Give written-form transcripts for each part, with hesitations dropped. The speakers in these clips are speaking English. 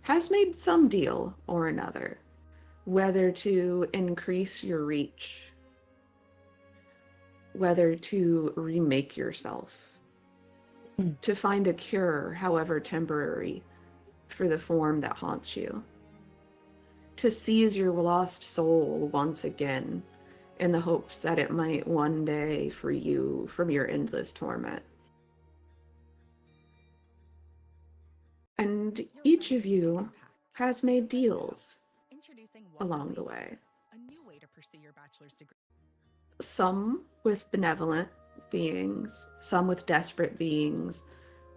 has made some deal or another, whether to increase your reach, whether to remake yourself, to find a cure, however temporary, for the form that haunts you, to seize your lost soul once again in the hopes that it might one day free you from your endless torment. And each of you has made deals along the way. Some with benevolent beings, some with desperate beings,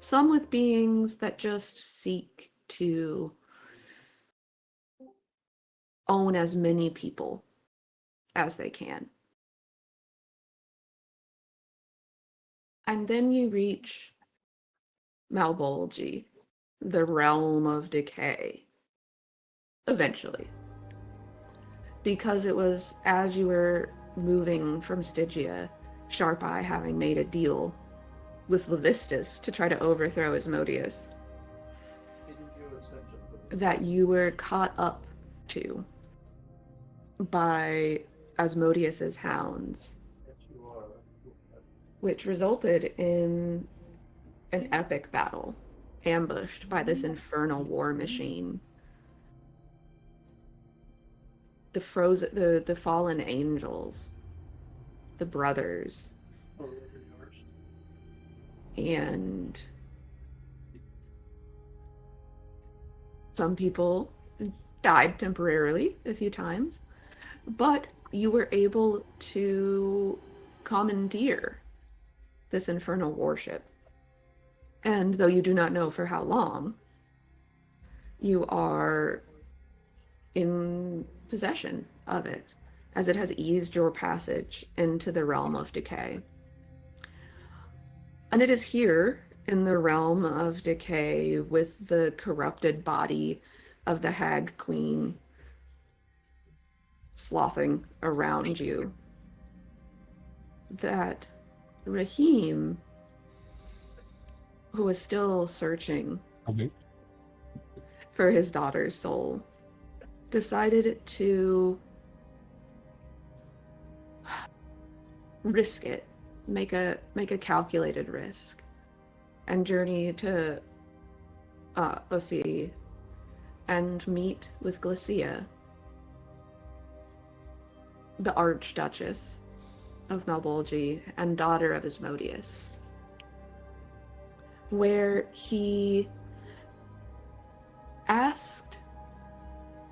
some with beings that just seek to own as many people as they can. And then you reach Malbolgi, the realm of decay, eventually. Because it was as you were moving from Stygia, Sharp Eye having made a deal with Levistus to try to overthrow Asmodeus, that you were caught up to by Asmodeus's hounds, which resulted in an epic battle, ambushed by this infernal war machine. The fallen angels, the brothers, and some people died temporarily a few times, but you were able to commandeer this infernal warship. And though you do not know for how long, you are in possession of it, as it has eased your passage into the realm of decay. And it is here, in the realm of decay, with the corrupted body of the Hag Queen slothing around you, that Rahim, who is still searching for his daughter's soul, decided to risk it, make a calculated risk, and journey to Osiri and meet with Glacia, the Archduchess of Malbolgi and daughter of Asmodeus, where he asked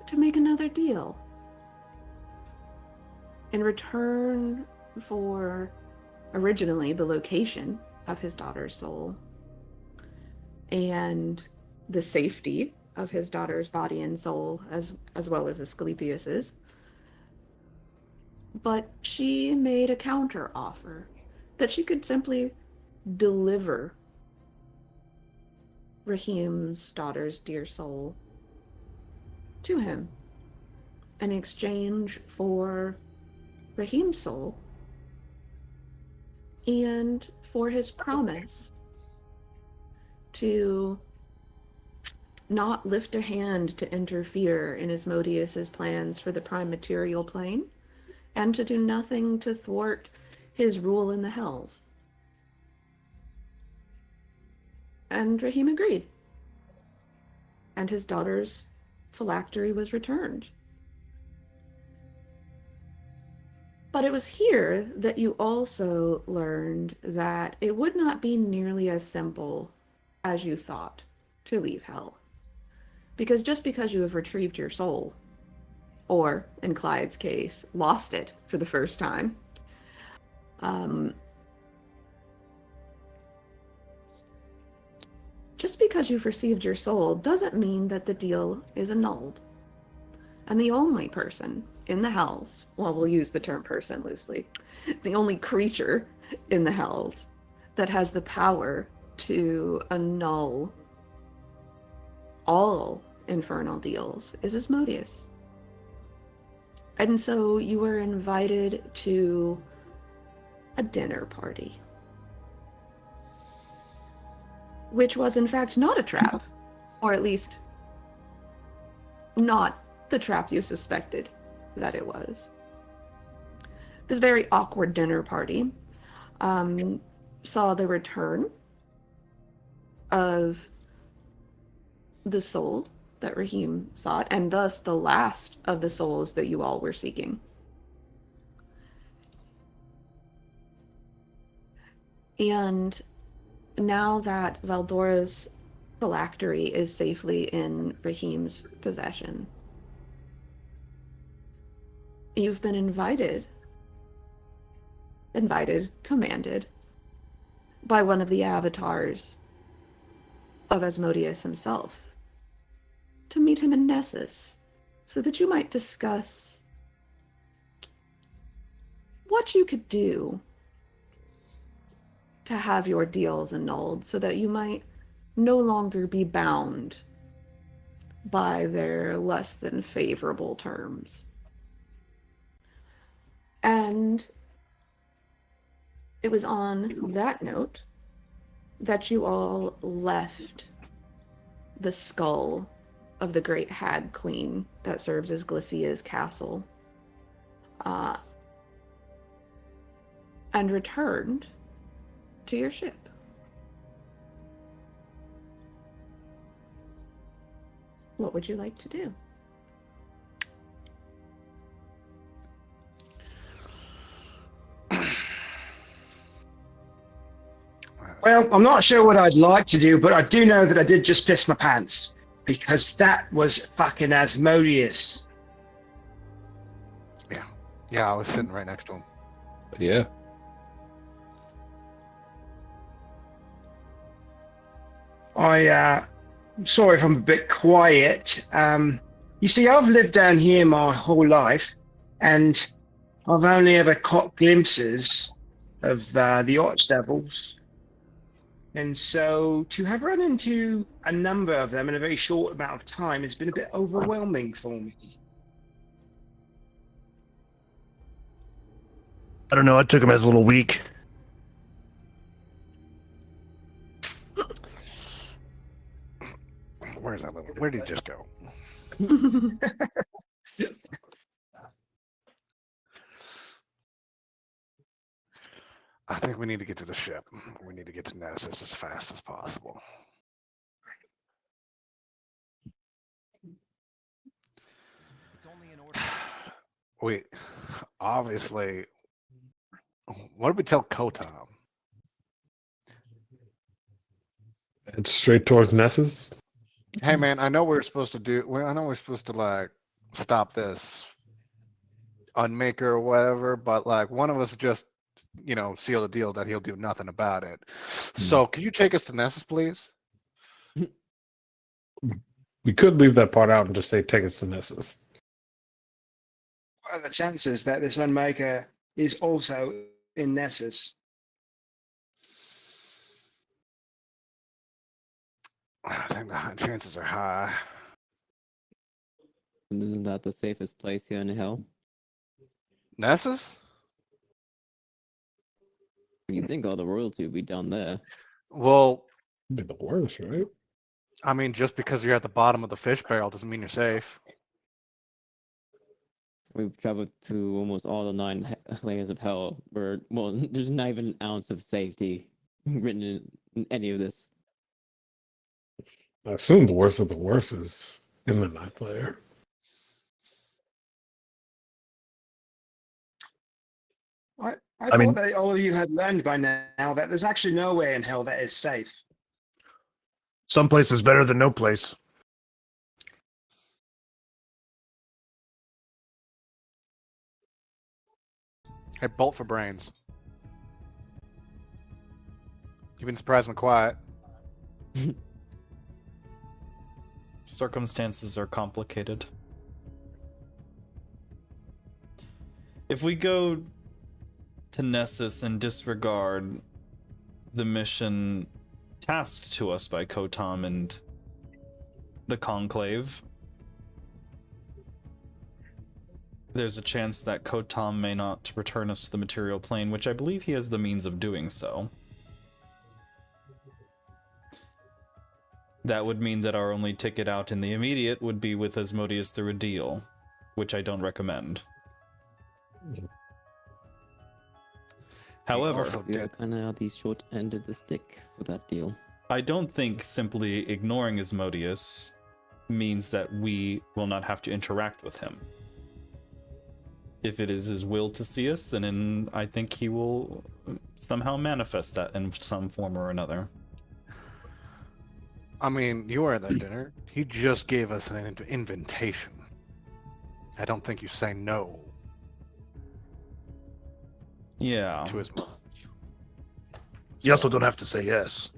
to make another deal in return for originally the location of his daughter's soul and the safety of his daughter's body and soul, as well as Asclepius's. But she made a counter offer that she could simply deliver Rahim's daughter's dear soul to him in exchange for Rahim's soul and for his promise to not lift a hand to interfere in Asmodeus's plans for the prime material plane, and to do nothing to thwart his rule in the Hells. And Rahim agreed. And his daughter's phylactery was returned. But it was here that you also learned that it would not be nearly as simple as you thought to leave Hell. Because just because you have retrieved your soul, or, in Clyde's case, lost it for the first time, just because you've received your soul doesn't mean that the deal is annulled. And the only person in the Hells, well, we'll use the term person loosely, the only creature in the Hells that has the power to annul all infernal deals is Asmodeus. And so you were invited to a dinner party, which was in fact not a trap, or at least not the trap you suspected that it was. This very awkward dinner party saw the return of the soul that Raheem sought, and thus the last of the souls that you all were seeking. And now that Valdora's phylactery is safely in Raheem's possession, you've been commanded by one of the avatars of Asmodeus himself to meet him in Nessus so that you might discuss what you could do to have your deals annulled so that you might no longer be bound by their less than favorable terms. And it was on that note that you all left the skull of the great hag queen that serves as Glacia's castle, and returned to your ship. What would you like to do? Well, I'm not sure what I'd like to do, but I do know that I did just piss my pants, because that was fucking Asmodeus. Yeah, I was sitting right next to him. Yeah. I'm sorry if I'm a bit quiet. You see, I've lived down here my whole life, and I've only ever caught glimpses of the Archdevils. And so to have run into a number of them in a very short amount of time has been a bit overwhelming for me. I don't know. I took him as a little weak. Where's that little? Where did he just go? I think we need to get to the ship. We need to get to Nessus as fast as possible. It's only in order. Wait, obviously, what did we tell Kotam? It's straight towards Nessus. Hey man, I know we're supposed to do. I know we're supposed to like stop this unmaker or whatever, but like one of us just, seal the deal that he'll do nothing about it. So can you take us to Nessus, please? We could leave that part out and just say take us to Nessus. What are the chances that this Unmaker is also in Nessus? I think the chances are high. And isn't that the safest place here in hell? Nessus? You think all the royalty would be down there? Well, It'd be the worst, right? I mean, just because you're at the bottom of the fish barrel doesn't mean you're safe. We've traveled through almost all the 9 layers of hell, where, well, there's not even an ounce of safety written in any of this. I assume the worst of the worst is in the 9th layer. I thought that all of you had learned by now that there's actually nowhere in hell that is safe. Some place is better than no place. Hey, bolt for brains. You've been surprisingly quiet. Circumstances are complicated. If we go to Nessus and disregard the mission tasked to us by Kotam and the Conclave, there's a chance that Kotam may not return us to the material plane, which I believe he has the means of doing so. That would mean that our only ticket out in the immediate would be with Asmodeus through a deal, which I don't recommend. However, also We are did. kind of at the short end of the stick for that deal. I don't think simply ignoring Asmodeus means that we will not have to interact with him. If it is his will to see us, then I think he will somehow manifest that in some form or another. I mean, you were at that dinner. He just gave us an invitation. I don't think you say no Yeah. to his mom. You also don't have to say yes.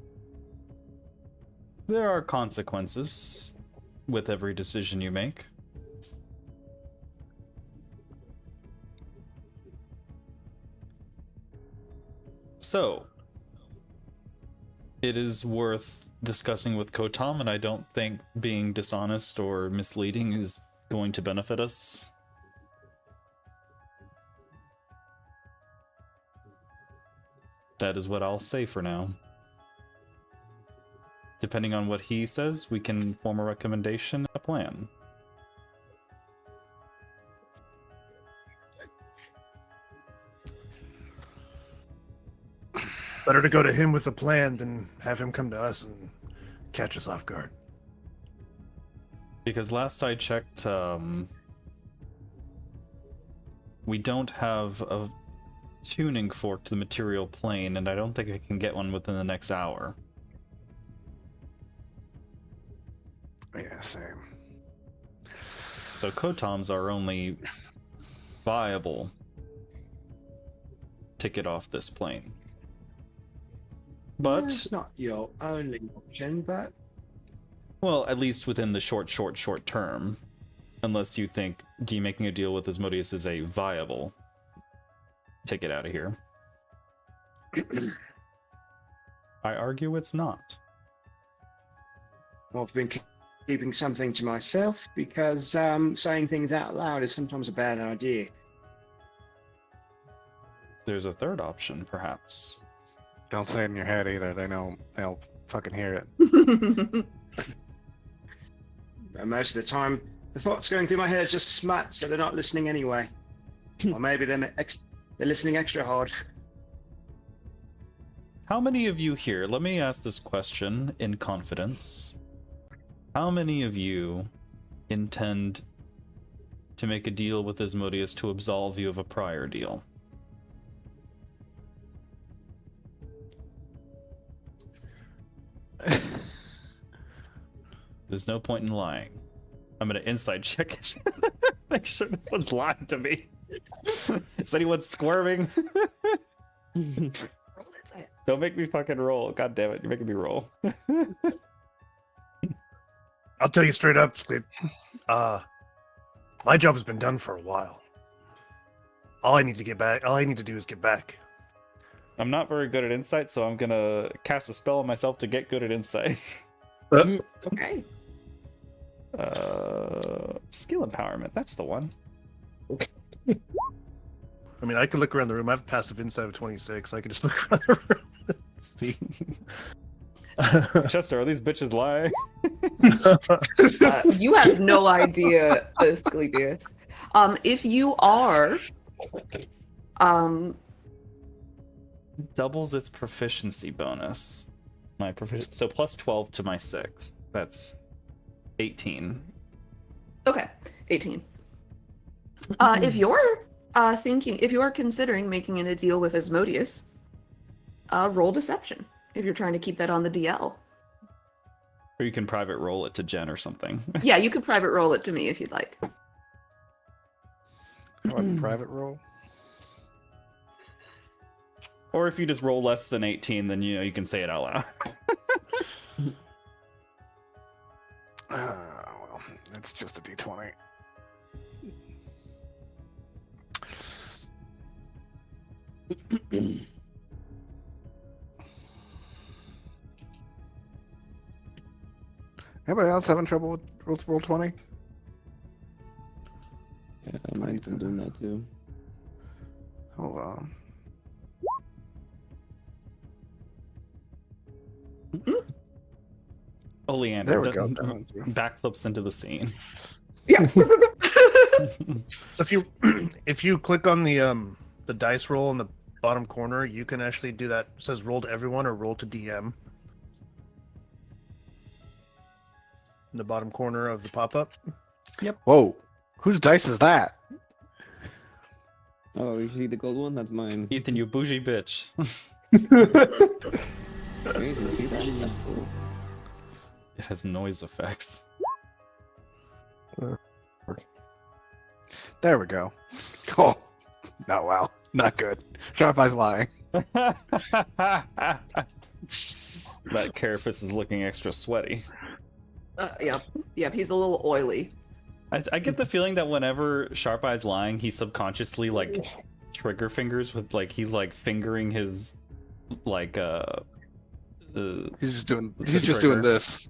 There are consequences with every decision you make. So, it is worth discussing with Kotam, and I don't think being dishonest or misleading is going to benefit us. That is what I'll say for now. Depending on what he says, we can form a recommendation and a plan. Better to go to him with a plan than have him come to us and catch us off guard. Because last I checked, we don't have a tuning fork to the material plane, and I don't think I can get one within the next hour. Yeah, same. So Kotam's our only viable ticket off this plane. But, It's not your only option, but well, at least within the short term. Unless you think making a deal with Asmodeus is a viable ticket out of here. I argue it's not. I've been keeping something to myself because saying things out loud is sometimes a bad idea. There's a third option, perhaps. Don't say it in your head either. They'll fucking hear it. But most of the time, the thoughts going through my head are just smut, so they're not listening anyway. Or maybe they're listening extra hard. How many of you here, let me ask this question in confidence. How many of you intend to make a deal with Asmodeus to absolve you of a prior deal? There's no point in lying. I'm gonna inside check it. Make sure no one's lying to me. Is anyone squirming? Don't make me fucking roll. God damn it, you're making me roll. I'll tell you straight up, Squid. My job has been done for a while. All I need to do is get back. I'm not very good at insight, so I'm gonna cast a spell on myself to get good at insight. Okay. Skill empowerment, that's the one. I mean, I could look around the room. I have passive insight of 26. I could just look around the room. See. Chester, are these bitches lying? You have no idea, Asclepius. If you are, Doubles its proficiency bonus. So plus 12 to my 6. That's 18. okay, 18. If you're if you're considering making a deal with Asmodeus, roll deception if you're trying to keep that on the DL. Or you can private roll it to Jen or something. Yeah, you could private roll it to me if you'd like. How about a private roll? Or if you just roll less than 18, then you can say it out loud. Well, it's just a d20. Anybody else having trouble with roll 20? Yeah, I might have been doing that too. Hold on. Oleander There we go. That one too. backflips into the scene. Yeah. So if you click on the dice roll in the bottom corner, you can actually do that. It says roll to everyone or roll to DM. In the bottom corner of the pop-up. Whoa, whose dice is that? Oh, you see the gold one? That's mine. Ethan, you bougie bitch. Amazing, see that? That's cool. It has noise effects. There we go. Oh, no, wow, not good. Sharp Eye's lying. That carapace is looking extra sweaty. Yep, he's a little oily. I get the feeling that whenever Sharp Eye's lying, he subconsciously like trigger fingers with like he's like fingering his like He's just doing trigger. this.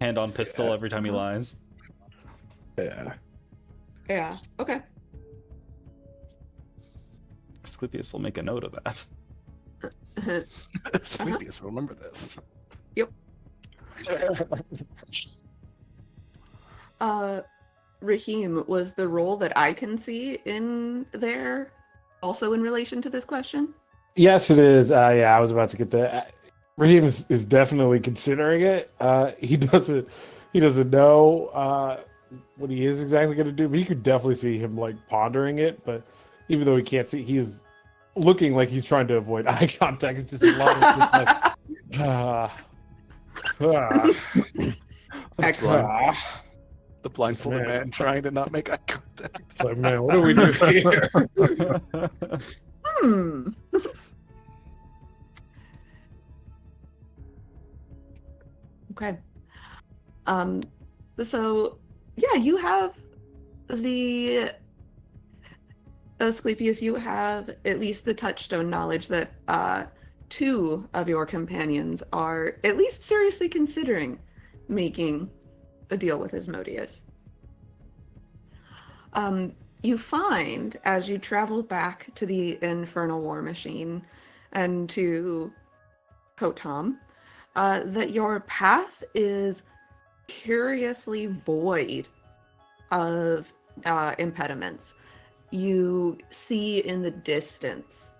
Hand on pistol every time he lies. Yeah. Yeah, okay. Asclepius will make a note of that. Sleepiest, remember this. Raheem, was the role that I can see in there also in relation to this question? Yes, it is. Yeah, I was about to get that. Raheem is definitely considering it. He doesn't know what he is exactly going to do, but you could definitely see him like pondering it. But even though he can't see, he is looking like he's trying to avoid eye contact. It's just a lot of just like, Excellent. The blindfolded Man. man trying to not make eye contact. It's like, man, what do we do here? Hmm. Okay. So yeah, you have the Asclepius, you have at least the touchstone knowledge that two of your companions are at least seriously considering making a deal with Asmodeus. You find as you travel back to the Infernal War Machine and to Kotam, that your path is curiously void of impediments. You see in the distance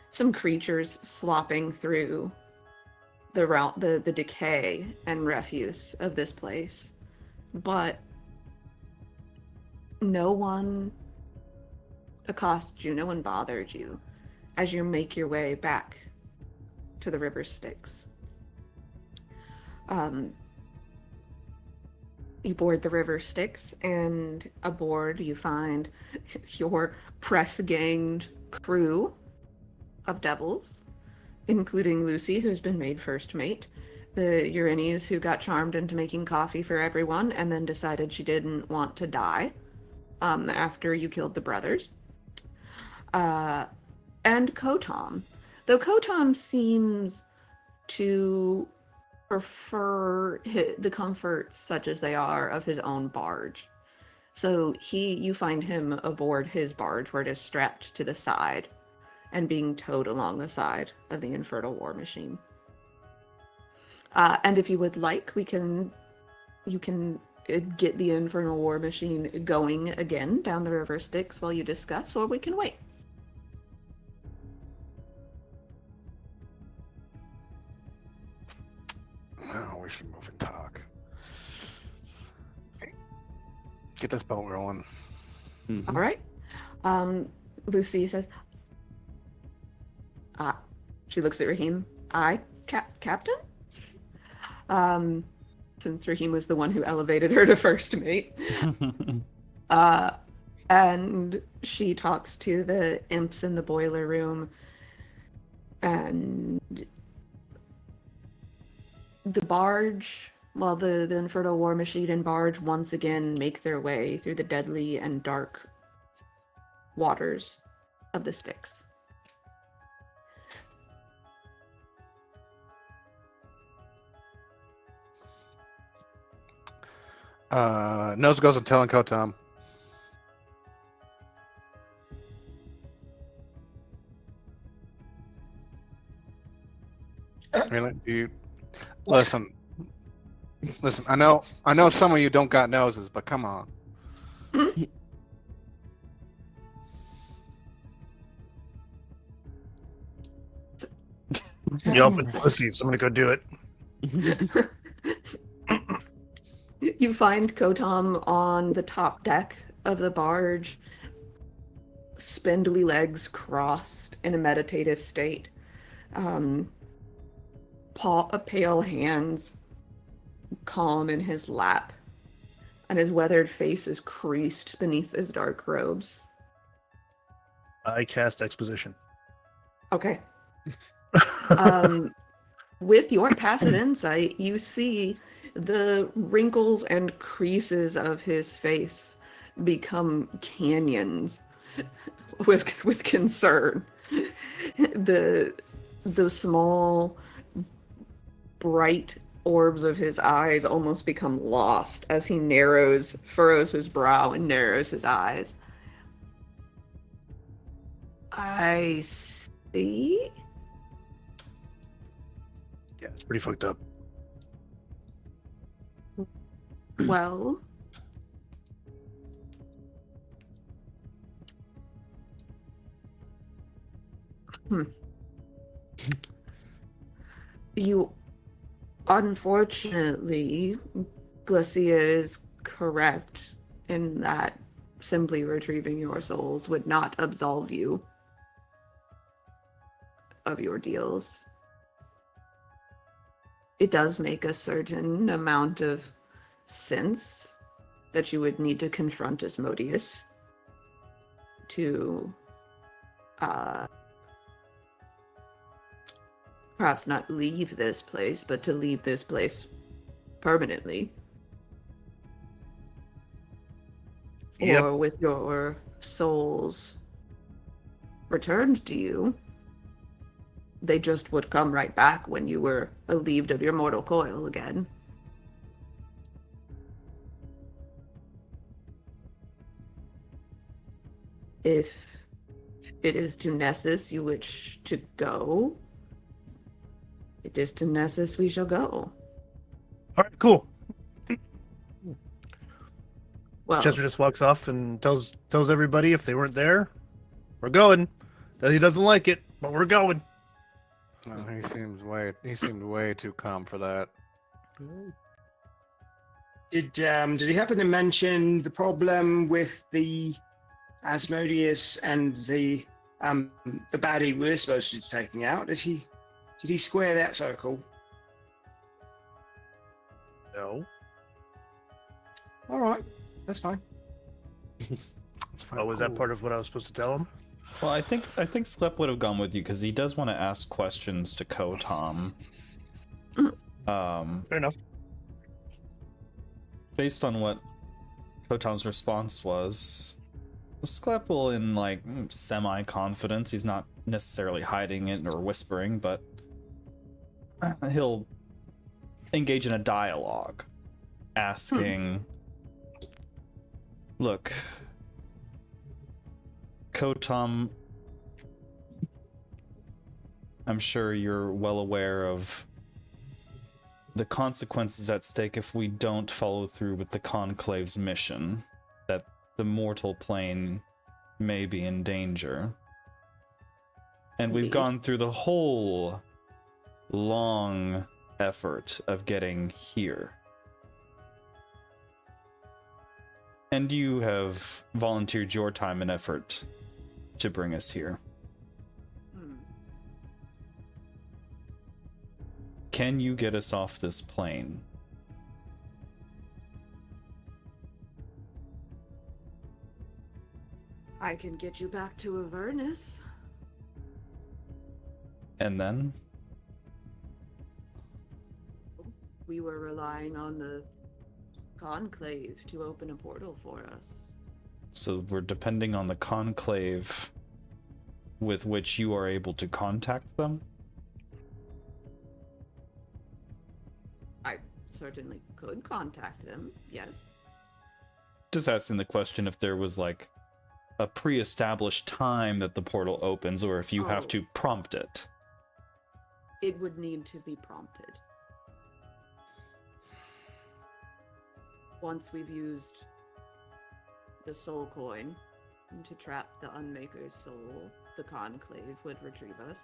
some creatures slopping through the decay and refuse of this place, but no one accosted you, no one bothered you as you make your way back to the River Styx. You board the River Styx, and aboard you find your press-ganged crew of devils, including Lucy, who's been made first mate, the Uranies, who got charmed into making coffee for everyone and then decided she didn't want to die after you killed the brothers, and Kotam. Though Kotam seems to prefer the comforts, such as they are, of his own barge. So you find him aboard his barge, where it is strapped to the side and being towed along the side of the Infernal War Machine. And if you would like, you can get the Infernal War Machine going again down the River Styx while you discuss, or we can wait. No, we should move and talk. Get this boat rolling. All right. Lucy says, she looks at Raheem. Captain? Since Raheem was the one who elevated her to first mate. And she talks to the imps in the boiler room, and the barge, the Infernal War Machine and barge once again make their way through the deadly and dark waters of the Styx. Nose goes and telling Kotam. I mean, Listen, listen. I know some of you don't got noses, but come on. You open pussies. I'm gonna go do it. You find Kotam on the top deck of the barge, spindly legs crossed in a meditative state. Pale hands calm in his lap, and his weathered face is creased beneath his dark robes. I cast exposition. Okay. With your passive insight, you see the wrinkles and creases of his face become canyons with concern. The small bright orbs of his eyes almost become lost as he furrows his brow and narrows his eyes. I see. Yeah, it's pretty fucked up. Well, you unfortunately, Glacia is correct in that simply retrieving your souls would not absolve you of your deals. It does make a certain amount of sense that you would need to confront Asmodeus to perhaps not leave this place, but to leave this place permanently. Yep. Or with your souls returned to you, they just would come right back when you were relieved of your mortal coil again. If it is to Nessus you wish to go, it is to Nessus we shall go. All right, cool. Well, Chester just walks off and tells everybody if they weren't there, we're going. That he doesn't like it, but we're going. No, he seemed way too calm for that. Did he happen to mention the problem with the Asmodeus and the baddie we're supposed to be taking out? Did he square that circle? No. All right, that's fine. It's fine, Oh, was that part of what I was supposed to tell him? Well, I think Sklep would have gone with you because he does want to ask questions to Kotam. Fair enough. Based on what Kotam's response was, Sklep will, in like semi-confidence, he's not necessarily hiding it or whispering, but he'll engage in a dialogue, asking, "Look, Kotam, I'm sure you're well aware of the consequences at stake if we don't follow through with the Conclave's mission, that the mortal plane may be in danger. And we've Indeed. gone through the whole long effort of getting here. And you have volunteered your time and effort to bring us here. Can you get us off this plane? I can get you back to Avernus. And then? We were relying on the Conclave to open a portal for us. So we're depending on the Conclave with which you are able to contact them? I certainly could contact them, yes. Just asking the question if there was like a pre-established time that the portal opens, or if you have Oh. to prompt it. It would need to be prompted. once we've used the soul coin to trap the Unmaker's soul, the Conclave would retrieve us.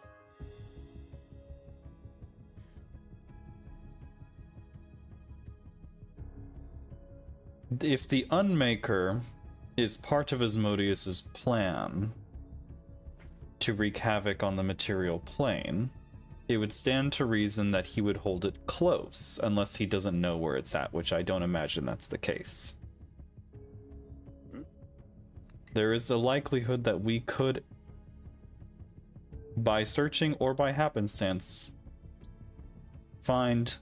If the Unmaker is part of Asmodeus's plan to wreak havoc on the material plane, it would stand to reason that he would hold it close, unless he doesn't know where it's at, which I don't imagine that's the case. There is a likelihood that we could, by searching or by happenstance, find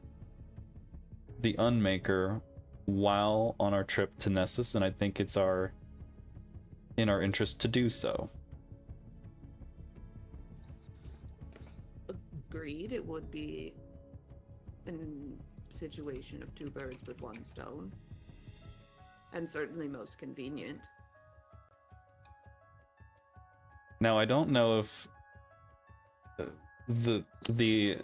the Unmaker while on our trip to Nessus, and I think it's in our interest to do so. Agreed, it would be a situation of two birds with one stone. And certainly most convenient. Now, I don't know if the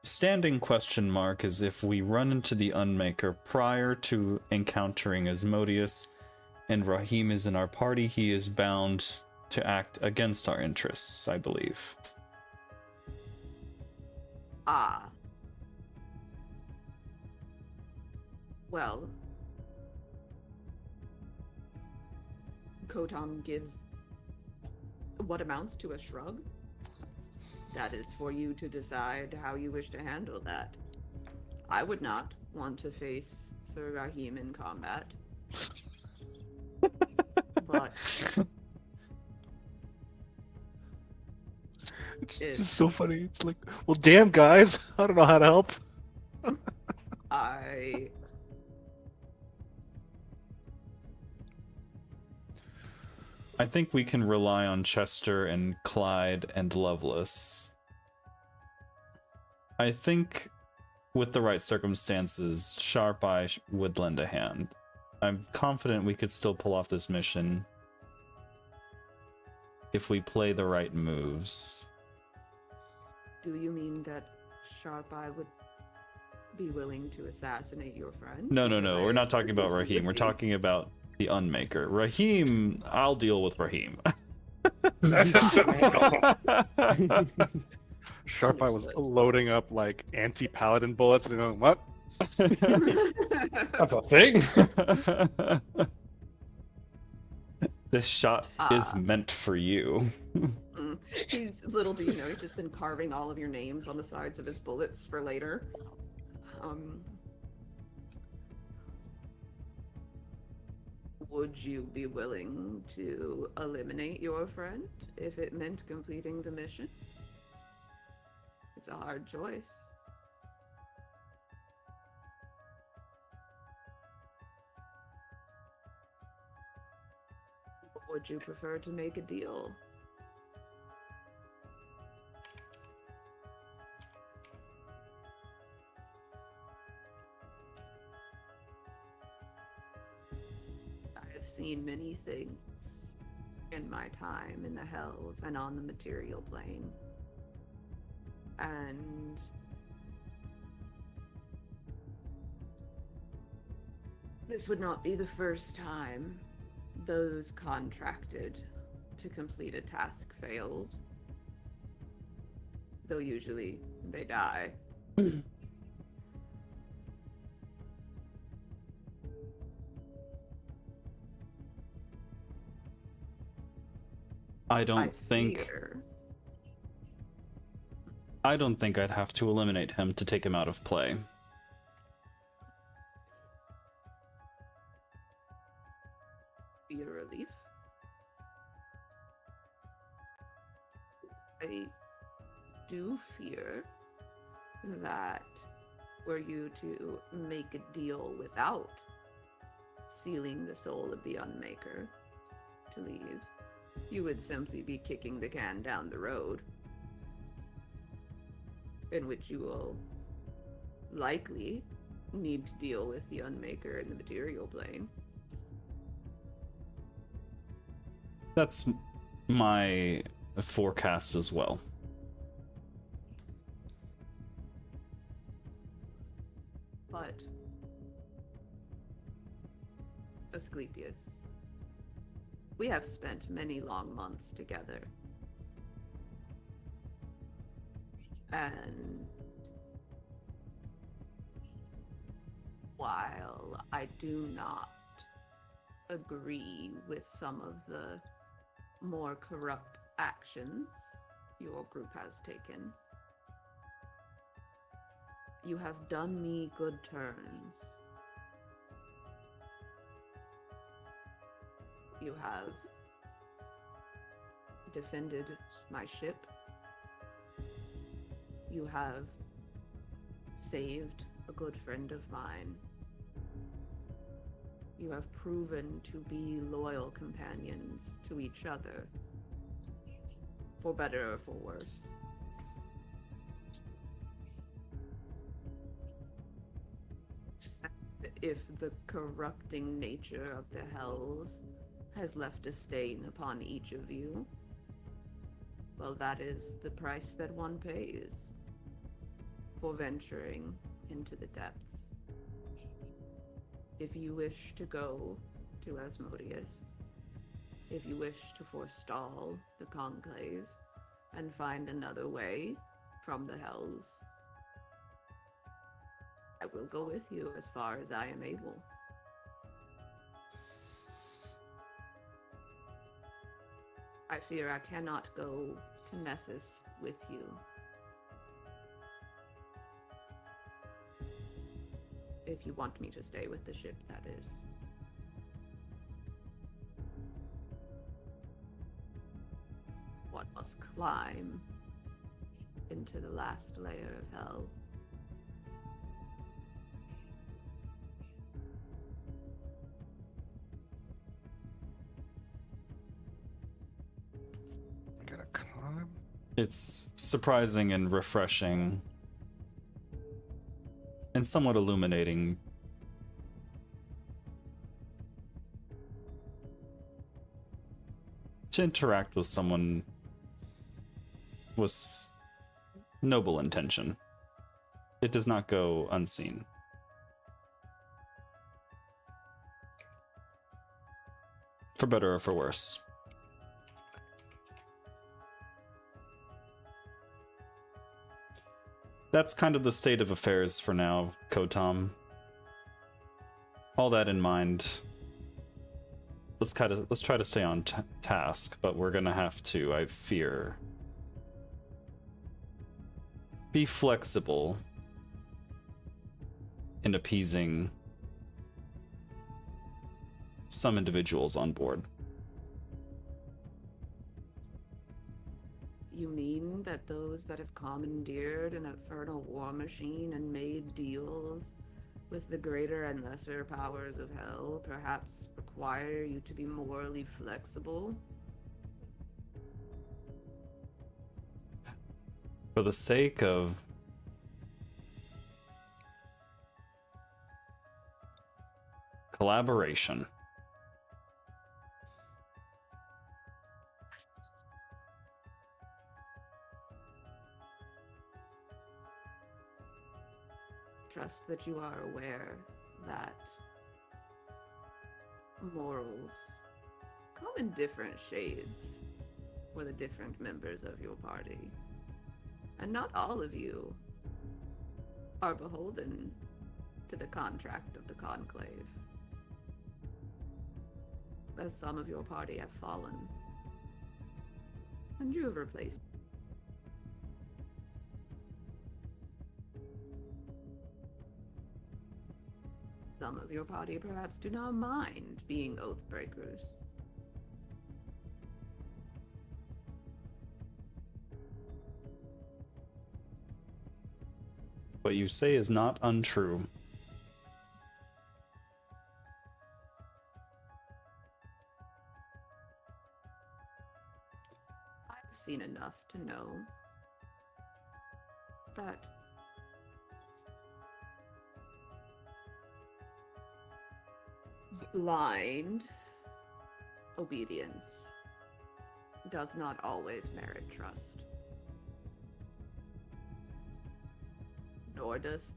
standing question mark is if we run into the Unmaker prior to encountering Asmodeus and Rahim is in our party, he is bound to act against our interests, I believe. Ah. Well, Kotam gives what amounts to a shrug. That is for you to decide how you wish to handle that. I would not want to face Sir Rahim in combat. But It's so funny. It's like, well, damn, guys, I don't know how to help. I think we can rely on Chester and Clyde and Lovelace. I think with the right circumstances, Sharp Eye would lend a hand. I'm confident we could still pull off this mission if we play the right moves. Do you mean that Sharp Eye would be willing to assassinate your friend? No, we're not talking about Rahim. We're talking about the Unmaker. Rahim, I'll deal with Rahim. Sharp Eye was loading up like anti-paladin bullets and going, what? That's a thing. This shot is meant for you. He's, little do you know, he's just been carving all of your names on the sides of his bullets for later. Would you be willing to eliminate your friend if it meant completing the mission? It's a hard choice. Or would you prefer to make a deal? I've seen many things in my time in the hells and on the material plane. And this would not be the first time those contracted to complete a task failed. Though usually they die. I don't think I'd have to eliminate him to take him out of play. Be a relief. I do fear that were you to make a deal without sealing the soul of the Unmaker to leave, you would simply be kicking the can down the road, in which you will likely need to deal with the Unmaker in the material plane. That's my forecast as well. But Asclepius. We have spent many long months together. And while I do not agree with some of the more corrupt actions your group has taken, you have done me good turns. You have defended my ship. You have saved a good friend of mine. You have proven to be loyal companions to each other, for better or for worse. If the corrupting nature of the hells has left a stain upon each of you, well, that is the price that one pays for venturing into the depths. If you wish to go to Asmodeus, if you wish to forestall the Conclave and find another way from the hells, I will go with you as far as I am able. I fear I cannot go to Nessus with you. If you want me to stay with the ship, that is. One must climb into the last layer of hell. I gotta climb. It's surprising and refreshing and somewhat illuminating to interact with someone with noble intention. It does not go unseen. For better or for worse. That's kind of the state of affairs for now, Kotam. All that in mind, let's try to stay on task, but we're gonna have to, I fear, be flexible in appeasing some individuals on board. You mean that those that have commandeered an infernal war machine and made deals with the greater and lesser powers of hell perhaps require you to be morally flexible? For the sake of collaboration. Trust that you are aware that morals come in different shades for the different members of your party. And not all of you are beholden to the contract of the Conclave, as some of your party have fallen, and you have replaced. Some of your party perhaps do not mind being oath breakers. What you say is not untrue. I've seen enough to know that blind obedience does not always merit trust. Nor does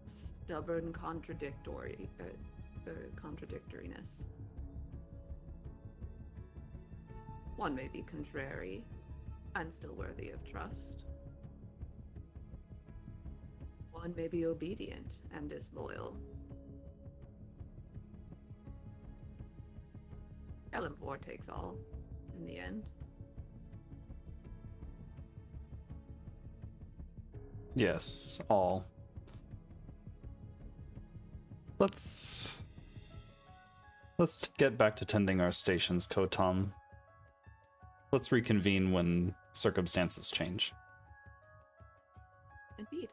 stubborn contradictoriness. One may be contrary and still worthy of trust. One may be obedient and disloyal. Elenfor takes all in the end. Yes, all. Let's get back to tending our stations, Kotom. Let's reconvene when circumstances change. Indeed.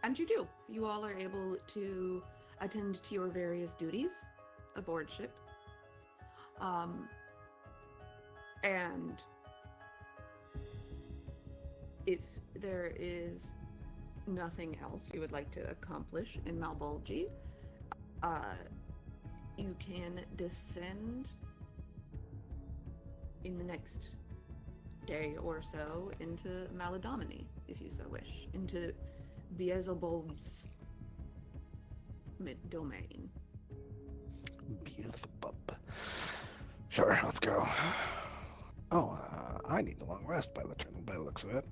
And you do. You all are able to attend to your various duties aboard ship. And if there is nothing else you would like to accomplish in Malbolgi, you can descend in the next day or so into Maladomini, if you so wish, into Beelzebub's domain. Beelzebub. Sure, let's go. Oh, I need a long rest by the looks of it.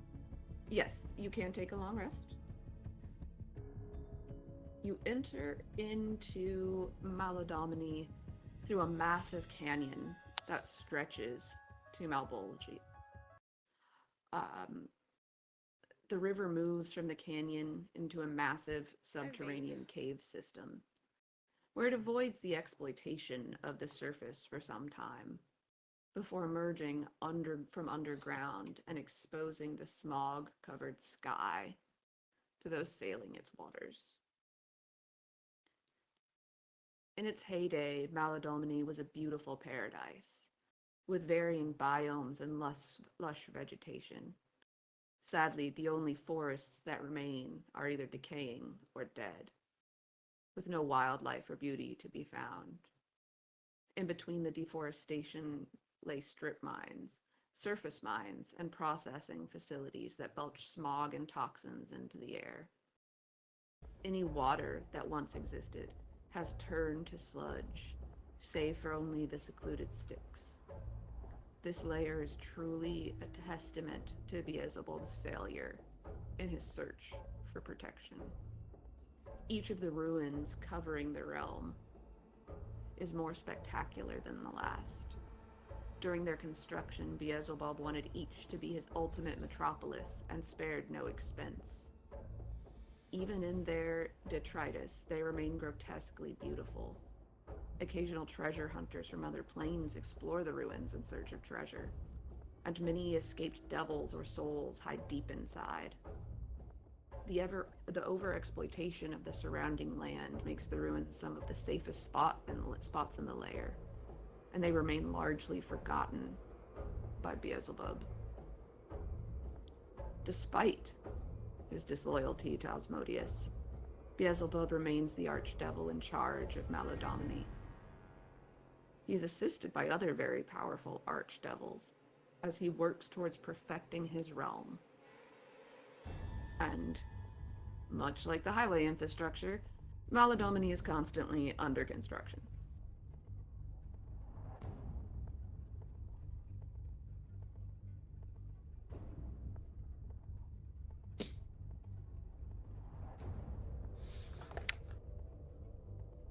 Yes, you can take a long rest. You enter into Maladomini through a massive canyon that stretches to Malbolgi. The river moves from the canyon into a massive subterranean cave system, where it avoids the exploitation of the surface for some time, before emerging from underground and exposing the smog-covered sky to those sailing its waters. In its heyday, Maladomini was a beautiful paradise, with varying biomes and lush vegetation. Sadly, the only forests that remain are either decaying or dead, with no wildlife or beauty to be found. In between the deforestation lay strip mines, surface mines, and processing facilities that belch smog and toxins into the air. Any water that once existed has turned to sludge, save for only the secluded Styx. This layer is truly a testament to Beelzebub's failure in his search for protection. Each of the ruins covering the realm is more spectacular than the last. During their construction, Beelzebub wanted each to be his ultimate metropolis and spared no expense. Even in their detritus, they remain grotesquely beautiful. Occasional treasure hunters from other planes explore the ruins in search of treasure, and many escaped devils or souls hide deep inside. The overexploitation of the surrounding land makes the ruins some of the safest spots in the layer, and they remain largely forgotten by Beelzebub. Despite his disloyalty to Asmodeus, Beelzebub remains the archdevil in charge of Maladomini. He is assisted by other very powerful archdevils as he works towards perfecting his realm. And much like the highway infrastructure, Maladomini is constantly under construction.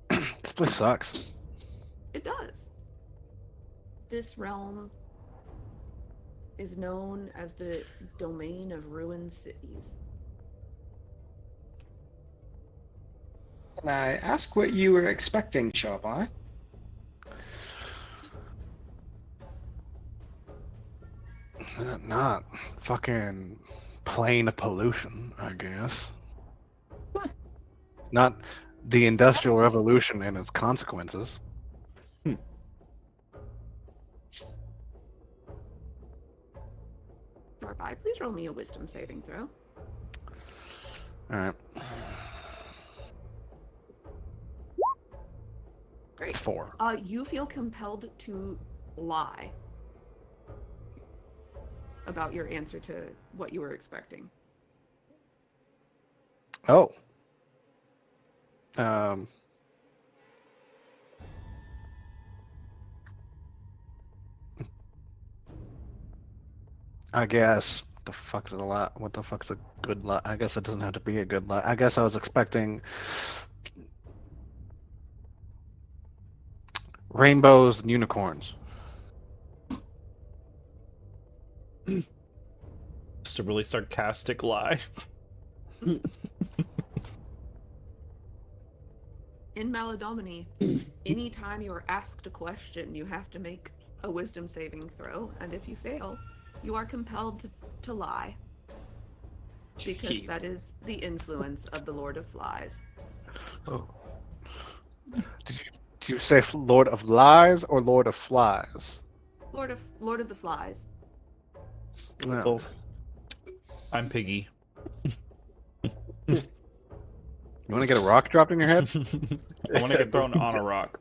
This place sucks. It does. This realm is known as the domain of ruined cities. Can I ask what you were expecting, Sharpeye? Not fucking plain pollution, I guess. What? Not the Industrial Revolution and its consequences. Sharpeye, please roll me a wisdom saving throw. Alright. Great. 4. You feel compelled to lie about your answer to what you were expecting. Oh. Um, I guess. The fuck's a lot? What the fuck's a good lie? I guess it doesn't have to be a good lie. I guess I was expecting rainbows and unicorns. Just a really sarcastic lie. In Maladomini, anytime you are asked a question, you have to make a wisdom saving throw, and if you fail, you are compelled to lie. Because that is the influence of the Lord of Flies. Oh, Did you say Lord of Lies or Lord of Flies? Lord of the Flies. No. both. I'm Piggy. You want to get a rock dropped in your head? I want to get thrown on a rock.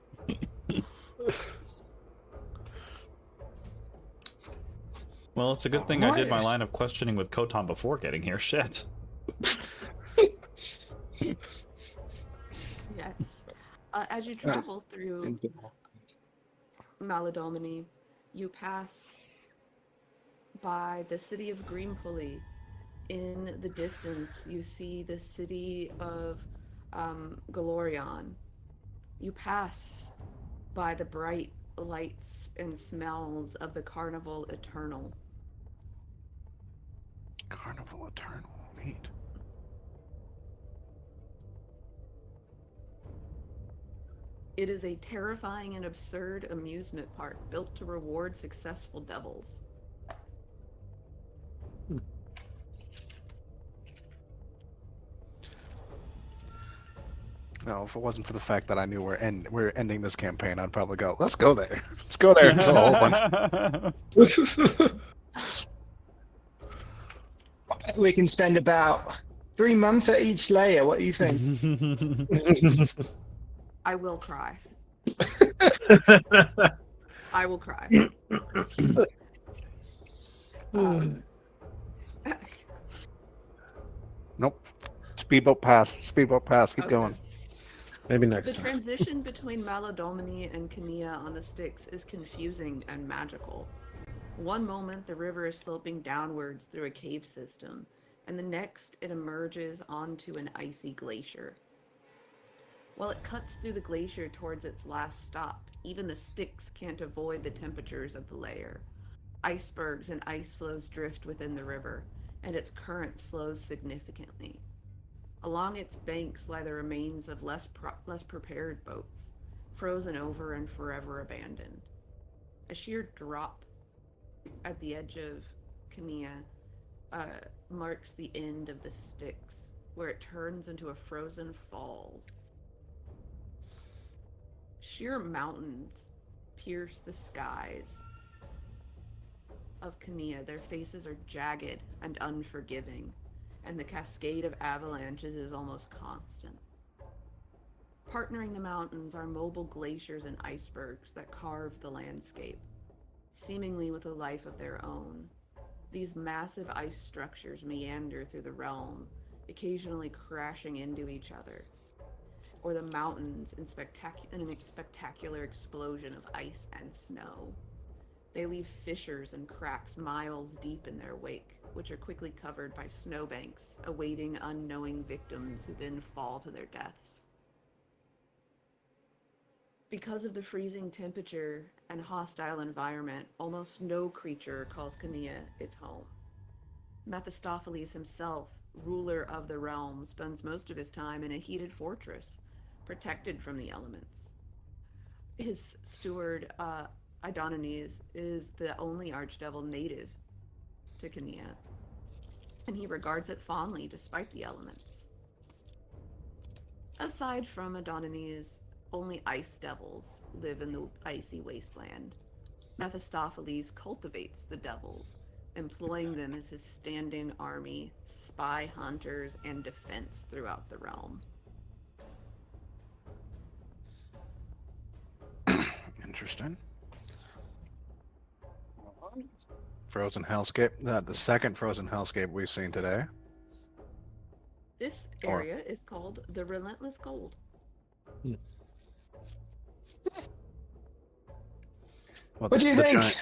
Well, it's a good thing I did my line of questioning with Kotan before getting here. Shit. Yes. As you travel through Maladomini, you pass by the city of Greenpulley. In the distance, you see the city of Galorion. You pass by the bright lights and smells of the Carnival Eternal. Carnival Eternal. Neat. It is a terrifying and absurd amusement park built to reward successful devils. No, if it wasn't for the fact that I knew we're ending this campaign, I'd probably go, let's go there. Let's go there and kill a whole bunch. We can spend about 3 months at each layer. What do you think? I will cry. I will cry. Nope. Speedboat pass. Speedboat pass. Keep Okay. going. Maybe The next time. transition between Maladomini and Kania on the Styx is confusing and magical. One moment, the river is sloping downwards through a cave system, and the next, it emerges onto an icy glacier. While it cuts through the glacier towards its last stop, even the Styx can't avoid the temperatures of the layer. Icebergs and ice floes drift within the river, and its current slows significantly. Along its banks lie the remains of less prepared boats, frozen over and forever abandoned. A sheer drop at the edge of Kania marks the end of the Styx, where it turns into a frozen falls. Sheer mountains pierce the skies of Kania. Their faces are jagged and unforgiving, and the cascade of avalanches is almost constant. Partnering the mountains are mobile glaciers and icebergs that carve the landscape, seemingly with a life of their own. These massive ice structures meander through the realm, occasionally crashing into each other, or the mountains in a spectacular explosion of ice and snow. They leave fissures and cracks miles deep in their wake, which are quickly covered by snowbanks, awaiting unknowing victims who then fall to their deaths. Because of the freezing temperature and hostile environment, almost no creature calls Kania its home. Mephistopheles himself, ruler of the realm, spends most of his time in a heated fortress, protected from the elements. His steward, Idomeneus, is the only archdevil native to Kania, and he regards it fondly despite the elements. Aside from Idomeneus, only ice devils live in the icy wasteland. Mephistopheles cultivates the devils, employing them as his standing army, spy hunters, and defense throughout the realm. Interesting. Frozen Hellscape. The second Frozen Hellscape we've seen today. This Or- area is called the Relentless Cold. Well, What do you the think? giant.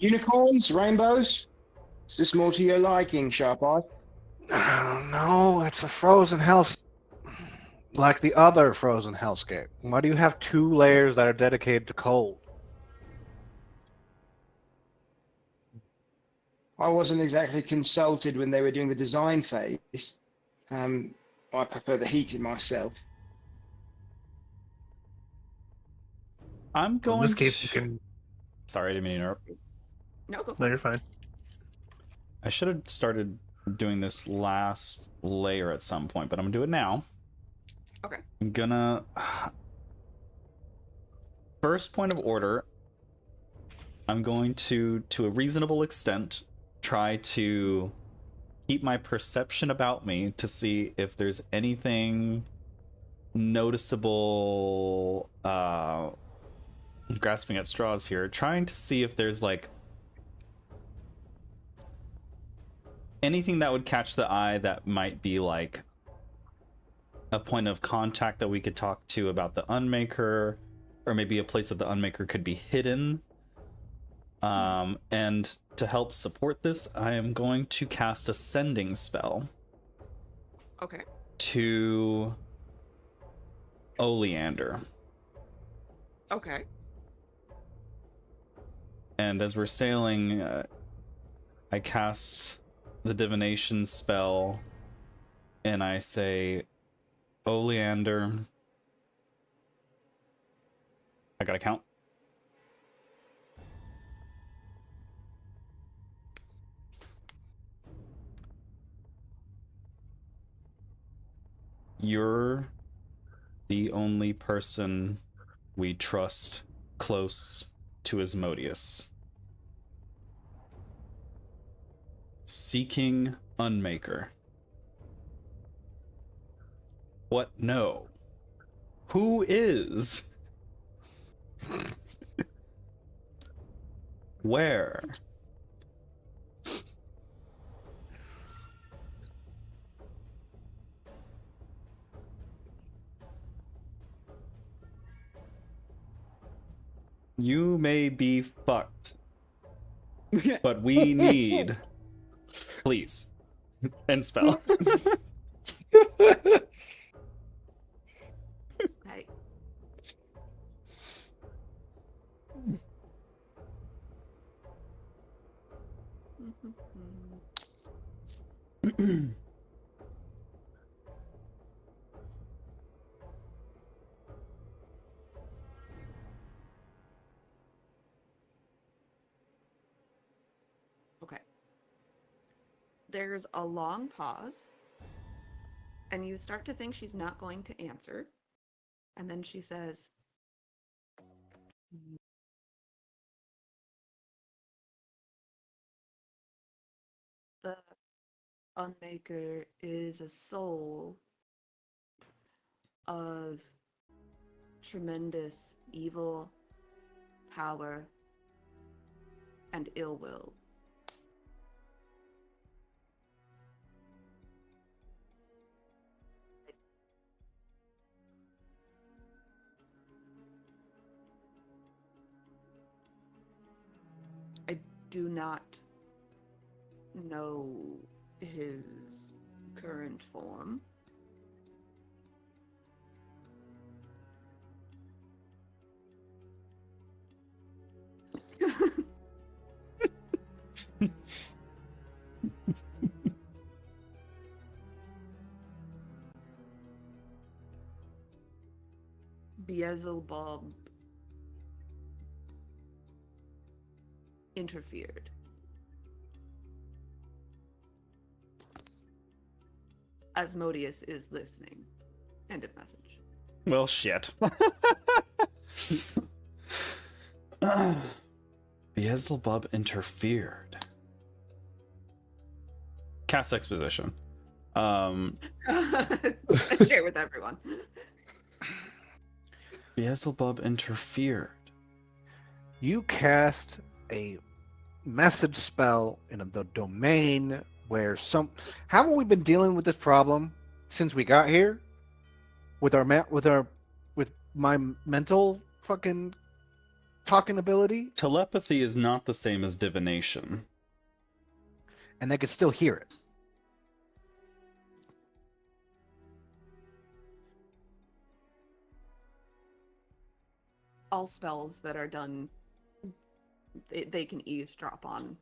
Unicorns, rainbows? Is this more to your liking, Sharp Eye? No, it's a frozen hell, like the other frozen hellscape. Why do you have two layers that are dedicated to cold? I wasn't exactly consulted when they were doing the design phase. I prefer the heated myself. I'm In going this case, you to. can. Sorry, I didn't mean to interrupt. No, go for No, it. you're fine. I should have started doing this last layer at some point, but I'm gonna do it now. Okay. I'm gonna. First point of order, I'm going to a reasonable extent, try to keep my perception about me to see if there's anything noticeable. Grasping at straws here, trying to see if there's like anything that would catch the eye that might be like a point of contact that we could talk to about the Unmaker, or maybe a place that the Unmaker could be hidden. And to help support this, I am going to cast a sending spell Okay. to Oleander. Okay. And as we're sailing, I cast the divination spell, and I say, Oleander. I gotta count. You're the only person we trust close to Asmodeus. Seeking Unmaker. What? No. Who is? Where? You may be fucked, but we need. Please. End spell. Hey. Okay. There's a long pause, and you start to think she's not going to answer. And then she says, the Unmaker is a soul of tremendous evil, power, and ill will. I do not know his current form. Beelzebub interfered. Asmodeus is listening. End of message. Well, shit. Beelzebub interfered. Cast exposition. Share with everyone. Beelzebub interfered. You cast a message spell in the domain where some. Haven't we been dealing with this problem since we got here? With my mental fucking talking ability, Telepathy is not the same as divination. and they could still hear it. All spells that are done, they can eavesdrop on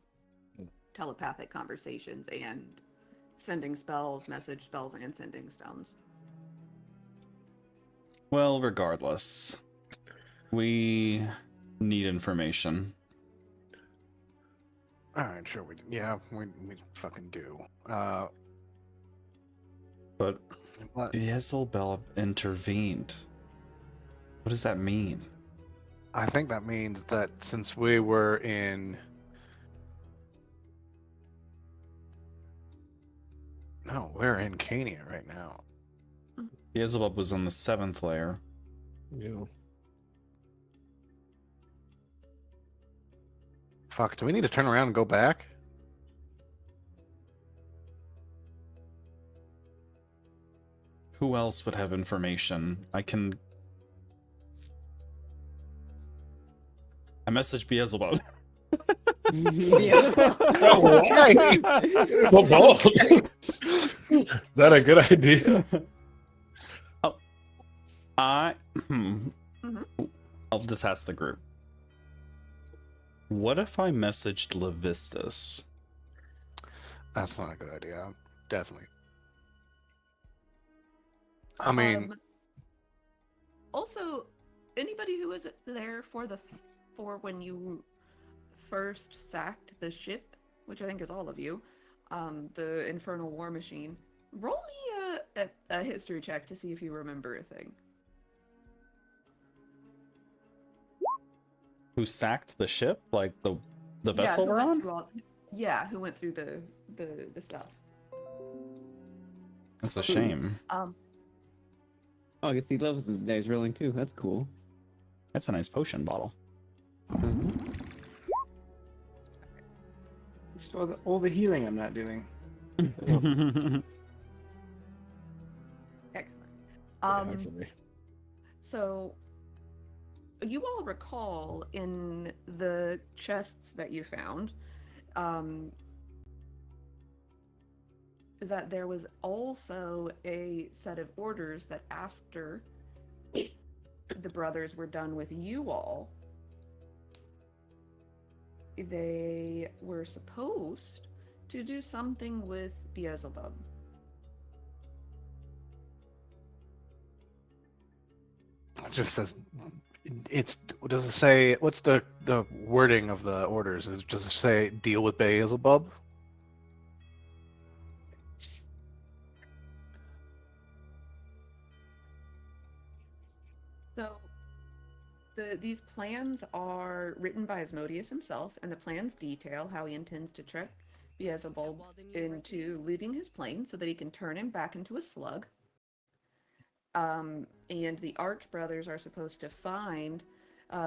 telepathic conversations and sending spells, message spells, and sending stones. Well, regardless, we need information. All right, sure. We fucking do. But What? Beelzebub intervened. What does that mean? I think that means that since we were in. No, we're in Cania right now. Beelzebub was on the 7th layer. Yeah. Fuck, do we need to turn around and go back? Who else would have information? I messaged Beelzebub. Oh, why? Well, no. Is that a good idea? I'll just ask the group. What if I messaged Levistus? That's not a good idea. Definitely. I mean, also, anybody who was there for when you first sacked the ship, which I think is all of you, the Infernal War Machine, roll me a history check to see if you remember a thing. Who sacked the ship? Like the vessel we're on? Who went through the stuff. That's a shame. Oh, I can see Levis' dice rolling too. That's cool. That's a nice potion bottle. It's all the healing I'm not doing. Excellent. So, you all recall in the chests that you found, that there was also a set of orders that after the brothers were done with you all, they were supposed to do something with Beelzebub. it just says does it say, what's the wording of the orders? Does it say deal with Beelzebub? So, these plans are written by Asmodeus himself, and the plans detail how he intends to trick Beelzebub into leaving his plane so that he can turn him back into a slug. And the Arch brothers are supposed to find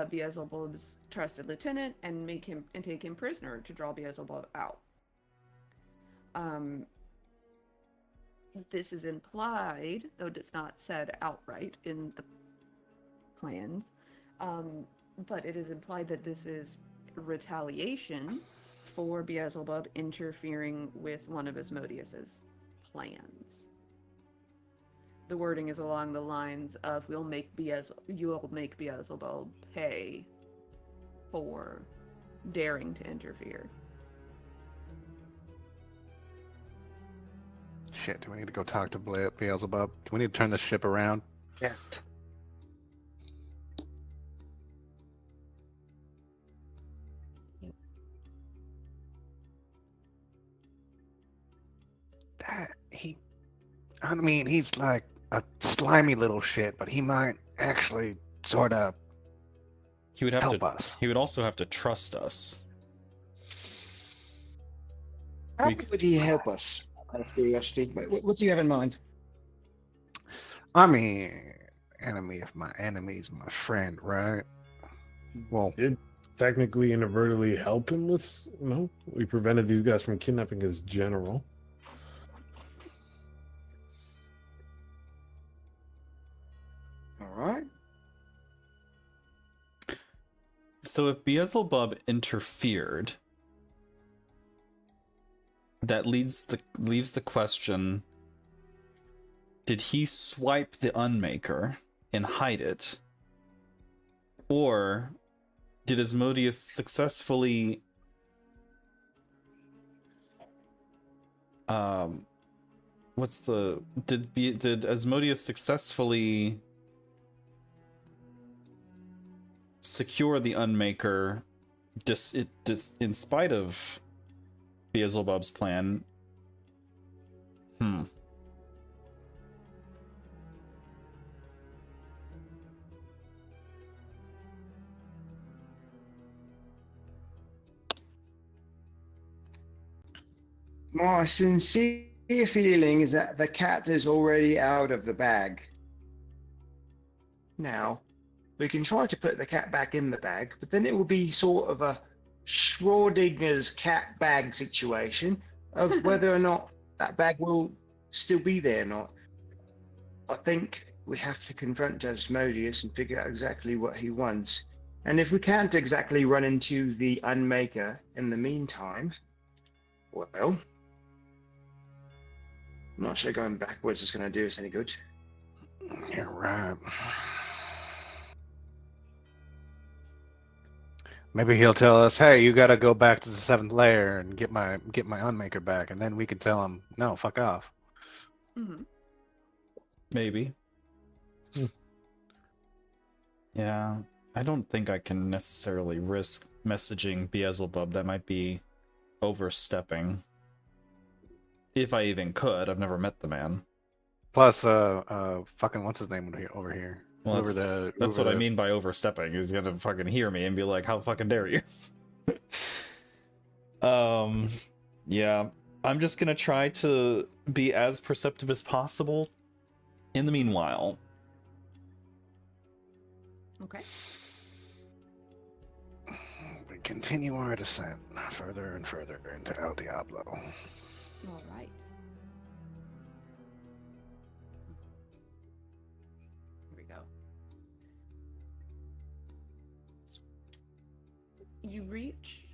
Beelzebub's trusted lieutenant and take him prisoner to draw Beelzebub out. This is implied, though it's not said outright in the plans, but it is implied that this is retaliation for Beelzebub interfering with one of Asmodeus's plans. The wording is along the lines of you'll make Beelzebub pay for daring to interfere. Shit, do we need to go talk to Beelzebub? Do we need to turn the ship around? Yeah. I mean, he's like a slimy little shit, but he might actually sort of He would have help to. us. He would also have to trust us. How We would he help us? Out of curiosity, what do you have in mind? I mean, enemy of my enemy's my friend, right? Well, Did technically inadvertently help him with, we prevented these guys from kidnapping his general. All right. So if Beelzebub interfered, that leaves the question: did he swipe the Unmaker and hide it, or did Asmodeus successfully did Asmodeus successfully secure the Unmaker in spite of Beelzebub's plan? My sincere feeling is that the cat is already out of the bag. Now, we can try to put the cat back in the bag, but then it will be sort of a Schrodinger's cat bag situation of whether or not that bag will still be there or not. I think we have to confront Asmodeus and figure out exactly what he wants. And if we can't exactly run into the Unmaker in the meantime, well, I'm not sure going backwards is going to do us any good. You're right. Maybe he'll tell us, "Hey, you got to go back to the 7th layer and get my Unmaker back," and then we can tell him, "No, fuck off." Mm-hmm. Maybe. Yeah, I don't think I can necessarily risk messaging Beelzebub. That might be overstepping. If I even could. I've never met the man. Plus, fucking what's his name over here? Well, that's what I mean by overstepping. He's gonna fucking hear me and be like, "How fucking dare you?" Yeah. I'm just gonna try to be as perceptive as possible in the meanwhile. Okay. We continue our descent further and further into El Diablo. All right. Here we go. You reach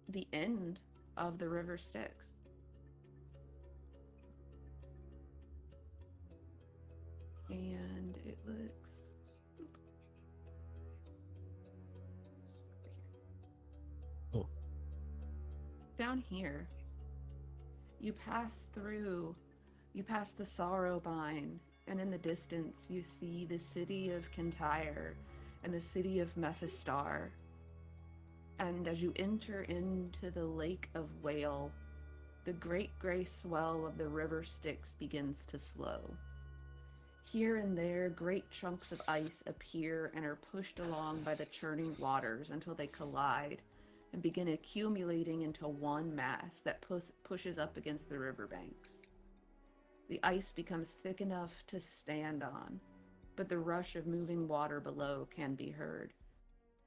the end of the river Styx. And it looks Oh. down here. You pass the Sorrowbine, and in the distance you see the city of Kintyre and the city of Mephistar. And as you enter into the Lake of Whale, the great gray swell of the river Styx begins to slow. Here and there, great chunks of ice appear and are pushed along by the churning waters until they collide and begin accumulating into one mass that pushes up against the riverbanks. The ice becomes thick enough to stand on, but the rush of moving water below can be heard.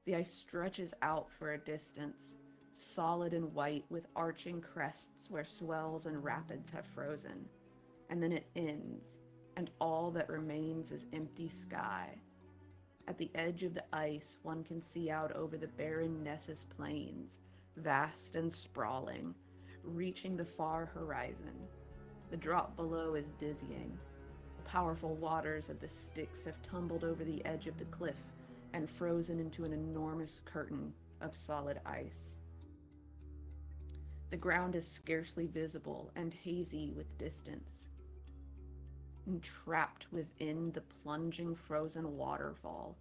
The ice stretches out for a distance, solid and white with arching crests where swells and rapids have frozen, and then it ends, and all that remains is empty sky. At the edge of the ice, one can see out over the barren Nessus plains, vast and sprawling, reaching the far horizon. The drop below is dizzying. Powerful waters of the Styx have tumbled over the edge of the cliff and frozen into an enormous curtain of solid ice. The ground is scarcely visible and hazy with distance. And trapped within the plunging frozen waterfall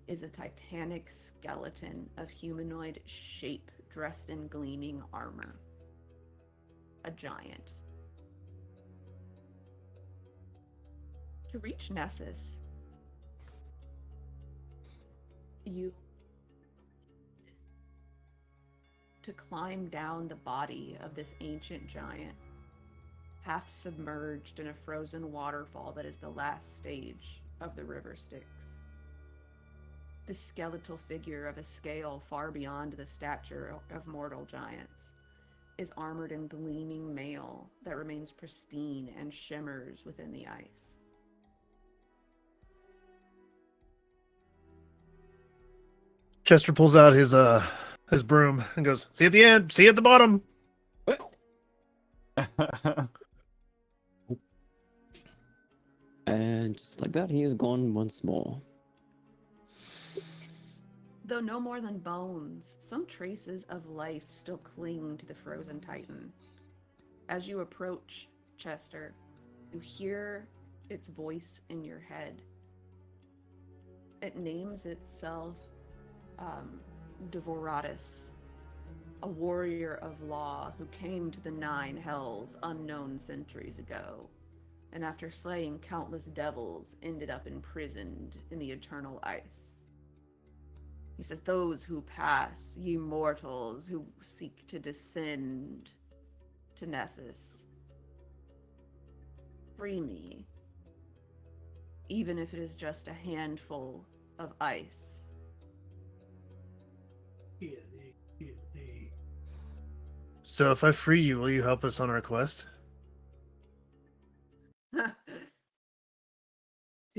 is a titanic skeleton of humanoid shape dressed in gleaming armor. A giant. To reach Nessus, to climb down the body of this ancient giant, half submerged in a frozen waterfall that is the last stage of the river Styx. The skeletal figure of a scale far beyond the stature of mortal giants is armored in gleaming mail that remains pristine and shimmers within the ice. Chester pulls out his broom and goes, "See you at the end. See you at the bottom." And just like that, he is gone once more. Though no more than bones, some traces of life still cling to the frozen titan. As you approach Chester, you hear its voice in your head. It names itself Devoratus, a warrior of law who came to the Nine Hells unknown centuries ago, and after slaying countless devils, ended up imprisoned in the eternal ice. He says, "Those who pass, ye mortals who seek to descend to Nessus, free me, even if it is just a handful of ice." So if I free you, will you help us on our quest? To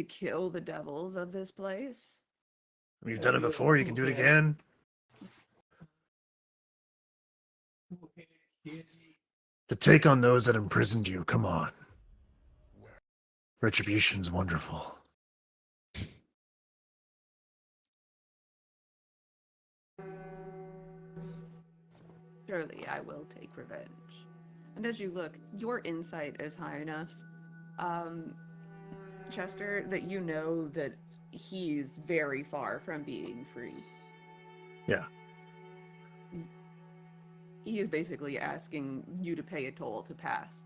kill the devils of this place? You've done it before. You can do it again. To take on those that imprisoned you. Come on. Retribution's wonderful. Surely I will take revenge. And as you look, your insight is high enough, Chester, that you know that he's very far from being free. Yeah. He is basically asking you to pay a toll to pass.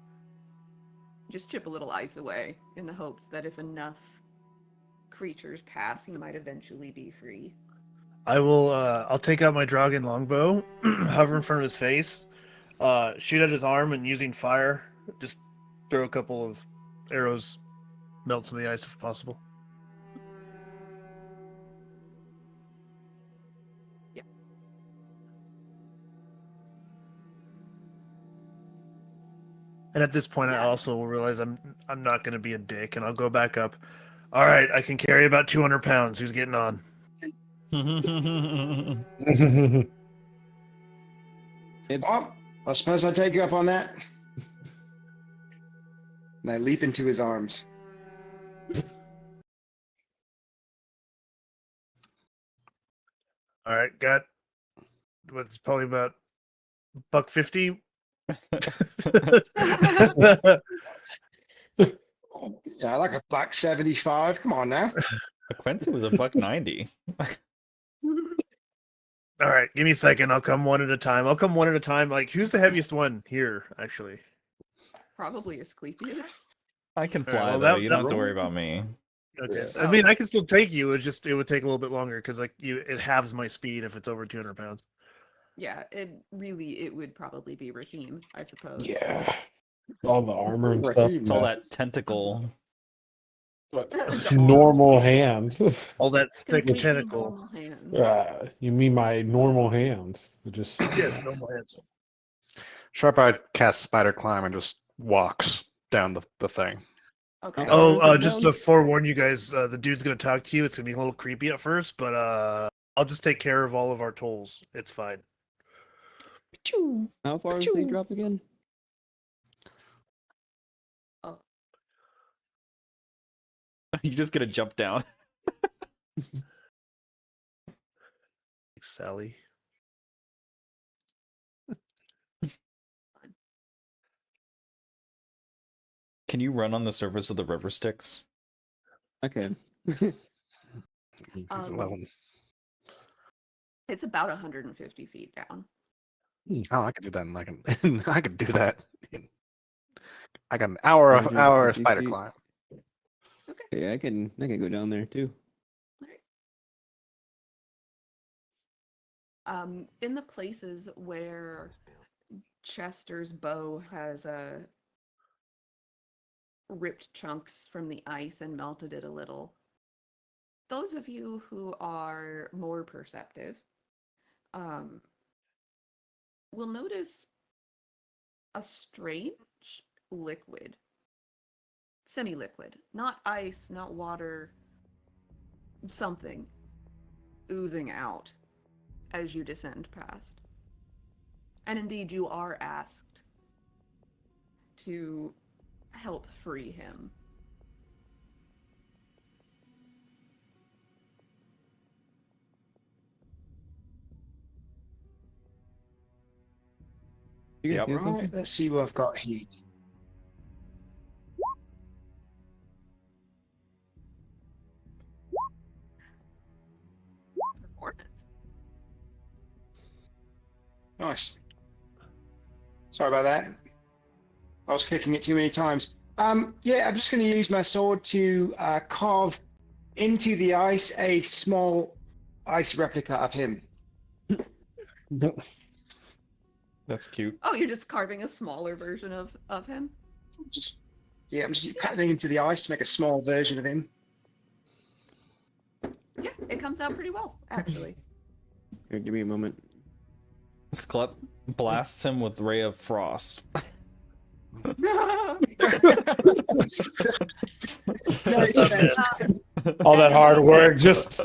Just chip a little ice away in the hopes that if enough creatures pass, he might eventually be free. I'll take out my dragon longbow, hover in front of his face, shoot at his arm, and using fire, just throw a couple of arrows, melt some of the ice if possible. Yeah. And at this point, I also will realize I'm not going to be a dick, and I'll go back up. All right, I can carry about 200 pounds. Who's getting on? Oh, I suppose I'll take you up on that. And I leap into his arms. All right, got what's probably about $150. Oh, yeah, like a buck 75. Come on now. Quincy was $1.90. All right, give me a second. I'll come one at a time. Like, who's the heaviest one here, actually? Probably Asclepius. I can All right, fly well, though. that- You that- don't have to worry about me. Okay. Yeah. I mean, I can still take you. It would take a little bit longer because it halves my speed if it's over 200 pounds. Yeah, it would probably be Raheem, I suppose. Yeah. All the armor and stuff. Raheem. It's all that tentacle. But The normal arms. hands. All that thick Completely tentacle. normal hands. You mean my normal hands? Just Yes, normal hands. Sharp-eyed casts spider climb and just walks down the thing. Okay. Oh, Oh, is it just down? to forewarn you guys, the dude's gonna talk to you. It's gonna be a little creepy at first, but I'll just take care of all of our tolls. It's fine. How far does they drop again? Oh, You're just gonna jump down. Sally. Can you run on the surface of the river Styx? Okay. He's Um, 11. it's about 150 feet down. Oh, I could do that in like an I could do that. I got an hour of 150 spider feet. climb. Yeah, I can go down there too. In the places where Chester's bow has ripped chunks from the ice and melted it a little, those of you who are more perceptive will notice a strange liquid, semi-liquid, not ice, not water, something oozing out as you descend past. And indeed, you are asked to help free him. You guys Yep. hear Right, something? let's see what I've got here. Performance. Nice. Sorry about that. I was clicking it too many times. Yeah, I'm just going to use my sword to carve into the ice a small ice replica of him. No. That's cute. Oh, you're just carving a smaller version of him? Just, yeah, I'm just cutting into the ice to make a small version of him. Yeah, it comes out pretty well, actually. Here, give me a moment. Sklep blasts him with Ray of Frost. No, That's it's not fast. All that hard work, just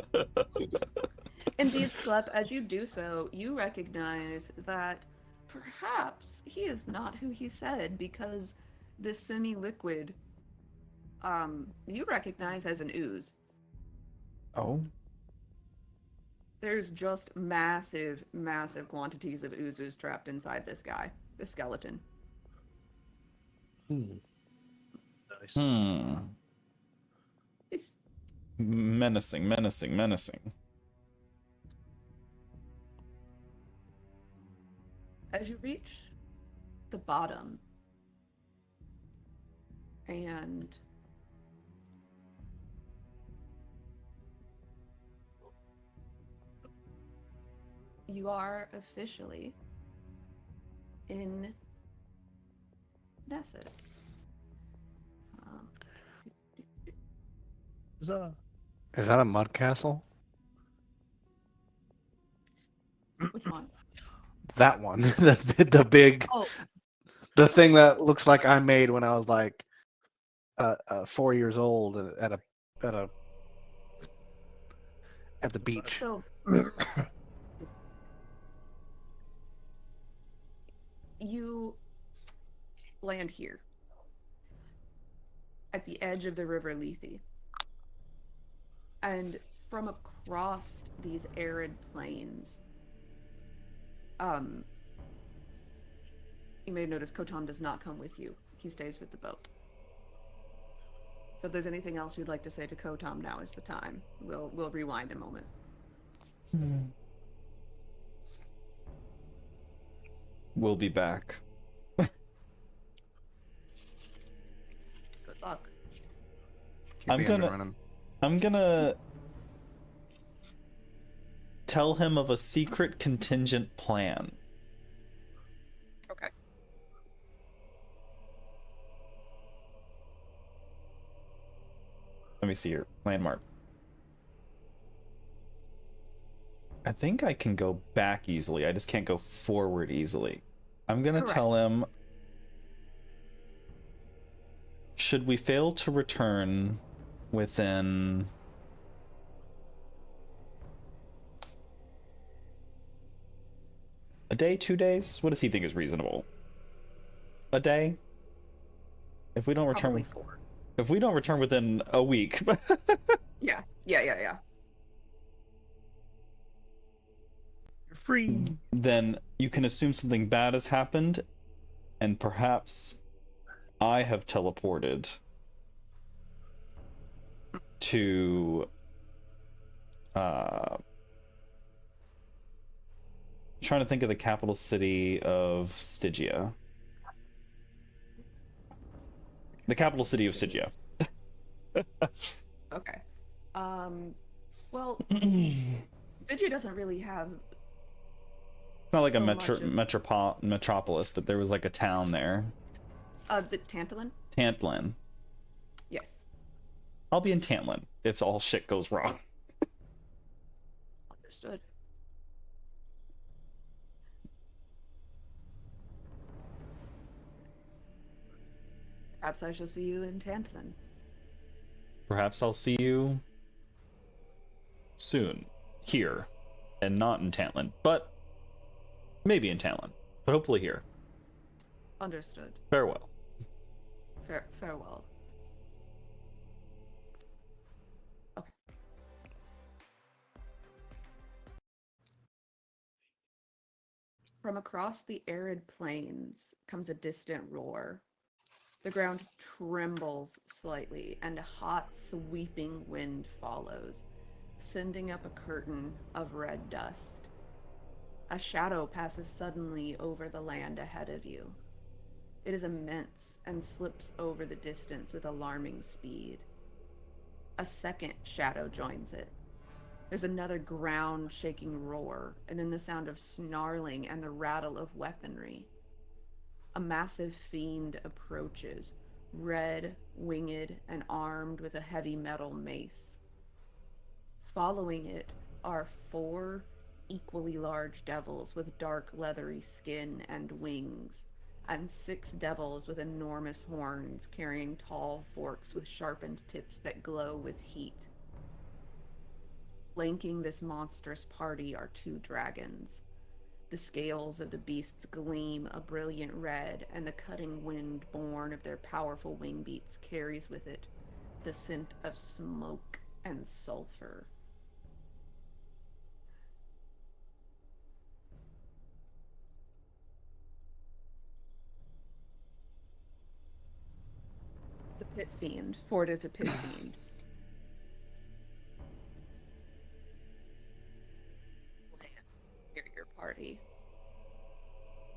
Indeed, Sklep, as you do so, you recognize that perhaps he is not who he said, because this semi-liquid, you recognize as an ooze. Oh. There's just massive, massive quantities of oozes trapped inside this guy, this skeleton. Nice. Hmm. It's, Menacing, menacing, menacing. as you reach the bottom, and you are officially in Nessus. Huzzah. Is that a mud castle? Which one? That one. The big, Oh, the thing that looks like I made when I was like 4 years old at a at the beach. so you land here at the edge of the river Lethe. And from across these arid plains, you may notice Kotam does not come with you. He stays with the boat. So if there's anything else you'd like to say to Kotam, now is the time. We'll rewind a moment. We'll be back. Good luck. Keep the engine running. I'm gonna tell him of a secret contingent plan. Okay. Let me see here. Landmark. I think I can go back easily. I just can't go forward easily. I'm gonna Correct. tell him, should we fail to return within a day, 2 days? What does he think is reasonable? A day? If we don't return, Probably 4. if we don't return within a week, Yeah. You're free. then you can assume something bad has happened, and perhaps I have teleported to trying to think of the capital city of Stygia. The capital city of Stygia. Okay. Well, Digi doesn't really have It's not like a so much of- metropolis, but there was like a town there. the Tantalin? Tantlin. Yes. I'll be in Tantlin if all shit goes wrong. Understood. Perhaps I shall see you in Tantalin. Perhaps I'll see you soon. Here. and not in Tantlin, but maybe in Tantlin, but hopefully here. Understood. Farewell. Farewell. Okay. From across the arid plains comes a distant roar. The ground trembles slightly, and a hot, sweeping wind follows, sending up a curtain of red dust. A shadow passes suddenly over the land ahead of you. It is immense and slips over the distance with alarming speed. A second shadow joins it. There's another ground-shaking roar, and then the sound of snarling and the rattle of weaponry. A massive fiend approaches, red, winged, and armed with a heavy metal mace. Following it are 4 equally large devils with dark leathery skin and wings, and 6 devils with enormous horns carrying tall forks with sharpened tips that glow with heat. Flanking this monstrous party are 2 dragons. The scales of the beasts gleam a brilliant red, and the cutting wind born of their powerful wing beats carries with it the scent of smoke and sulfur. The pit fiend, for it is a pit fiend. Near your party,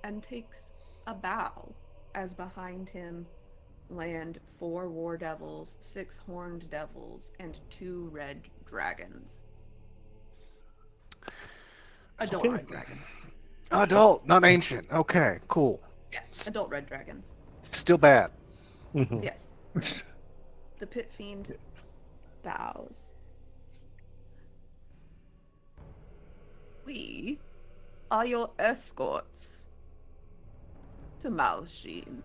and takes a bow as behind him land 4 war devils, 6 horned devils, and 2 red dragons. Adult Okay. red dragons. Adult, not ancient. Okay, cool. Yeah, adult red dragons. Still bad. Mhm. Yes. The pit fiend bows. We are your escorts to Malsheen,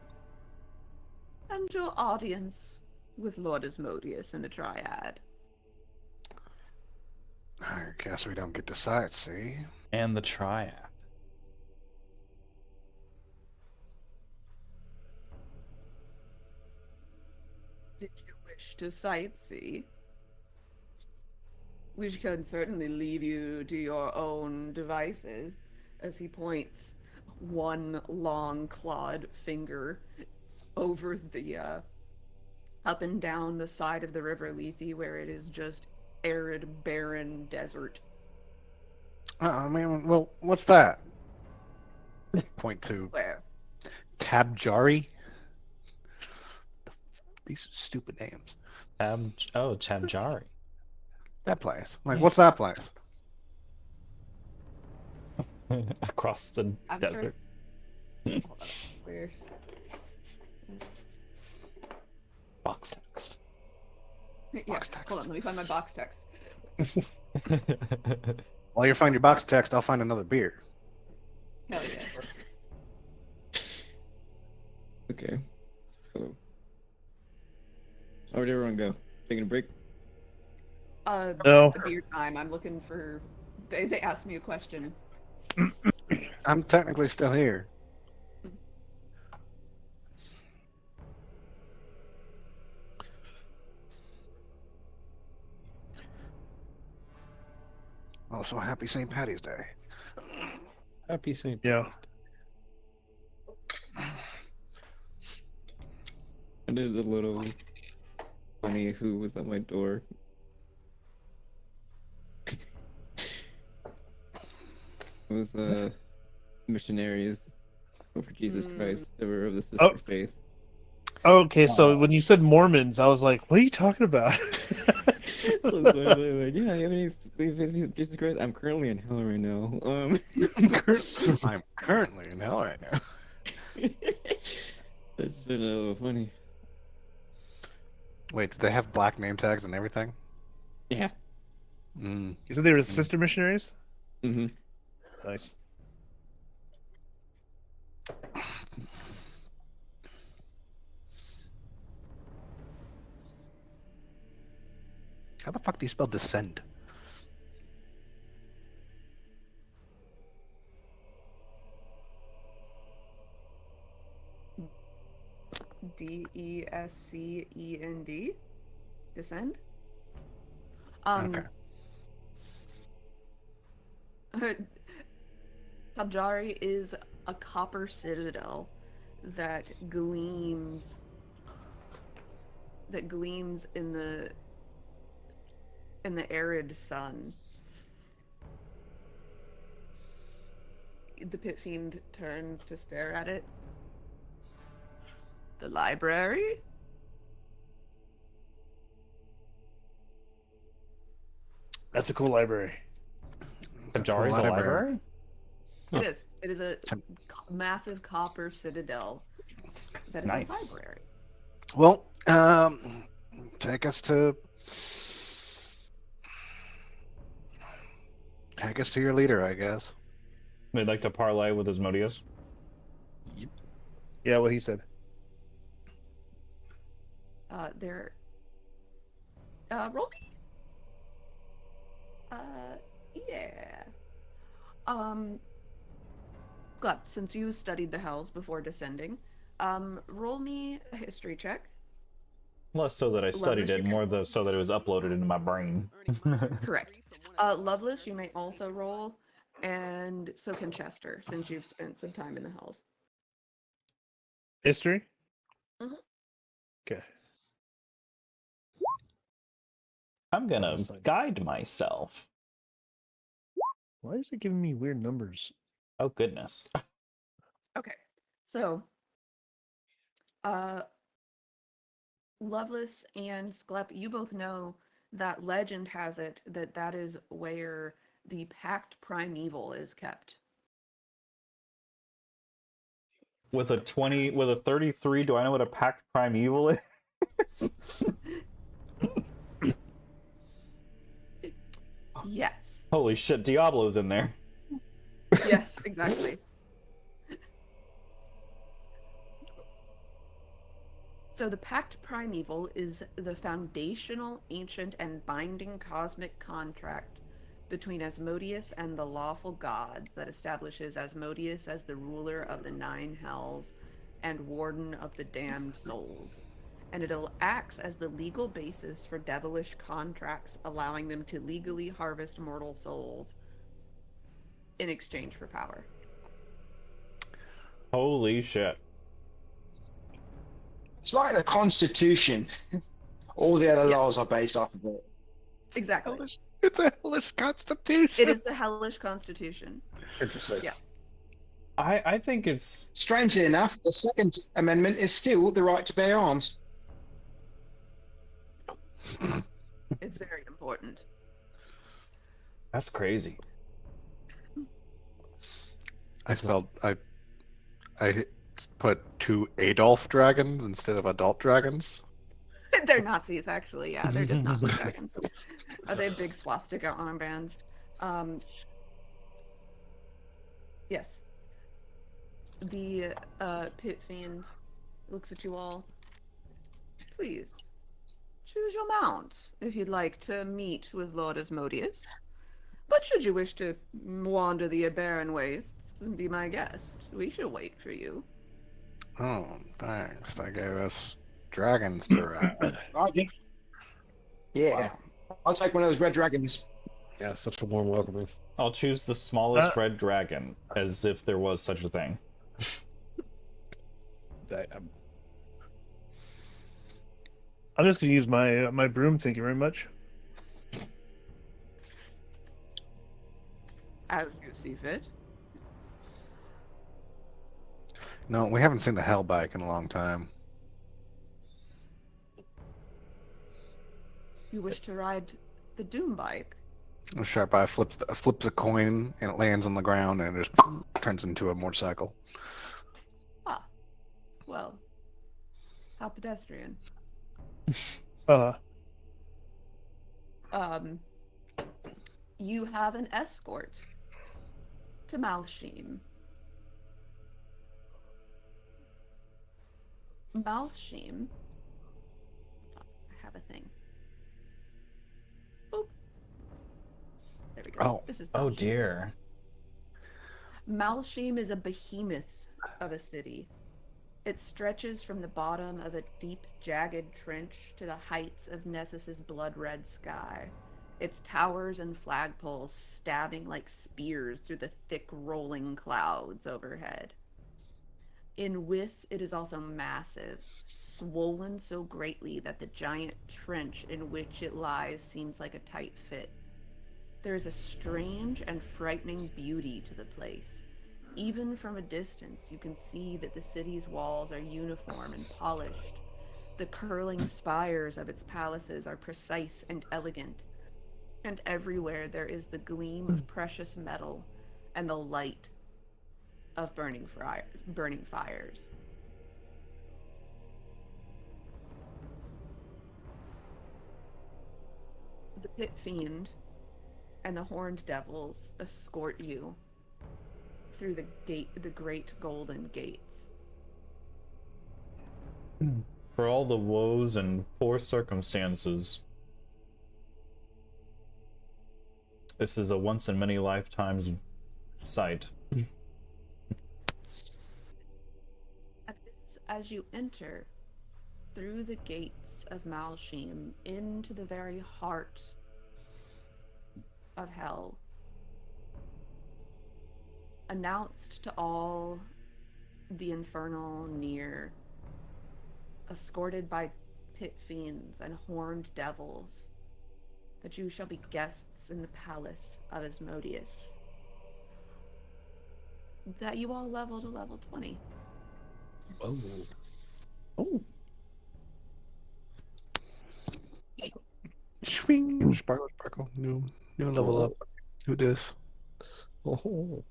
and your audience with Lord Asmodeus and the Triad. I guess we don't get to sightsee. And the Triad. Did you wish to sightsee? We can certainly leave you to your own devices, as he points one long clawed finger over the up and down the side of the river Lethe, where it is just arid, barren desert. I mean, well, what's that? Point to Where? Tabjari. These stupid names. Tabjari. That place. Like, Yeah. what's that place? Across the I'm desert. Hold on. Where? Box text. Yeah, Box text. hold on, let me find my box text. While you find your box text, I'll find another beer. Hell yeah. Okay. So, where'd everyone go? Taking a break? No. The beer time. I'm looking for. They asked me a question. I'm technically still here. Also, happy St. Patty's Day. Happy St. Yeah. I did a little funny who was at my door. It was missionaries for Jesus Christ. They were of the sister faith. Okay, so when you said Mormons, I was like, what are you talking about? So it's like, yeah, you have any faith in Jesus Christ? I'm currently in hell right now. I'm currently in hell right now. That's been a little funny. Wait, did they have black name tags and everything? Yeah. Mm. You said they were sister missionaries? Mm-hmm. Nice. How the fuck do you spell descend? Descend. Descend. Okay. Tabjari is a copper citadel that gleams in the arid sun. The pit fiend turns to stare at it. The library? That's a cool library. It's a cool Kajari's a library? It is. It is a Tim- massive copper citadel that is Nice. a library. Well, take us to your leader, I guess. They'd like to parlay with Asmodeus. Yeah, what he said. There. Roll me. Yeah. Scott, since you studied the hells before descending, roll me a history check. Less so that I studied Lovely. it, more though so that it was uploaded into my brain. Correct. Loveless, you may also roll, and so can Chester, since you've spent some time in the hells. History? Mhm. Okay. I'm gonna Awesome. guide myself. Why is it giving me weird numbers? Oh goodness. Okay. So, Loveless and Sklep, you both know that legend has it that that is where the Pact Primeval is kept. With a 33, do I know what a packed primeval is? Yes. Holy shit, Diablo's in there. Yes, exactly. So the Pact Primeval is the foundational, ancient, and binding cosmic contract between Asmodeus and the lawful gods that establishes Asmodeus as the ruler of the nine hells and warden of the damned souls. And it acts as the legal basis for devilish contracts, allowing them to legally harvest mortal souls in exchange for power. Holy shit. It's like the Constitution. All the other Yeah. laws are based off of it. Exactly. It's a hellish constitution. It is the hellish constitution. Interesting. Yes. I think it's Strangely enough, the Second Amendment is still the right to bear arms. It's very important. that's crazy. I spelled I put two Adolf dragons instead of adult dragons. They're Nazis, actually. Yeah, they're just Nazi dragons. They have big swastika armbands. Yes. The pit fiend looks at you all. Please, choose your mount if you'd like to meet with Lord Asmodeus. But should you wish to wander the barren wastes and be my guest, we shall wait for you. Oh, thanks. They gave us dragons to ride. I think. Yeah. I'll take one of those red dragons. Yeah, such a warm welcoming. I'll choose the smallest red dragon, as if there was such a thing. I'm just gonna use my broom. Thank you very much. As you see fit. No, we haven't seen the hell bike in a long time. You wish to ride the Doom bike? Sharp Eye flips a coin and it lands on the ground and it just turns into a motorcycle. Ah, well, how pedestrian. You have an escort to Malshim. Malshim. I have a thing. Boop. There we go. Oh. This is Oh Malshim. dear. Malshim is a behemoth of a city. It stretches from the bottom of a deep, jagged trench to the heights of Nessus's blood-red sky, its towers and flagpoles stabbing like spears through the thick, rolling clouds overhead. In width, it is also massive, swollen so greatly that the giant trench in which it lies seems like a tight fit. There is a strange and frightening beauty to the place. Even from a distance, you can see that the city's walls are uniform and polished. The curling spires of its palaces are precise and elegant, and everywhere there is the gleam of precious metal and the light of burning fires. The pit fiend and the horned devils escort you through the great golden gates. For all the woes and poor circumstances, this is a once in many lifetimes sight. As you enter through the gates of Malshim into the very heart of hell, announced to all the infernal near, escorted by pit fiends and horned devils, that you shall be guests in the palace of Asmodeus. That you all level to level 20. Oh. Oh, Swing, sparkle, sparkle. New level up. Who dis? Oh.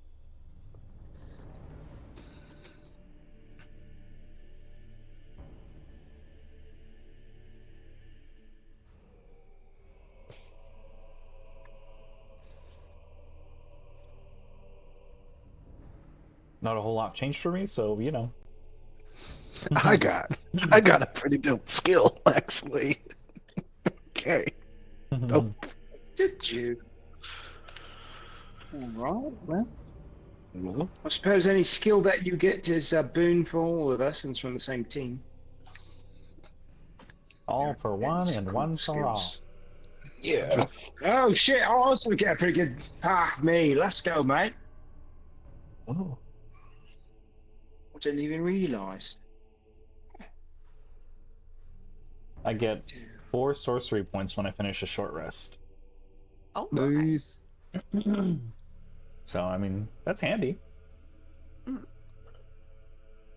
Not a whole lot changed for me, so you know. I got a pretty dope skill, actually. Okay. Oh, Did you? All right. Well, Well, I suppose any skill that you get is a boon for all of us, and it's from the same team. All for one and one for all. Skills. yeah. Oh shit! I also get a pretty good. Me. Let's go, mate. Oh. I didn't even realise. I get 4 sorcery points when I finish a short rest. Oh, okay. nice. So, I mean, that's handy.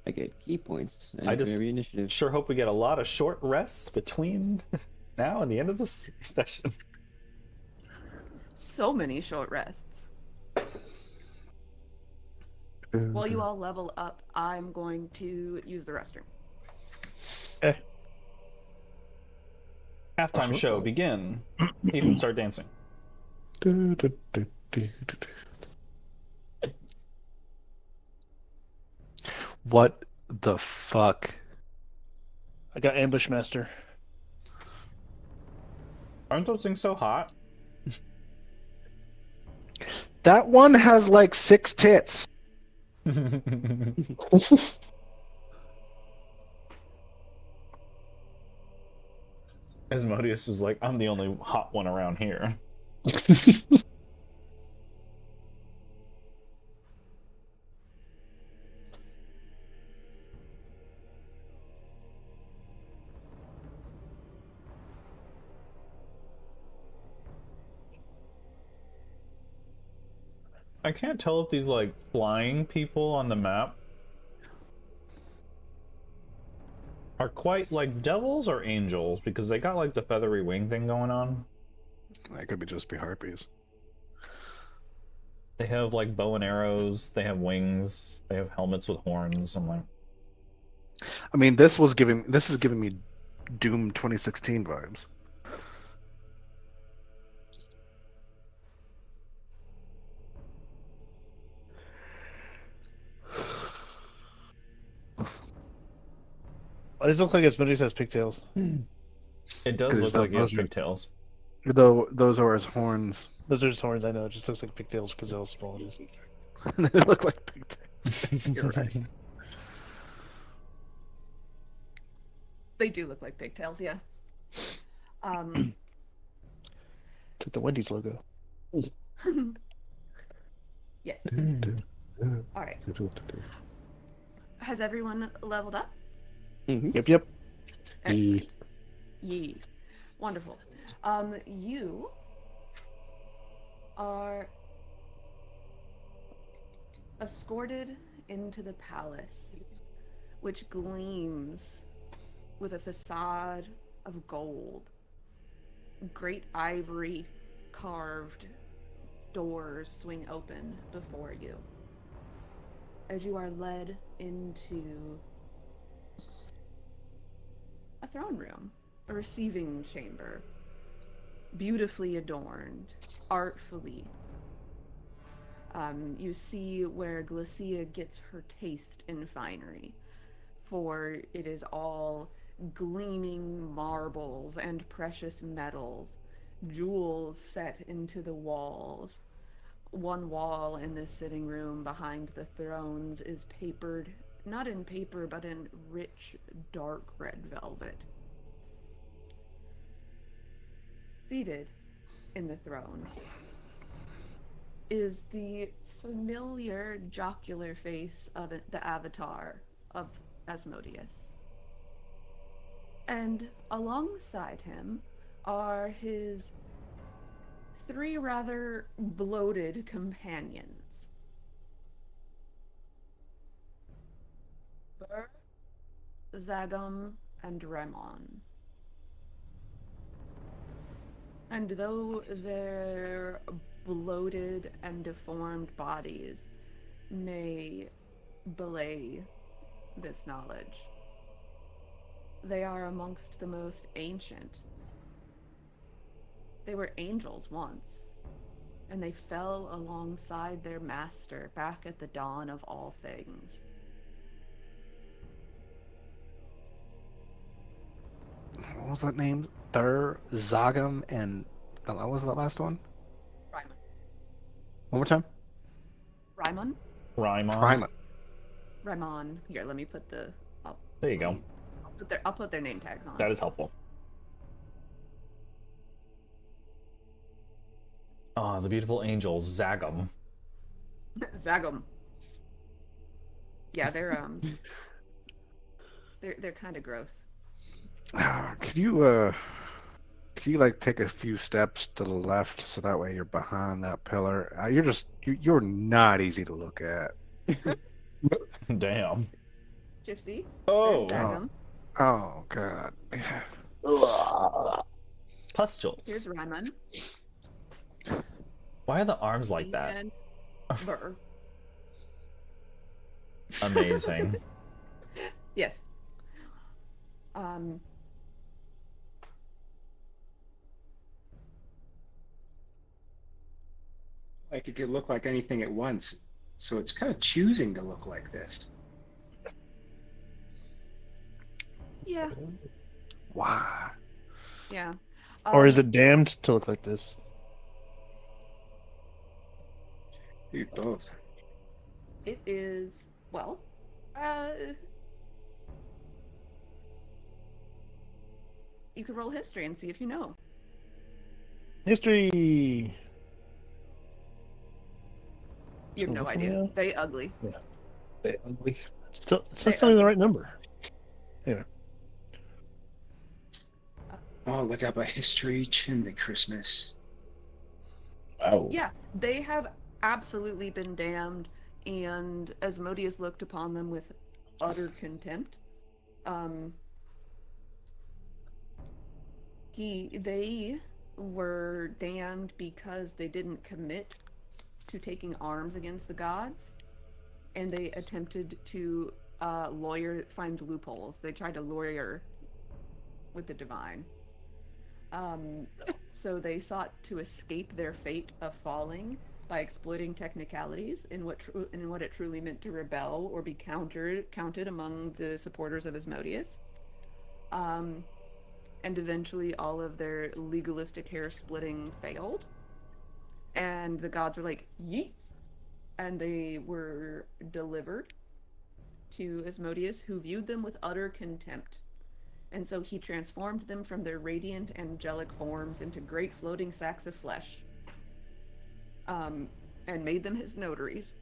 I get key points I and just- every initiative. Sure hope we get a lot of short rests between now and the end of this session. So many short rests. While you all level up, I'm going to use the restroom. Halftime show begin. Ethan, start dancing. what the fuck? I got Ambush Master. Aren't those things so hot? That one has like 6 tits. Asmodeus is like, I'm the only hot one around here. I can't tell if these like flying people on the map are quite like devils or angels because they got like the feathery wing thing going on. That could be just be harpies. They have like bow and arrows, they have wings, they have helmets with horns. I'm like, I mean, this is giving me Doom 2016 vibes. Why does it look like Asmodeus has pigtails? it does 'Cause look like he has those are- pigtails. Though those are his horns. Those are his horns, I know. It just looks like pigtails because how small it is. They look like pigtails. You're right. They do look like pigtails, yeah. Um, It's like the Wendy's logo. yes. All right. Has everyone leveled up? Yep. Excellent. Yee. Wonderful. You are escorted into the palace, which gleams with a facade of gold. Great ivory carved doors swing open before you as you are led into a throne room, a receiving chamber, beautifully adorned, artfully. You see where Glacia gets her taste in finery, for it is all gleaming marbles and precious metals, jewels set into the walls. One wall in this sitting room behind the thrones is papered, not in paper, but in rich, dark red velvet. Seated in the throne is the familiar jocular face of the avatar of Asmodeus. And alongside him are his three rather bloated companions. Burr, Zagum, and Remon. And though their bloated and deformed bodies may belay this knowledge, they are amongst the most ancient. They were angels once, and they fell alongside their master back at the dawn of all things. What was that name? Thur, Zagam, and what was that last one? Rymon. One more time. Rymon? Rymon. Rymon. Here, let me put the... There you go. I'll put their name tags on. That is helpful. Ah, the beautiful angels, Zagum. Zagum. Yeah, they're kind of gross. Could you like take a few steps to the left so that way you're behind that pillar? You're not easy to look at. Damn. Gypsy. Oh. There's Zagum. Oh God. Pustules. Here's Rymon. Why are the arms like that? And Burr. Amazing. Yes. Like it could look like anything at once. So it's kind of choosing to look like this. Yeah. Why? Yeah. Or is it damned to look like this? Do both. It is, well, you could roll history and see if you know. History. You have no Something idea. else? They ugly. Ugly. Still They telling me the ugly. right number. Anyway. Oh, look up a history chimney Christmas. Wow. Yeah, they have absolutely been damned, and Asmodeus looked upon them with utter contempt. They were damned because they didn't commit to taking arms against the gods, and they attempted to find loopholes. They tried to lawyer with the divine. So they sought to escape their fate of falling by exploiting technicalities in what it truly meant to rebel or be counted among the supporters of Asmodeus. And eventually all of their legalistic hair splitting failed. And the gods were like, yeet! And they were delivered to Asmodeus, who viewed them with utter contempt And so he transformed them from their radiant angelic forms into great floating sacks of flesh, and made them his notaries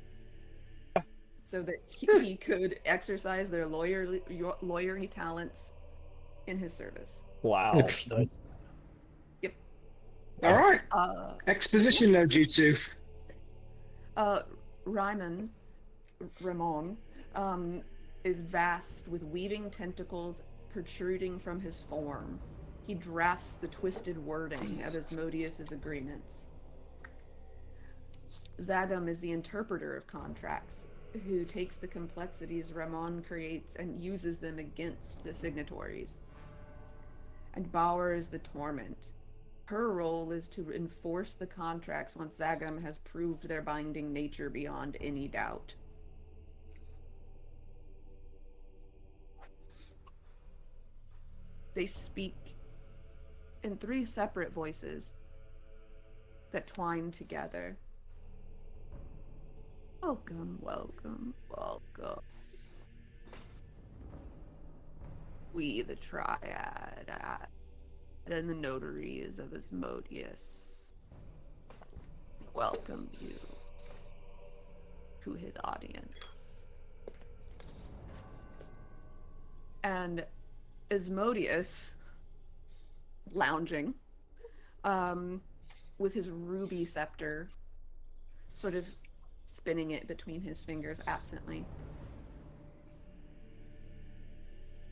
so that he could exercise their lawyery talents in his service. Wow. Interesting. Yep. All right. Uh, Exposition no jutsu. uh, Ryman, Ramon, is vast with weaving tentacles protruding from his form. He drafts the twisted wording of Asmodeus's agreements. Zagam is the interpreter of contracts, who takes the complexities Ramon creates and uses them against the signatories. And Bauer is the torment. Her role is to enforce the contracts once Zagam has proved their binding nature beyond any doubt. They speak in three separate voices that twine together. Welcome, welcome, welcome. We, the Triad, and the notaries of Asmodeus, welcome you to his audience. And Asmodeus, lounging, with his ruby scepter, sort of spinning it between his fingers absently.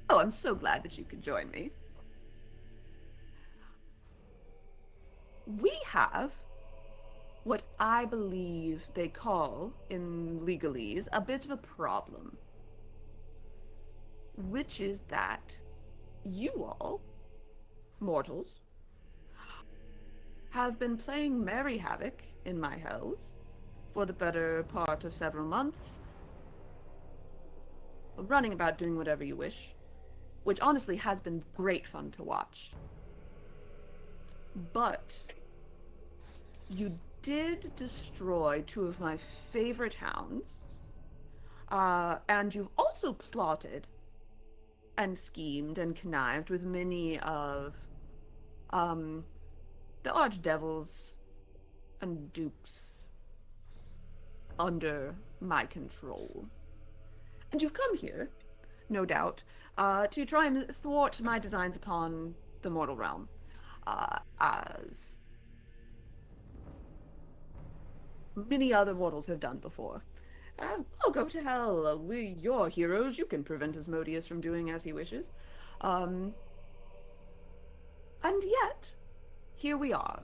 Oh, I'm so glad that you could join me. We have what I believe they call, in legalese, a bit of a problem. Which is that you all, mortals, have been playing merry havoc in my hells for the better part of several months, running about doing whatever you wish, which honestly has been great fun to watch. But you did destroy two of my favorite hounds, and you've also plotted and schemed and connived with many of the archdevils and dukes under my control. And you've come here, no doubt, to try and thwart my designs upon the mortal realm, as many other mortals have done before. Oh, go to hell. We're your heroes. You can prevent Asmodeus from doing as he wishes. And yet, here we are.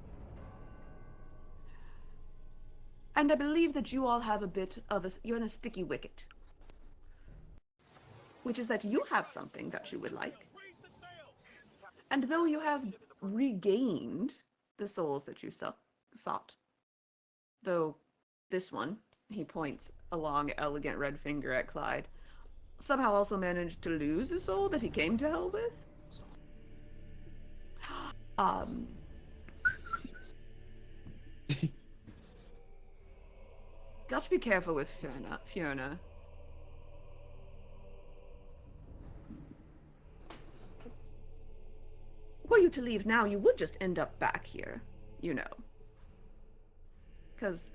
And I believe that you all have a bit of you're in a sticky wicket. Which is that you have something that you would like. And though you have regained the souls that you sought, though this one, he points a long, elegant red finger at Clyde, somehow also managed to lose a soul that he came to hell with. Got to be careful with Fiona. Were you to leave now, you would just end up back here, you know. Because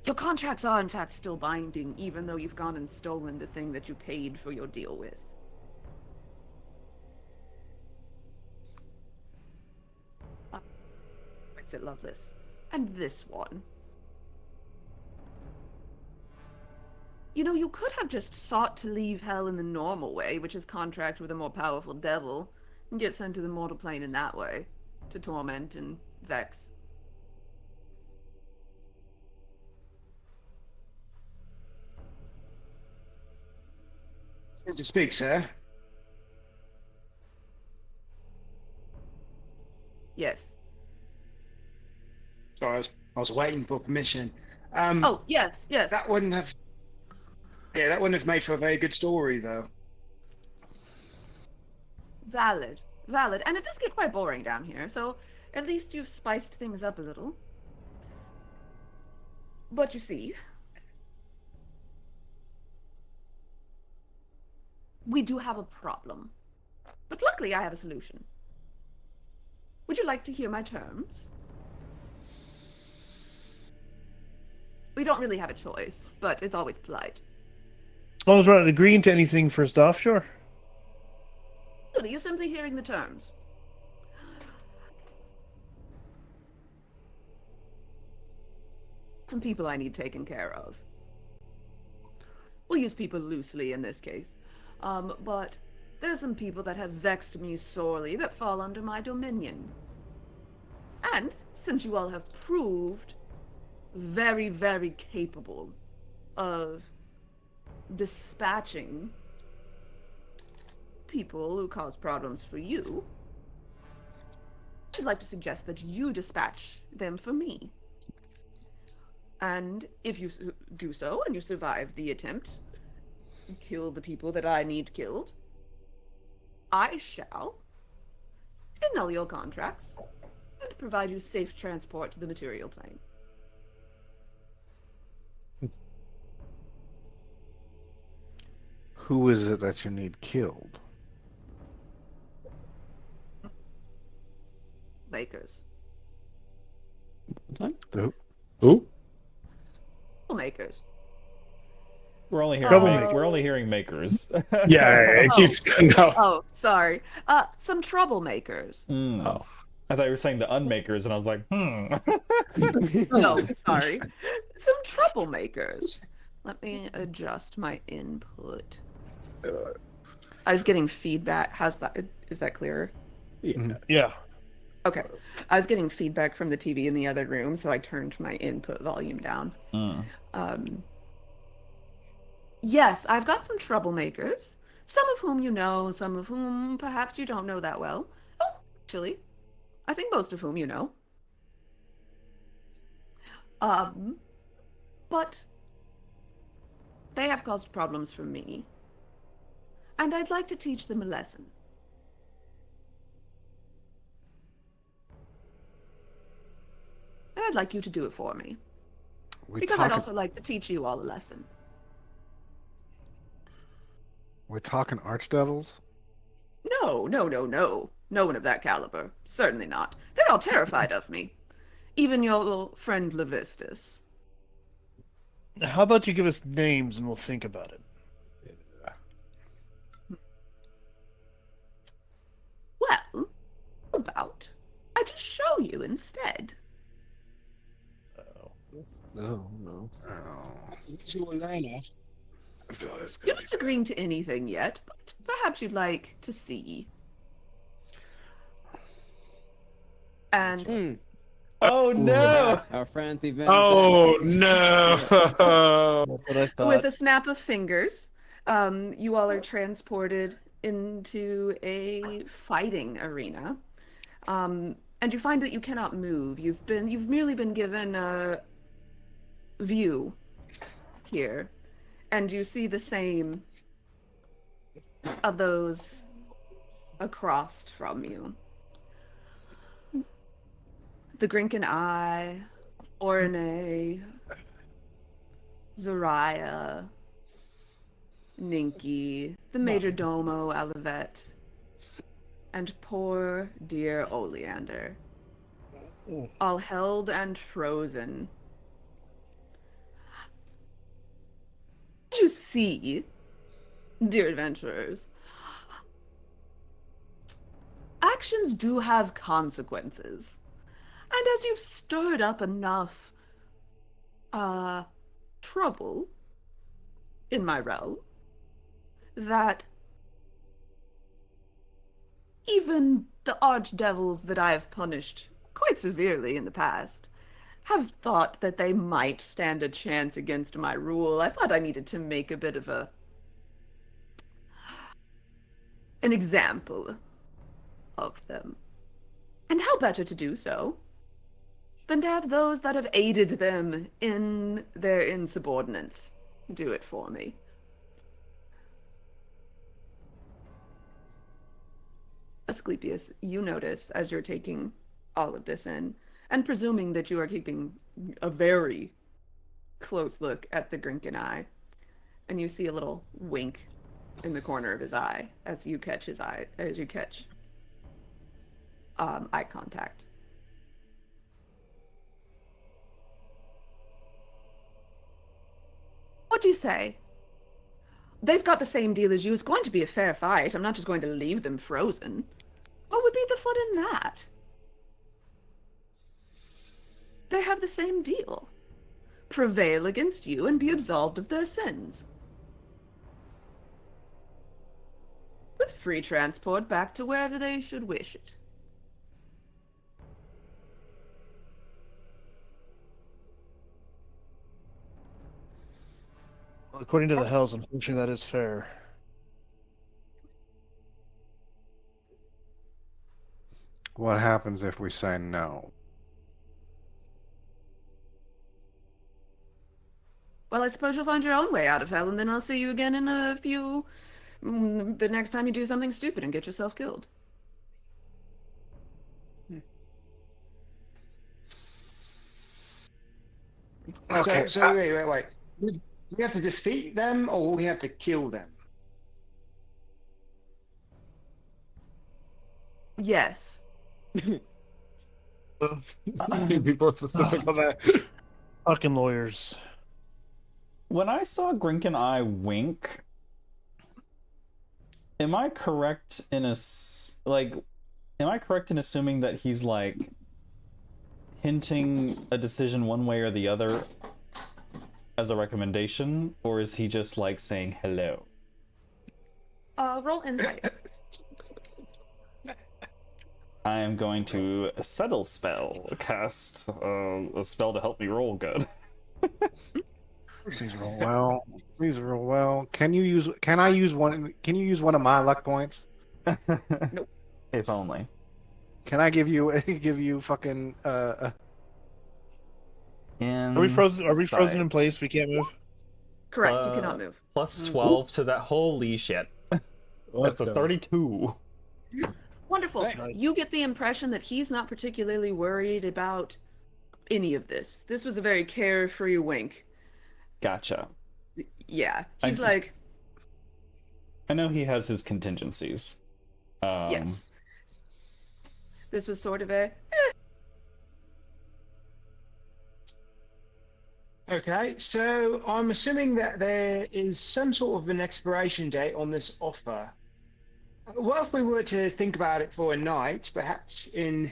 your contracts are, in fact, still binding, even though you've gone and stolen the thing that you paid for your deal with. What's it, Loveless? And this one. You know, you could have just sought to leave hell in the normal way, which is contract with a more powerful devil, and get sent to the mortal plane in that way, to torment and vex. To speak, sir. Yes. Sorry, I was waiting for permission. Oh, yes. That wouldn't have. Yeah, that wouldn't have made for a very good story, though. Valid. And it does get quite boring down here, so at least you've spiced things up a little. But you see, we do have a problem. But luckily, I have a solution. Would you like to hear my terms? We don't really have a choice, but it's always polite. As long as we're not agreeing to anything first off, sure. You're simply hearing the terms. Some people I need taken care of. We'll use people loosely in this case. But there's some people that have vexed me sorely that fall under my dominion. And since you all have proved very, very capable of dispatching people who cause problems for you, I'd like to suggest that you dispatch them for me. And if you do so and you survive the attempt, kill the people that I need killed, I shall annul your contracts and provide you safe transport to the material plane. Who is it that you need killed? Makers. Who? Who? Makers. We're only hearing Troublemaker. we're only hearing makers. Yeah, it keeps no. Oh, sorry. Some troublemakers. Oh. I thought you were saying the unmakers, and I was like, No, sorry. Some troublemakers. Let me adjust my input. I was getting feedback. How's that? Is that clearer? Yeah. Okay. I was getting feedback from the TV in the other room, so I turned my input volume down. Yes, I've got some troublemakers. Some of whom you know, some of whom perhaps you don't know that well. Oh, actually, I think most of whom you know. But they have caused problems for me. And I'd like to teach them a lesson. And I'd like you to do it for me. Because I'd also like to teach you all a lesson. We're talking archdevils? No. No one of that caliber. Certainly not. They're all terrified of me. Even your little friend Levistus. How about you give us names and we'll think about it? Well, how about I just show you instead? No, no. Oh. It's your learner. You're not agreeing to anything yet, but perhaps you'd like to see. And oh no! Our friends event. Oh no! That's what I thought. with a snap of fingers, you all are transported into a fighting arena. And you find that you cannot move. You've merely been given a view here. And you see the same of those across from you. The Grinkin Eye, Orne, Zariah, Ninky, the Major Domo, Olivet, and poor dear Oleander. All held and frozen. You see, dear adventurers, actions do have consequences. And as you've stirred up enough trouble in my realm, that even the archdevils that I have punished quite severely in the past have thought that they might stand a chance against my rule. I thought I needed to make a bit of an example of them. And how better to do so than to have those that have aided them in their insubordinance do it for me. Asclepius, you notice as you're taking all of this in, and presuming that you are keeping a very close look at the Grinkin Eye, and you see a little wink in the corner of his eye as you catch his eye, as you catch eye contact. What do you say? They've got the same deal as you. It's going to be a fair fight. I'm not just going to leave them frozen. What would be the fun in that? They have the same deal. Prevail against you and be absolved of their sins. With free transport back to wherever they should wish it. According to the Hells, unfortunately, that is fair. What happens if we say no? Well, I suppose you'll find your own way out of hell, and then I'll see you again in a few... the next time you do something stupid and get yourself killed. Okay. So wait. We have to defeat them, or we have to kill them? Yes. Be more specific on that. Fucking lawyers. When I saw Grink and I wink, am I correct in assuming that he's like hinting a decision one way or the other as a recommendation, or is he just like saying hello? Roll insight. I am going to settle spell, cast a spell to help me roll good. Please roll well. Please roll well. Can you use one of my luck points? Nope. If only. Can I give you fucking Are we frozen in place? We can't move? Correct, you cannot move. Plus 12 to that. Holy shit. That's a 32. Wonderful. Nice. You get the impression that he's not particularly worried about any of this. This was a very carefree wink. Gotcha. Yeah. I He's just- like, I know he has his contingencies. yes. This was sort of a, Okay, so I'm assuming that there is some sort of an expiration date on this offer. What if we were to think about it for a night, perhaps in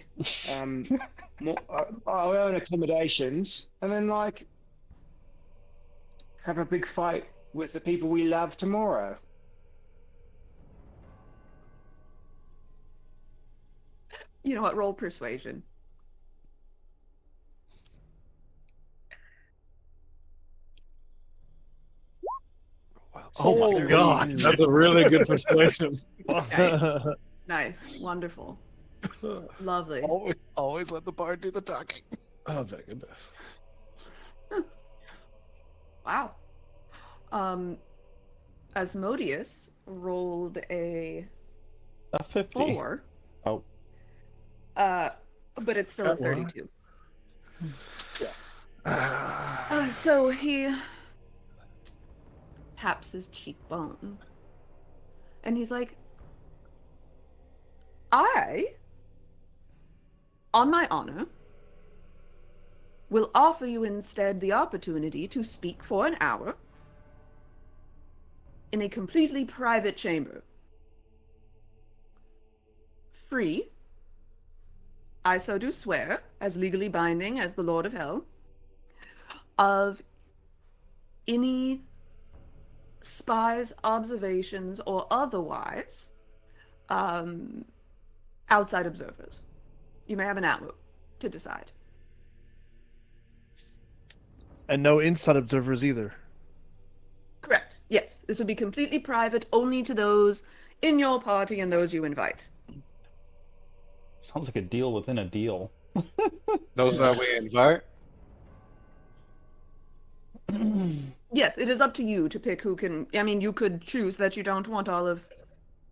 more, our own accommodations, and then like have a big fight with the people we love tomorrow? you know what, roll persuasion. Oh my Holy god. shit. That's a really good persuasion. Nice. Wonderful. Lovely. always let the bard do the talking. Oh, thank goodness. Wow. Asmodeus rolled a A 50. 4. Oh. But it's still a That worked. 32. So he taps his cheekbone. And he's like, I, on my honor, will offer you instead the opportunity to speak for an hour in a completely private chamber. Free. I so do swear, as legally binding as the Lord of Hell, of any spies, observations, or otherwise outside observers. You may have an hour to decide. And no inside observers either. Correct. Yes, this would be completely private, only to those in your party and those you invite. Sounds like a deal within a deal. Those that we invite. Yes, it is up to you to pick who can. I mean, you could choose that you don't want all of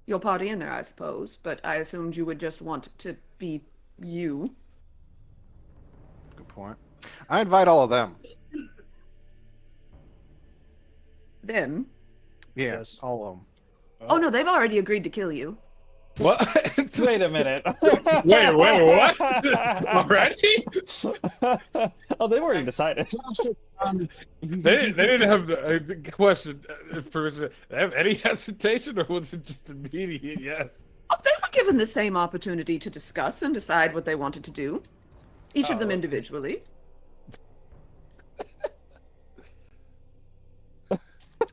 your party in there, I suppose, but I assumed you would just want to be you. Good point. I invite all of them. Them. Yeah, Yes. all of them. Oh no, they've already agreed to kill you. What? Wait a minute. Wait, what? Already? Oh, they've already decided. Classic. They didn't have the question. Person, they have any hesitation, or was it just immediate? Yes. Oh, they were given the same opportunity to discuss and decide what they wanted to do, each of them Oh. individually.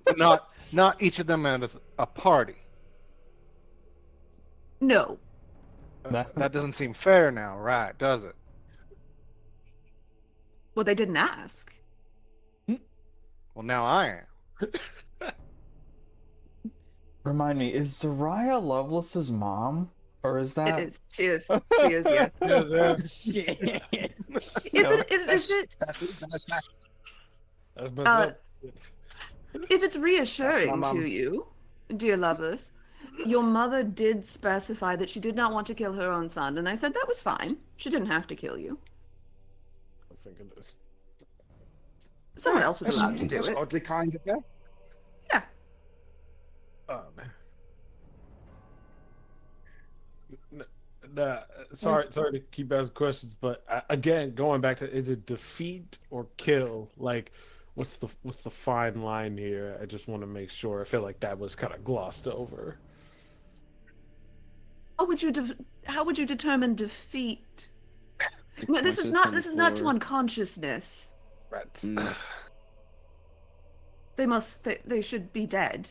But not each of them as a party. No. That doesn't seem fair now, right? Does it? Well, they didn't ask. Well, now I am. Remind me, is Zariah Lovelace's mom? Or is that... It is. She is. She is, yes. Shit. If it's reassuring That's my to mum. you, dear Lovelace, your mother did specify that she did not want to kill her own son, and I said that was fine. She didn't have to kill you. I'm thinking this. Someone else was allowed to do That's it. oddly kind of her. Yeah. Oh man. Nah, sorry to keep asking questions, but again, going back to, is it defeat or kill? Like, what's the fine line here? I just want to make sure. I feel like that was kind of glossed over. How would you determine defeat? No, this is not to unconsciousness. Right. Mm. They should be dead.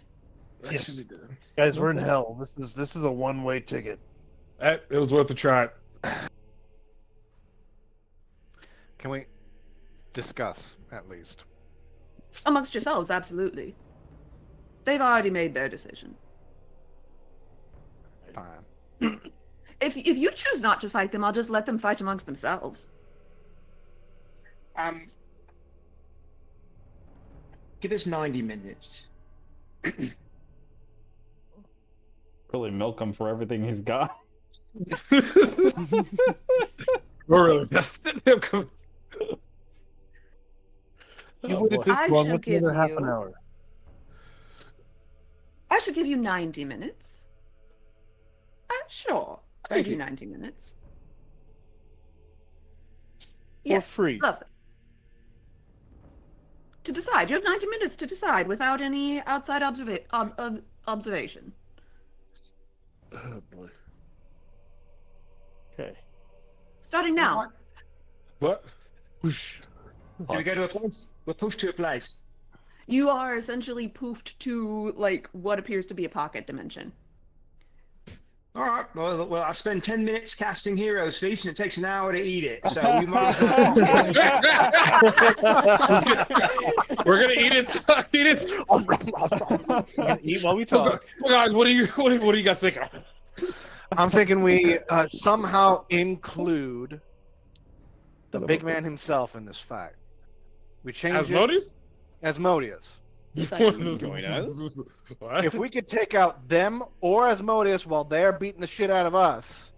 Yes. Guys, we're in hell. This is a one-way ticket. It was worth a try. Can we discuss at least? Amongst yourselves, absolutely. They've already made their decision. Fine. If you choose not to fight them, I'll just let them fight amongst themselves. Give us 90 minutes. Really milk him for everything he's got. We're really You Oh, waited boy. this I long. shall What's give another half an you- hour? I should give you 90 minutes. Sure. I'll Thank give you you. 90 minutes. For free. Lovely. To decide. You have 90 minutes to decide without any outside observation. Oh boy. Okay. Starting now. What? Whoosh. Do we go to a place? We're pushed to a place. You are essentially poofed to, like, what appears to be a pocket dimension. All right. Well, I spend 10 minutes casting Heroes Feast, and it takes an hour to eat it. So we might as well. We're gonna eat it. Eat it. Eat while we talk. Well, guys, what do you guys thinking? I'm thinking we somehow include the big man himself in this fight. We change Asmodeus? Asmodeus. You thought you would join us? What? If we could take out them or Asmodeus while they're beating the shit out of us.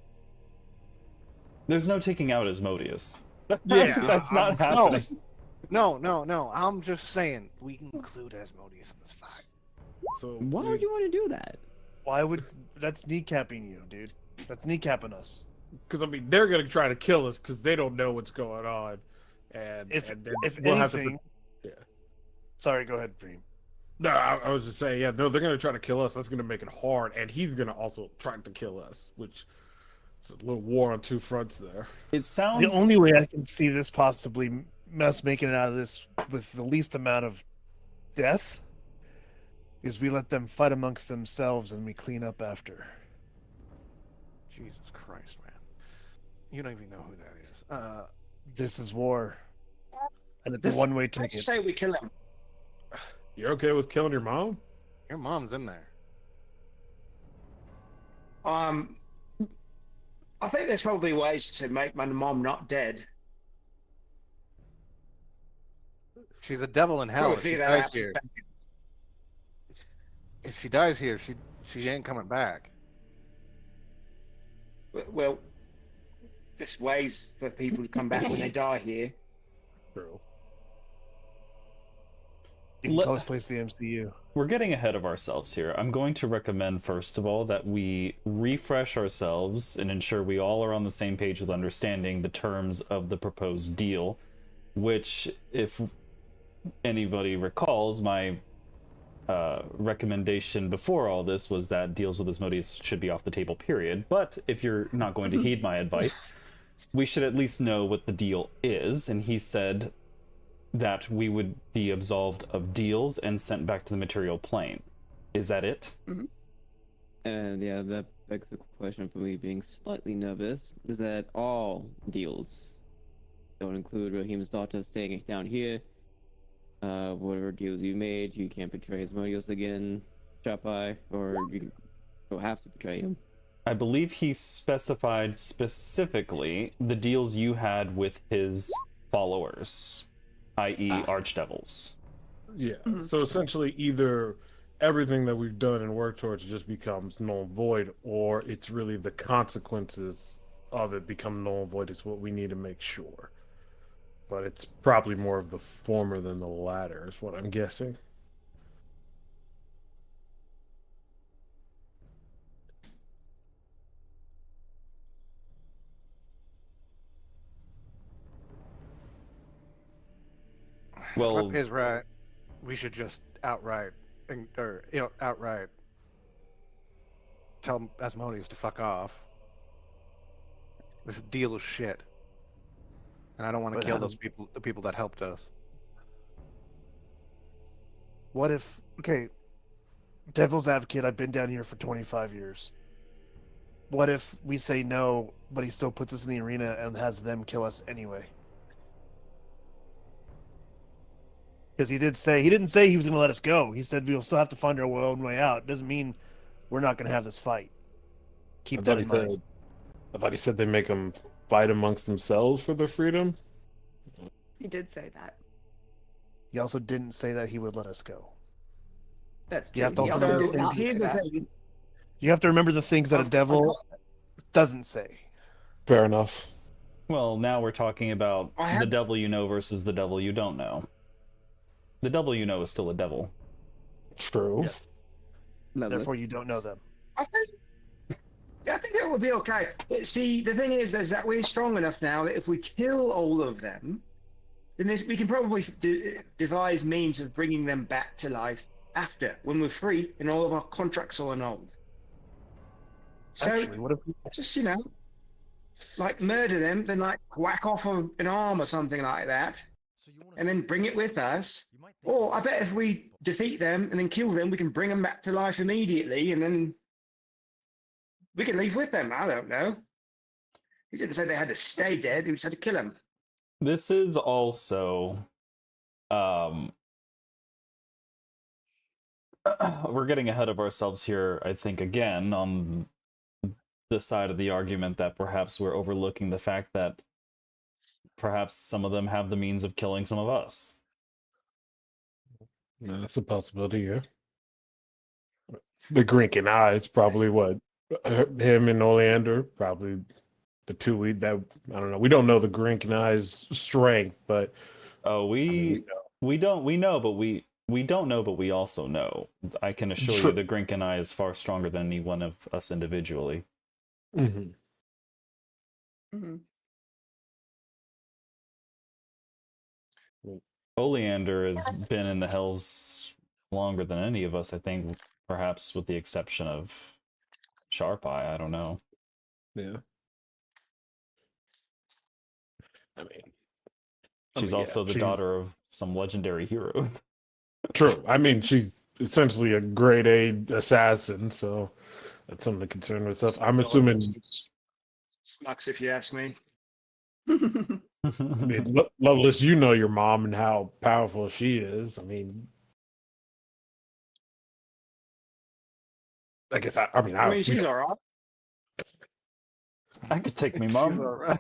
There's no taking out Asmodeus. Yeah, That's not No, happening. no. I'm just saying we can include Asmodeus in this fight. So Why would you want to do that? Why would that's kneecapping you, dude? That's kneecapping us. Because I mean, they're gonna try to kill us because they don't know what's going on, and If and then if we'll anything, yeah. sorry, go ahead, Dream. No, I was just saying, yeah, no, they're gonna try to kill us. That's gonna make it hard, and he's gonna also try to kill us, which it's a little war on two fronts there. It sounds... The only way I can see this possibly us making it out of this with the least amount of death is we let them fight amongst themselves and we clean up after. Jesus Christ, man. You don't even know who that is. This is war. And it's This- a one-way Let's ticket. just say we kill him. You're okay with killing your mom? Your mom's in there. I think there's probably ways to make my mom not dead. She's a devil in hell. Probably If she figure that dies out. here, she ain't coming back. Well, there's ways for people to come back when they die here. True. You can cosplace the MCU. We're getting ahead of ourselves here. I'm going to recommend, first of all, that we refresh ourselves and ensure we all are on the same page with understanding the terms of the proposed deal, which, if anybody recalls, my recommendation before all this was that deals with Asmodeus should be off the table, period. But if you're not going to heed my advice, we should at least know what the deal is. And he said that we would be absolved of deals and sent back to the material plane. Is that it? And yeah, that begs the question for me being slightly nervous. Is that all deals don't include Raheem's daughter staying down here? Whatever deals you made, you can't betray Asmodeus again, Chapai, or you'll have to betray him. I believe he specified specifically the deals you had with his followers, i.e. archdevils. Yeah. So essentially, either everything that we've done and worked towards just becomes null and void, or it's really the consequences of it become null and void is what we need to make sure. But it's probably more of the former than the latter, is what I'm guessing. Well, Scott is right. We should just outright tell Asmodeus to fuck off. This deal is shit, and I don't want to But kill how- those people, the people that helped us. What if, okay, devil's advocate, I've been down here for 25 years. What if we say no, but he still puts us in the arena and has them kill us anyway? Because he didn't say he was going to let us go. He said we'll still have to find our own way out. Doesn't mean we're not going to have this fight. Keep that in mind. I thought he said they make them fight amongst themselves for their freedom. He did say that. He also didn't say that he would let us go. That's You true. have to He also also remember did not here's say the that. thing. You have to remember the things that a devil doesn't say. Fair enough. well, now we're talking about I have- the devil you know versus the devil you don't know. The devil you know is still a devil. True. Yeah. Therefore, you don't know them. I think it will be okay. See, the thing is that we're strong enough now that if we kill all of them, then we can probably devise means of bringing them back to life after, when we're free and all of our contracts are annulled. So, Actually, what if just, like murder them, then like whack off an arm or something like that, and then bring it with us. Or I bet if we defeat them and then kill them, we can bring them back to life immediately, and then we can leave with them. I don't know. He didn't say they had to stay dead. He just had to kill them. This is also we're getting ahead of ourselves here, I think, again, on the side of the argument that perhaps we're overlooking the fact that perhaps some of them have the means of killing some of us. Yeah, that's a possibility, yeah. The Grinking Eyes, probably what? Him and Oleander, probably the two I don't know. We don't know the Grinking Eyes' strength, but Oh, we know, but we don't know, but we also know. I can assure you the Grink and I is far stronger than any one of us individually. Mhm. Oleander has been in the Hells longer than any of us, I think, perhaps with the exception of Sharp Eye. I don't know. Yeah. I mean, She's also the daughter of some legendary hero. True. I mean, she's essentially a grade A assassin, so that's something to concern herself. I'm assuming. Flux, if you ask me. I mean, Loveless, you know your mom and how powerful she is. I mean, I guess I mean, She's all right. I could take me mom. She's all right.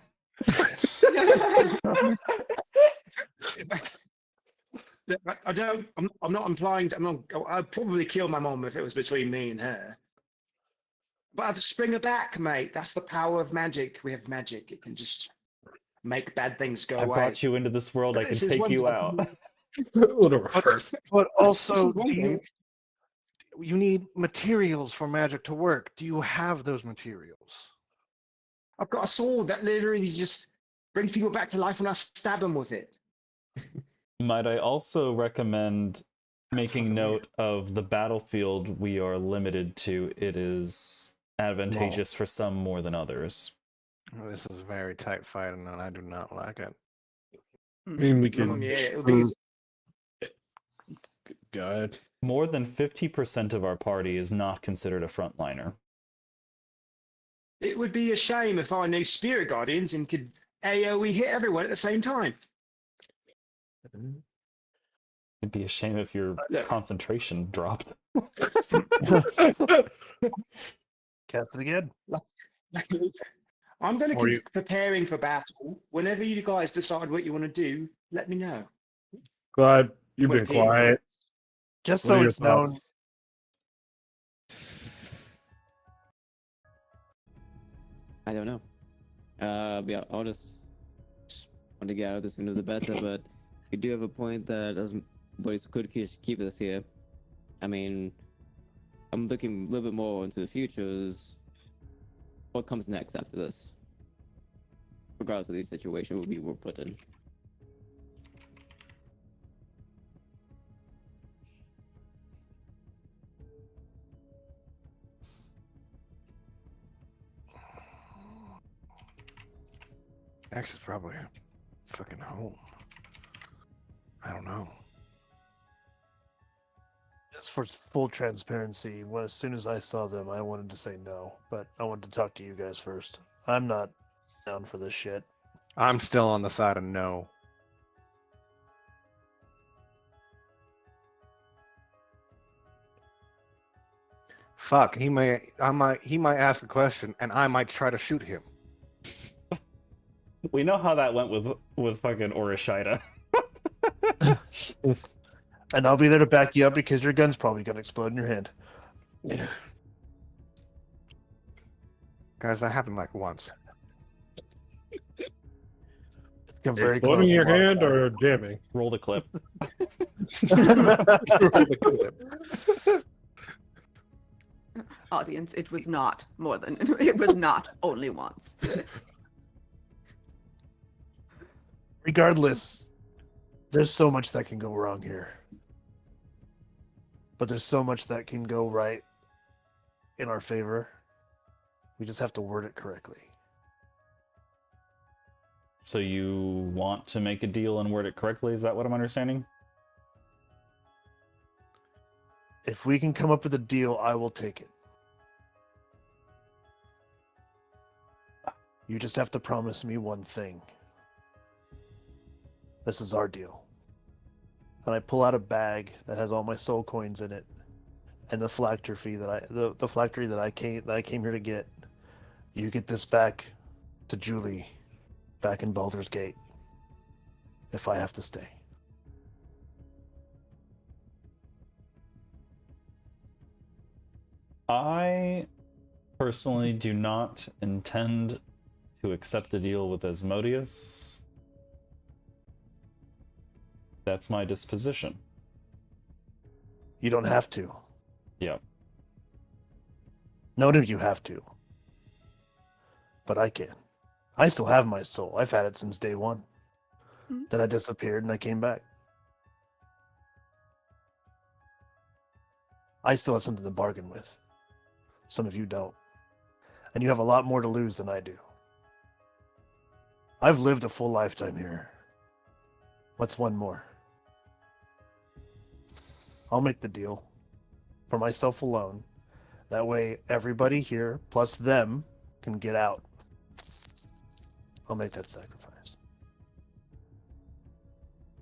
I don't. I'm not implying. I'd probably kill my mom if it was between me and her. But I'd just bring her back, mate. That's the power of magic. We have magic. It can just make bad things go I away. brought you into this world. I can This is take one you thing. out. Little reverse. But This also, is one thing. you need materials for magic to work. Do you have those materials? I've got a sword that literally just brings people back to life when I stab them with it. Might I also recommend That's making fucking note of the battlefield we are limited to? It is advantageous for some more than others. This is a very tight fight, and I do not like it. I mean, we Yeah, can. it'll be. Go ahead. More than 50% of our party is not considered a frontliner. It would be a shame if I knew Spirit Guardians and could AoE hit everyone at the same time. It'd be a shame if your Look. concentration dropped. Cast it again. I'm going Or to you- keep preparing for battle. Whenever you guys decide what you want to do, let me know. Clyde, you've Won't been be here. quiet. Just What are so your it's known, thoughts? I don't know. Yeah, I'll just want to get out of the sooner the better, but you do have a point that boys could keep us here. I mean, I'm looking a little bit more into the future is what comes next after this. Regardless of the situation we were put in. X is probably fucking home. I don't know. just for full transparency, as soon as I saw them, I wanted to say no, but I wanted to talk to you guys first. I'm not down for this shit. I'm still on the side of no. Fuck, he might ask a question, and I might try to shoot him. We know how that went with fucking Orishida. And I'll be there to back you up because your gun's probably gonna explode in your hand. Guys, that happened like once. Come very Exploding close. your hand or jamming? Roll the clip. Audience, it was not more than it was not only once. Regardless, there's so much that can go wrong here. But there's so much that can go right in our favor. We just have to word it correctly. So you want to make a deal and word it correctly? Is that what I'm understanding? If we can come up with a deal, I will take it. You just have to promise me one thing. This is our deal. And I pull out a bag that has all my soul coins in it, and the phylactery the phylactery that I came here to get. You get this back to Julie, back in Baldur's Gate. If I have to stay. I personally do not intend to accept a deal with Asmodeus. That's my disposition. You don't have to. Yeah. No, you have to. But I can. I still have my soul. I've had it since day one. Hmm. Then I disappeared and I came back. I still have something to bargain with. Some of you don't. And you have a lot more to lose than I do. I've lived a full lifetime here. What's one more? I'll make the deal. For myself alone. That way everybody here, plus them, can get out. I'll make that sacrifice.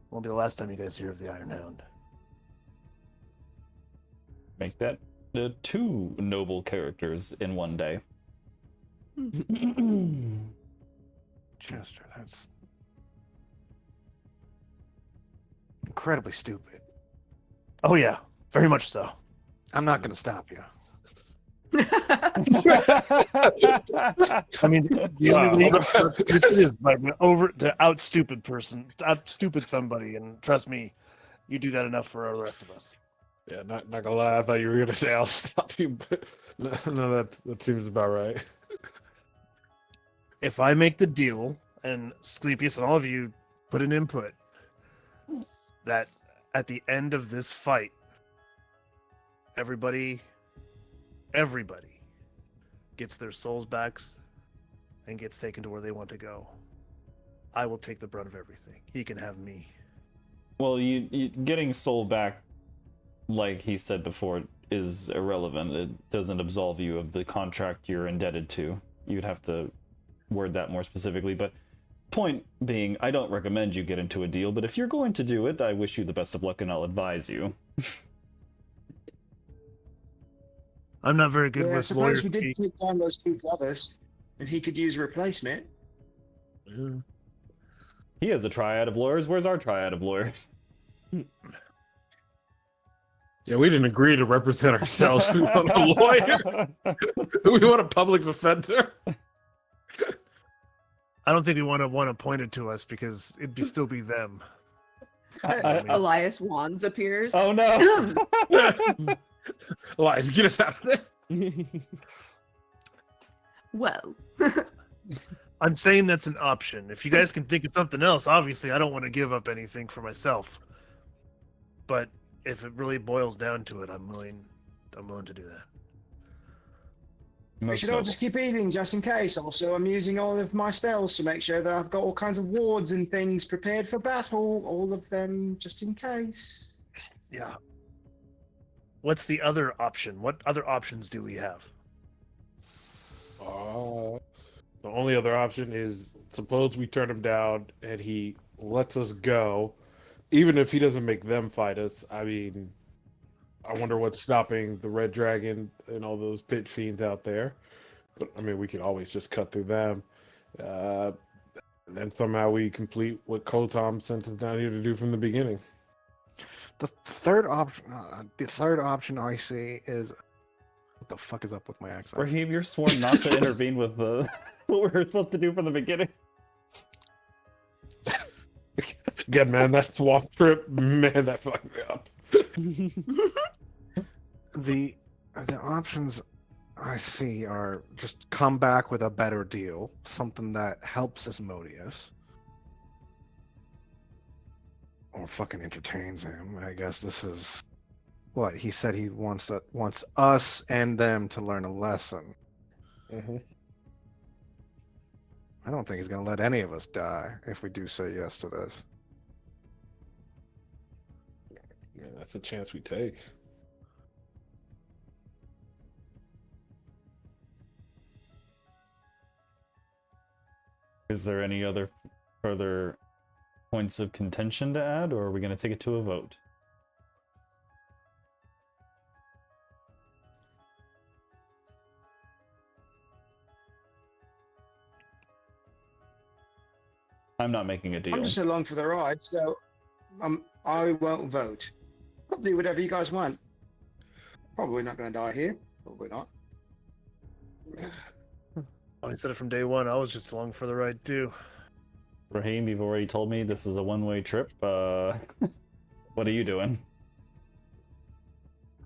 Won't be the last time you guys hear of the Iron Hound. Make that two noble characters in one day. Chester, that's incredibly stupid. Oh yeah, very much so. I'm not going to stop you. I mean, the only way you can is by to out stupid somebody, and trust me, You do that enough for the rest of us. Yeah, not gonna lie, I thought you were gonna say I'll stop you, but no, that seems about right. If I make the deal, and Sclepius and all of you put an input, that at the end of this fight, everybody gets their souls back and gets taken to where they want to go. I will take the brunt of everything. He can have me. Well, you getting soul back, like he said before, is irrelevant. It doesn't absolve you of the contract you're indebted to. You'd have to word that more specifically, but point being, I don't recommend you get into a deal, but if you're going to do it, I wish you the best of luck and I'll advise you. I'm not very good Yeah, I with suppose lawyers. we did take down those two brothers, and he could use a replacement. He has a triad of lawyers. Where's our triad of lawyers? Yeah, we didn't agree to represent ourselves. We want a lawyer. We want a public defender. I don't think we want one appointed to us because it'd still be them. Elias Wands appears. Oh no! Elias, get us out of this. Well, I'm saying that's an option. If you guys can think of something else, obviously I don't want to give up anything for myself. But if it really boils down to it, I'm willing to do that. We Most should all noble. just keep eating just in case. Also, I'm using all of my spells to make sure that I've got all kinds of wards and things prepared for battle. All of them just in case. Yeah. What's the other option? What other options do we have? The only other option is suppose we turn him down and he lets us go, even if he doesn't make them fight us. I mean, I wonder what's stopping the Red Dragon and all those pit fiends out there. But I mean, we could always just cut through them. And then somehow we complete what Kotam sent us down here to do from the beginning. The third option I see is, what the fuck is up with my accent? Raheem, you're sworn not to intervene with the what we were supposed to do from the beginning. Again, man, that swamp trip, man, that fucked me up. The options I see are just come back with a better deal, something that helps Asmodeus, or fucking entertains him. I guess this is what he said. He wants us and them to learn a lesson. Mm-hmm. I don't think he's gonna let any of us die if we do say yes to this. Yeah, that's a chance we take. Is there any other further points of contention to add, or are we going to take it to a vote? I'm not making a deal. I'm just along for the ride, so I won't vote. I'll do whatever you guys want. Probably not going to die here. Probably not. I said it from day one. I was just along for the ride too. Raheem, you've already told me this is a one-way trip. What are you doing?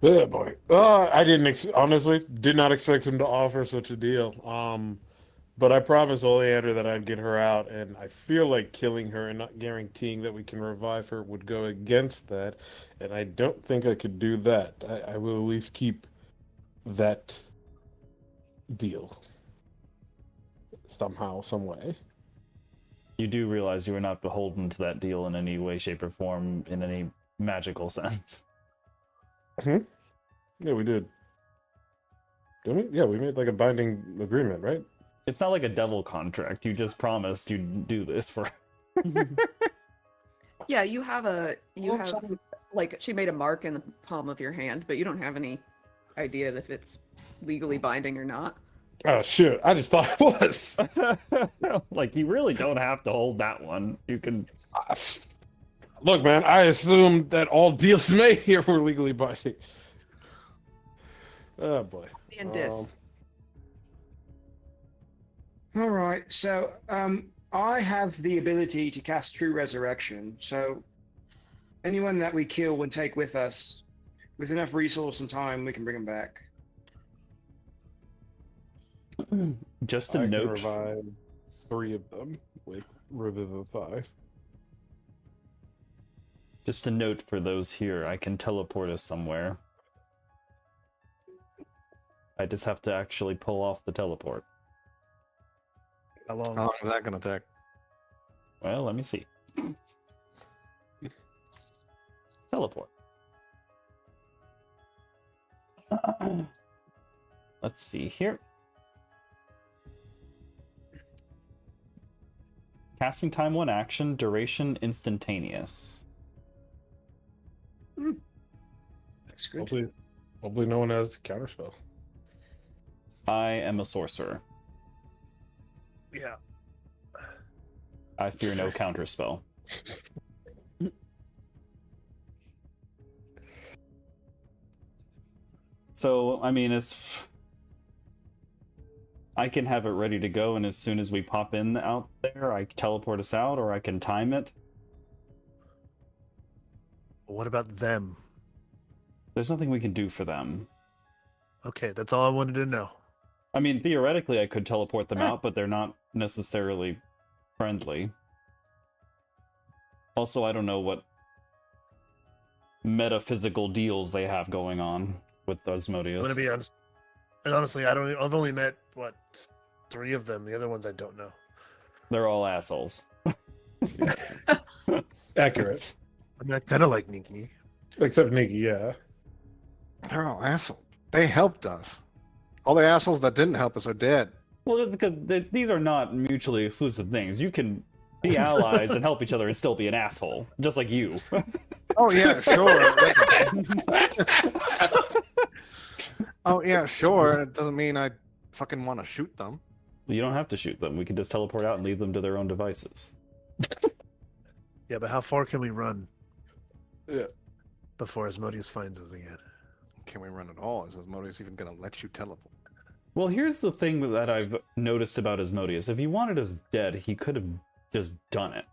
Yeah, boy. I didn't honestly did not expect him to offer such a deal. But I promised Oleander that I'd get her out, and I feel like killing her and not guaranteeing that we can revive her would go against that, and I don't think I could do that. I will at least keep that deal somehow, some way. You do realize you are not beholden to that deal in any way, shape, or form in any magical sense. Yeah, we did. Didn't we? Yeah, we made like a binding agreement, right? It's not like a devil contract. You just promised you'd do this for. yeah, you have like she made a mark in the palm of your hand, but you don't have any idea if it's legally binding or not. Oh shit! I just thought it was. Like, you really don't have to hold that one. You can. Look, man, I assumed that all deals made here were legally binding. Oh boy. And dis. All right, so I have the ability to cast True Resurrection. So Anyone that we kill and take with us, with enough resource and time, we can bring them back. Just a I can note. revive 3 of them with Revivify. Just a note for those here. I can teleport us somewhere. I just have to actually pull off the teleport. How long? How long is that gonna take? Well, let me see. Teleport. Let's see here. Casting time 1 action, duration instantaneous. That's good. Hopefully no one has counterspell. I am a sorcerer. Yeah. I fear no counterspell. So, I mean, I can have it ready to go, and as soon as we pop in out there, I teleport us out, or I can time it. What about them? There's nothing we can do for them. Okay, that's all I wanted to know. I mean, theoretically, I could teleport them out, but they're not necessarily friendly. Also, I don't know what metaphysical deals they have going on with Asmodeus. I'm gonna be honest. And honestly, I've only met, 3 of them. The other ones I don't know. They're all assholes. Accurate. I mean, I kind of like Nikki. Except Nikki, yeah. They're all assholes. They helped us. All the assholes that didn't help us are dead. Well, just because these are not mutually exclusive things. You can be allies and help each other and still be an asshole, just like you. Oh yeah, sure. Oh yeah, sure. It doesn't mean I fucking want to shoot them. You don't have to shoot them. We can just teleport out and leave them to their own devices. Yeah, but how far can we run? Yeah. Before Asmodeus finds us again. Can we run at all? Is Asmodeus even gonna let you teleport? Well, here's the thing that I've noticed about Asmodeus. If he wanted us dead, he could have just done it.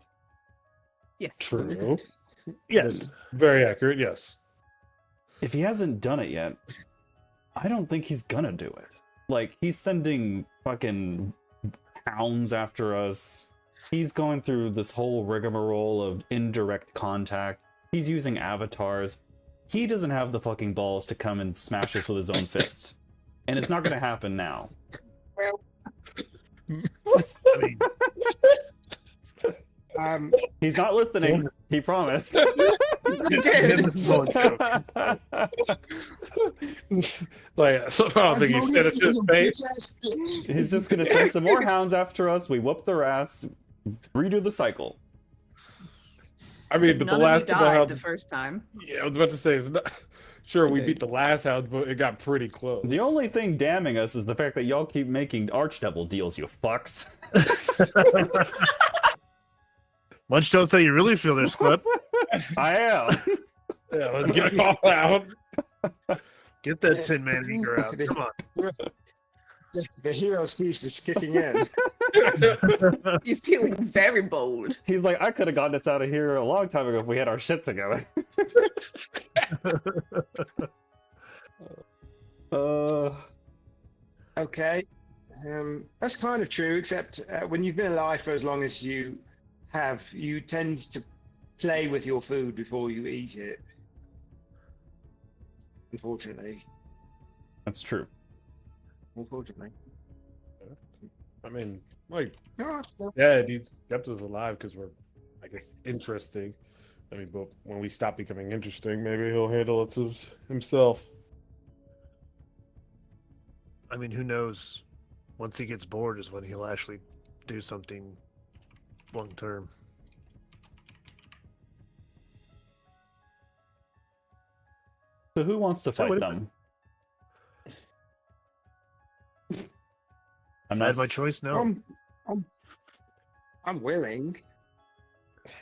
Yes. True. Yes. Very accurate, yes. If he hasn't done it yet, I don't think he's gonna do it. Like, he's sending fucking hounds after us. He's going through this whole rigmarole of indirect contact. He's using avatars. He doesn't have the fucking balls to come and smash us with his own fist. And it's not gonna happen now. Well, I mean, He's not listening. He promised. Like, somehow I don't think he said it to his face. He's just gonna send some more hounds after us. We whoop their ass, redo the cycle. I mean, but the None of last you couple died hounds, the first time. yeah, I was about to say, it's not, sure, we Okay. beat the last hound, but it got pretty close. The only thing damning us is the fact that y'all keep making archdevil deals, you fucks. Munch, don't say you really feel this clip. I am. Yeah, let's get it all out. Get that Tin Man anger out. Come on. the hero's feast is kicking in. He's feeling very bold. He's like, I could have gotten us out of here a long time ago if we had our shit together. Okay, that's kind of true. Except when you've been alive for as long as you have, you tend to play with your food before you eat it. Unfortunately. That's true. Unfortunately. I mean, like, Oh, well, yeah, he's kept us alive because we're, I guess, interesting. I mean, but when we stop becoming interesting, maybe he'll handle it himself. I mean, who knows? Once he gets bored is when he'll actually do something long term. So who wants to So fight what- them? I'm If I not. had my choice, no. I'm willing.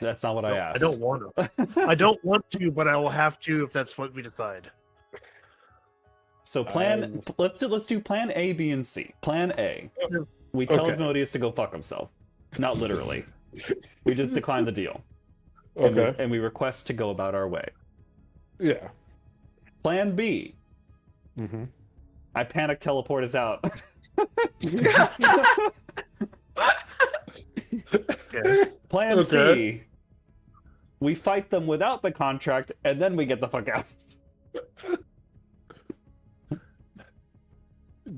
That's not what I No, asked. I don't want to. I don't want to, but I will have to if that's what we decide. So let's do plan A, B, and C. Plan A. Okay. We tell Okay. Asmodeus to go fuck himself. Not literally. We just decline the deal. Okay. and we request to go about our way. Yeah. Plan B. Mm-hmm. I panic teleport us out. Okay. Plan Okay. C. We fight them without the contract, and then we get the fuck out.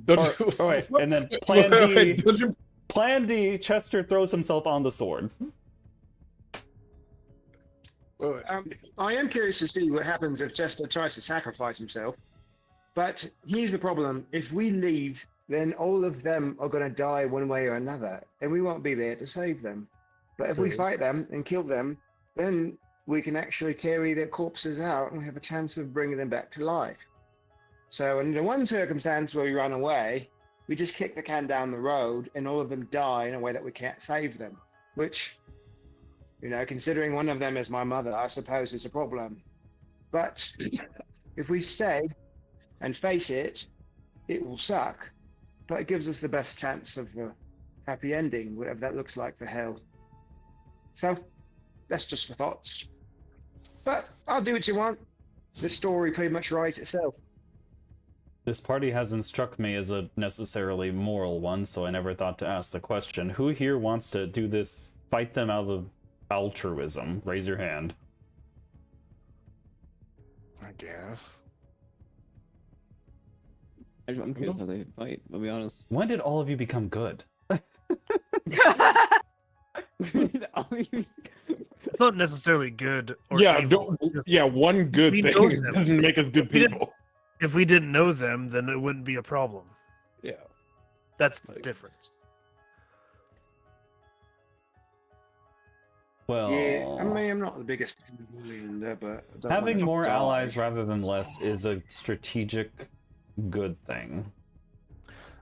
Don't you... All right, and then Plan D. Don't you... Plan D. Chester throws himself on the sword. I am curious to see what happens if Chester tries to sacrifice himself. But here's the problem. If we leave, then all of them are going to die one way or another, and we won't be there to save them. But if we True. fight them and kill them, then we can actually carry their corpses out and we have a chance of bringing them back to life. So in the one circumstance where we run away, we just kick the can down the road and all of them die in a way that we can't save them, which, you know, considering one of them is my mother, I suppose is a problem. But if we stay and face it, it will suck, but it gives us the best chance of a happy ending, whatever that looks like for hell. So that's just the thoughts. But I'll do what you want. The story pretty much writes itself. This party hasn't struck me as a necessarily moral one, so I never thought to ask the question. Who here wants to do this, fight them out of altruism? Raise your hand. I guess. I'm curious how they fight, I'll be honest. When did all of you become good? It's not necessarily good or Yeah, evil. one good We know thing them. doesn't make us good We didn't- people. If we didn't know them, then it wouldn't be a problem. Yeah. That's the Like- difference. Well, Yeah, I mean, I'm not the biggest fan of bullying there, but I don't having want more to die. allies rather than less is a strategic good thing.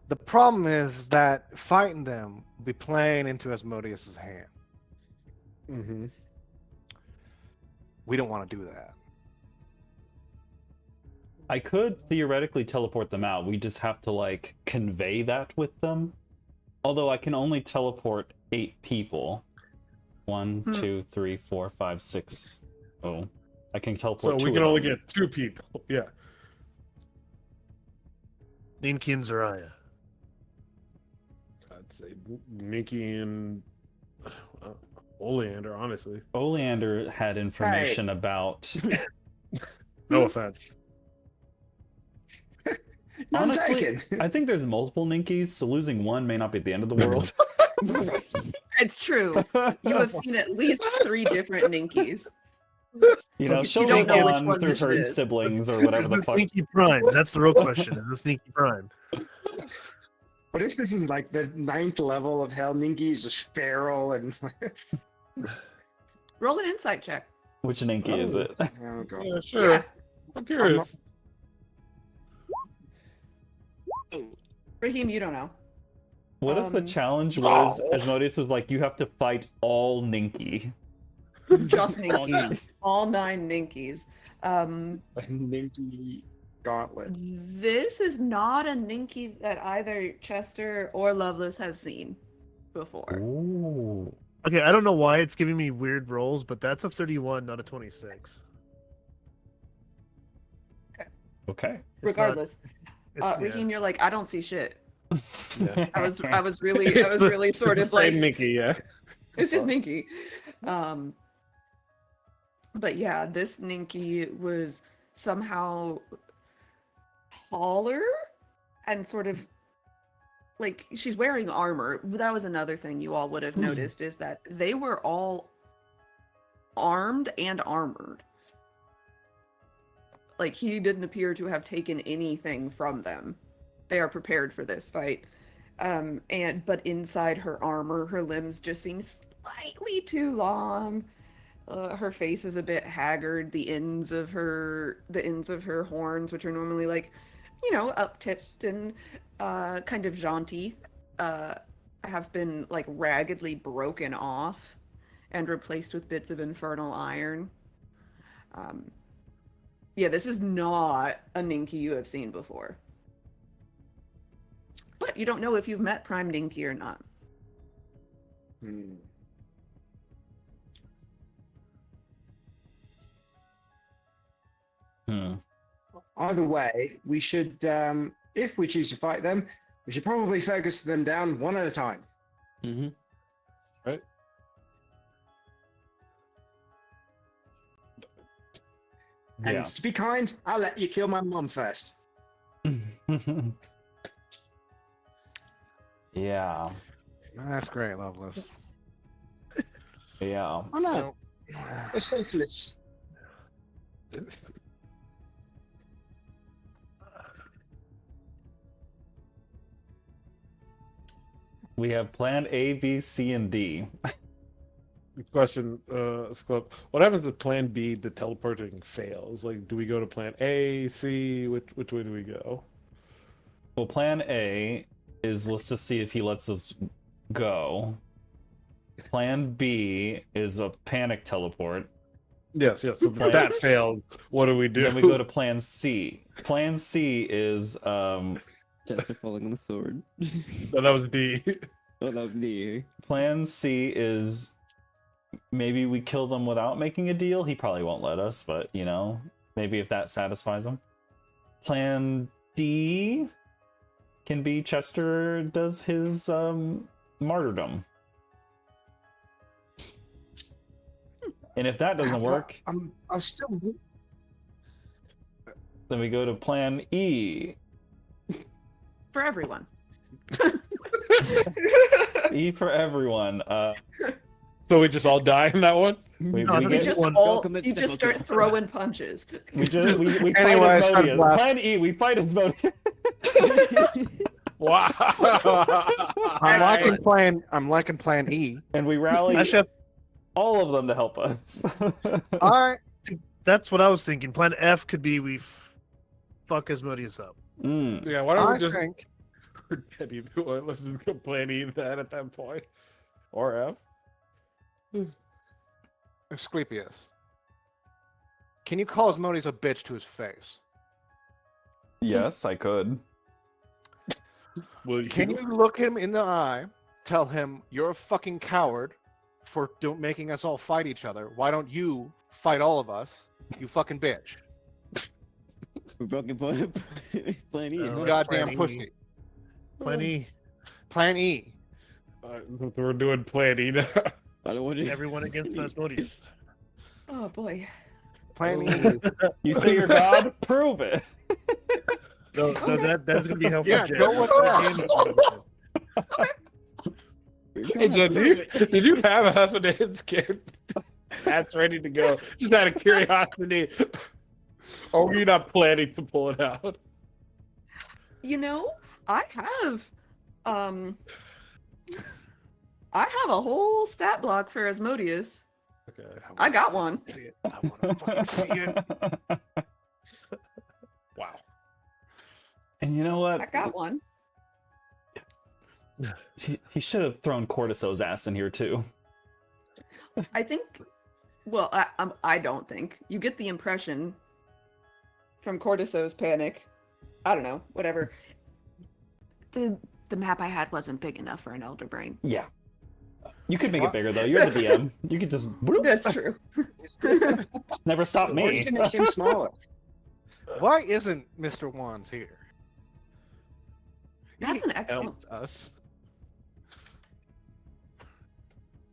The problem is that fighting them will be playing into Asmodeus's hand. Mm-hmm. We don't want to do that. I could theoretically teleport them out. We just have to, like, convey that with them. Although I can only teleport 8 people. 1, 2, 3, 4, 5, 6. Oh. I can So teleport 2 we can of only them. get 2 people. Yeah. Ninki and Zaraya. I'd say Nikki and Oleander, honestly. Oleander had information about... No offense. None Honestly, taken. I think there's multiple Ninkies, so losing one may not be the end of the world. It's true. You have seen at least 3 different Ninkies. You know, she'll don't live know which on one through this her is. siblings or whatever Is the this fuck. Ninki Prime? That's the real question. Is this Ninki Prime? What if this is like the 9th level of hell? Ninki is just feral and Roll an insight check. Which Ninky is it? oh god. Yeah, sure. Yeah. I'm curious. Raheem, you don't know. What if the Um, challenge was, oh. Asmodeus was like, you have to fight all Ninky? Just Ninkies. All 9 Ninkies. A Ninki gauntlet. This is not a Ninky that either Chester or Lovelace has seen before. Ooh. Okay, I don't know why it's giving me weird rolls, but that's a 31, not a 26. Okay. It's Regardless, not- it's- Raheem, you're like, I don't see shit. Yeah. I was really sort of like, Nikki, yeah. it's just Ninky. But yeah, this Ninky was somehow taller and sort of like she's wearing armor. That was another thing you all would have noticed is that they were all armed and armored. Like he didn't appear to have taken anything from them. They are prepared for this fight. But inside her armor, her limbs just seem slightly too long. Her face is a bit haggard. The ends of her horns, which are normally like, you know, up-tipped and kind of jaunty, have been like raggedly broken off and replaced with bits of infernal iron. Yeah, this is not a Ninky you have seen before. But you don't know if you've met Prime Ninky or not. Hmm. Hmm. Either way, we should, if we choose to fight them, we should probably focus them down one at a time. Mm-hmm. And Yeah. to be kind, I'll let you kill my mom first. Yeah. That's great, Loveless. Yeah. Oh no, Well, it's syphilis. We have plan A, B, C, and D. Question, Sclub. What happens if Plan B, the teleporting, fails? Like, do we go to Plan A, C? Which way do we go? Well, plan A is let's just see if he lets us go. Plan B is a panic teleport. Yes. So if that failed, what do we do? Then we go to plan C. Plan C is Chester falling on the sword. No, that was D. Oh, that was D. plan C is maybe we kill them without making a deal. He probably won't let us, but you know, maybe if that satisfies him. Plan D can be Chester does his martyrdom. And if that doesn't work, I'm still. then we go to plan E. For everyone. E for everyone. So we just all die in that one? We No, I think get- we just One- all commit you just step start throwing punches. we fight Anyways, Asmodeus. I'm left. Plan E, we fight Asmodeus. Wow. I'm liking plan E. And we rally Actually, all of them to help us. I that's what I was thinking. Plan F could be we fuck Asmodeus up. Mm. Yeah, why don't I we just think forget either one? Let's just go Plan E then at that point. Or F. Asclepius. Can you call Asmodeus a bitch to his face? Yes, I could. Will Can you look him in the eye, tell him you're a fucking coward for making us all fight each other? Why don't you fight all of us? You fucking bitch. We're broken plan Plan E. No. huh? Goddamn Plan E. pussy. Plan E. Plan E. We're doing Plan E now. I don't want to. Everyone against Asmodeus. Oh boy. Plan E. You say you're God? Prove it. No, that's gonna be helpful. Yeah, Jack. go with that. Hey, Jen, did you have half a day's kid? That's ready to go. Just out of curiosity. Or were you not planning to pull it out? You know, I have a whole stat block for Asmodeus. Okay. I got one. See it. I want to fucking see it. Wow. And you know what? I got one. He should have thrown Cortiso's ass in here too. I think. Well, I don't think you get the impression from Cortiso's panic. I don't know. Whatever. The map I had wasn't big enough for an elder brain. Yeah. You could make it bigger though. You're the DM. You could just bloop. That's true. Never stop Or me. you can make him smaller. Why isn't Mr. Wands here? That's He an excellent. helped us.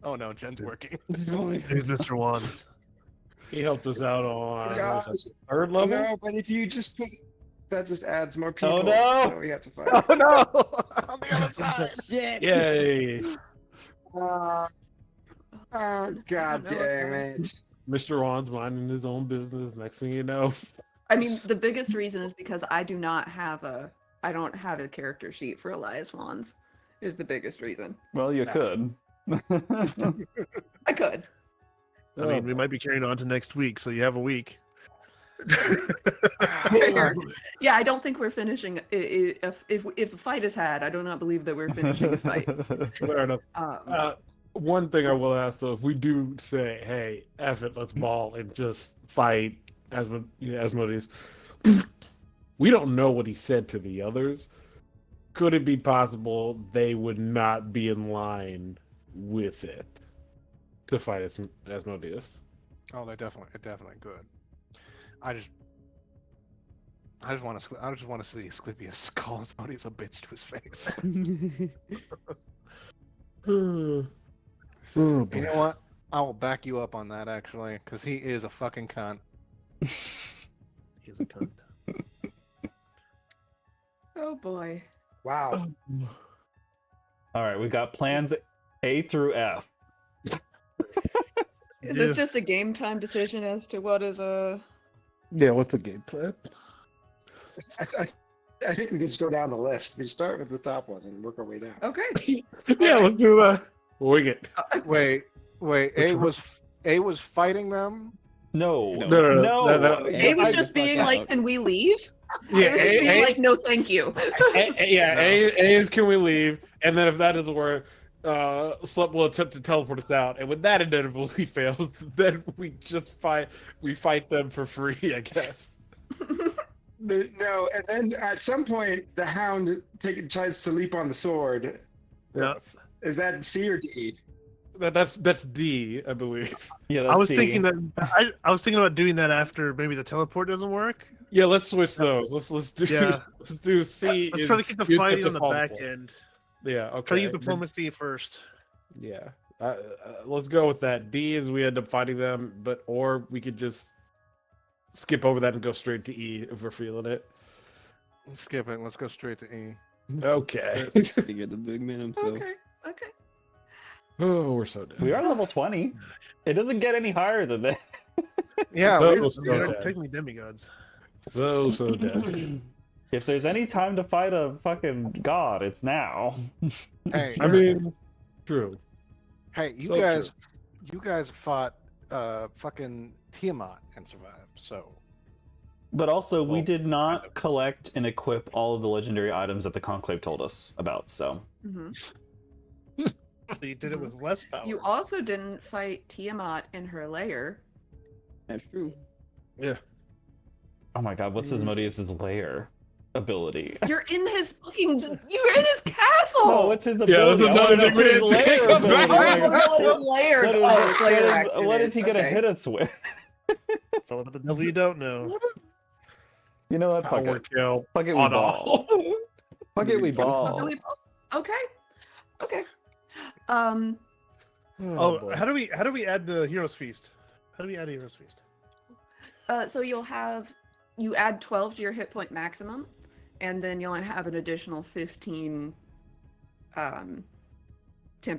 Oh no, Jen's working. This is fine. Who's Mr. Wands? He helped us out on Guys, what was it, third level? No, but if you just pick, that just adds more people. Oh, no! that we have to fight. Oh no! On the other side. Shit. Yay. Oh, I god don't know damn if it. Mr. Ron's minding his own business. Next thing you know. I mean, the biggest reason is because I don't have a character sheet for Elias Wands. Is the biggest reason. Well, you could. I could. I mean, we might be carrying on to next week, so you have a week. Fair. Yeah, I don't think we're finishing. If a fight is had, I do not believe that we're finishing a fight. Fair enough. One thing I will ask though, if we do say, "Hey, F it, let's ball and just fight," Asmodeus, we don't know what he said to the others. Could it be possible they would not be in line with it to fight Asmodeus? Oh, it definitely could. I just I just want to see Asclepius call Asmodeus a bitch to his face. Oh You boy. know what? I will back you up on that actually, because he is a fucking cunt. He's a cunt. Oh boy. Wow. All right, we got plans A through F. Is this just a game time decision as to what is a? Yeah, what's the game plan? I think we can just go down the list. We start with the top one and work our way down. Okay. Yeah, Alright. let's do that. Wing it. Wait, Which A was fighting them. No. No. A was I- just being fuck like, out. "Can we leave?" Yeah, I was just being like, "No, thank you." A is can we leave? And then if that doesn't work, Slep will attempt to teleport us out. And when that inevitably fails, then we fight them for free, I guess. No, and then at some point the hound tries to leap on the sword. No. Is that C or D? That's D, I believe. Yeah, that's I was C. thinking that I was thinking about doing that after maybe the teleport doesn't work. Yeah, let's switch those. Let's do Yeah. let's do C. Let's is try to keep the you attempt fighting to on the fall back apart. end. Yeah, okay. Try to use diplomacy first. Yeah, let's go with that. D is we end up fighting them, or we could just skip over that and go straight to E if we're feeling it. Skip it. Let's go straight to E. Okay. Figure the big man himself. Okay. Okay. Oh, we're so dead. We are level 20. It doesn't get any higher than that. Yeah, So, we- so They're dead. technically demigods. So dead. If there's any time to fight a fucking god, it's now. hey, I mean, true. hey, you so guys fought fucking Tiamat and survived. So But also, we Well, did not collect and equip all of the legendary items that the Conclave told us about, so. hmm So you did it with less power. You also didn't fight Tiamat in her lair. That's true. Yeah. Oh my god, what's Asmodeus' lair ability? You're in his fucking. You're in his castle. No, what's his Yeah, that's ability? I wanna another know thing we his didn't lair think about. ability. I don't know what his lair. What is- Oh, his lair what is- action what is he gonna okay. hit us with? It's all about the devil you don't know. You know what? Fuck Power it. kill Fuck it, we on ball. all. Fuck it, we Okay, ball. Okay. Okay. Oh, boy. how do we add the hero's feast? How do we add a hero's feast? So you add 12 to your hit point maximum, and then you'll have an additional 15 temp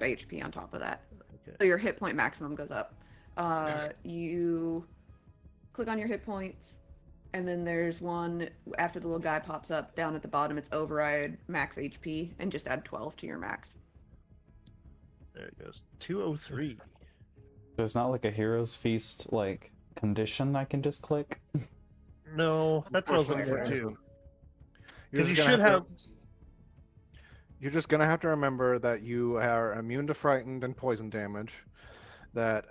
HP on top of that. Okay. So your hit point maximum goes up. You click on your hit points, and then there's one after the little guy pops up down at the bottom. It's override max HP, and just add 12 to your max. There it goes. 203. There's not like a hero's feast like condition I can just click. No, that's what I was looking for Unfortunately. too. You're Because you just should gonna have. You're just gonna have to remember that you are immune to frightened and poison damage. That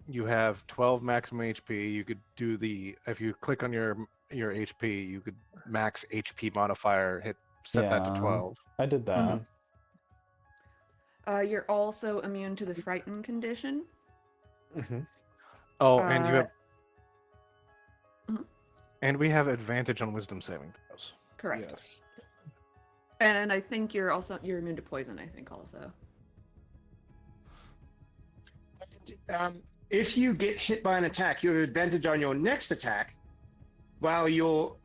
you have 12 maximum HP. You could do if you click on your HP, you could max HP modifier set that to Yeah. 12. I did that. You're also immune to the frighten condition. Oh, and you Uh, have mhm. and we have advantage on wisdom saving throws. Correct. Yes. And I think you're immune to poison. I think also. If you get hit by an attack, you have advantage on your next attack, while your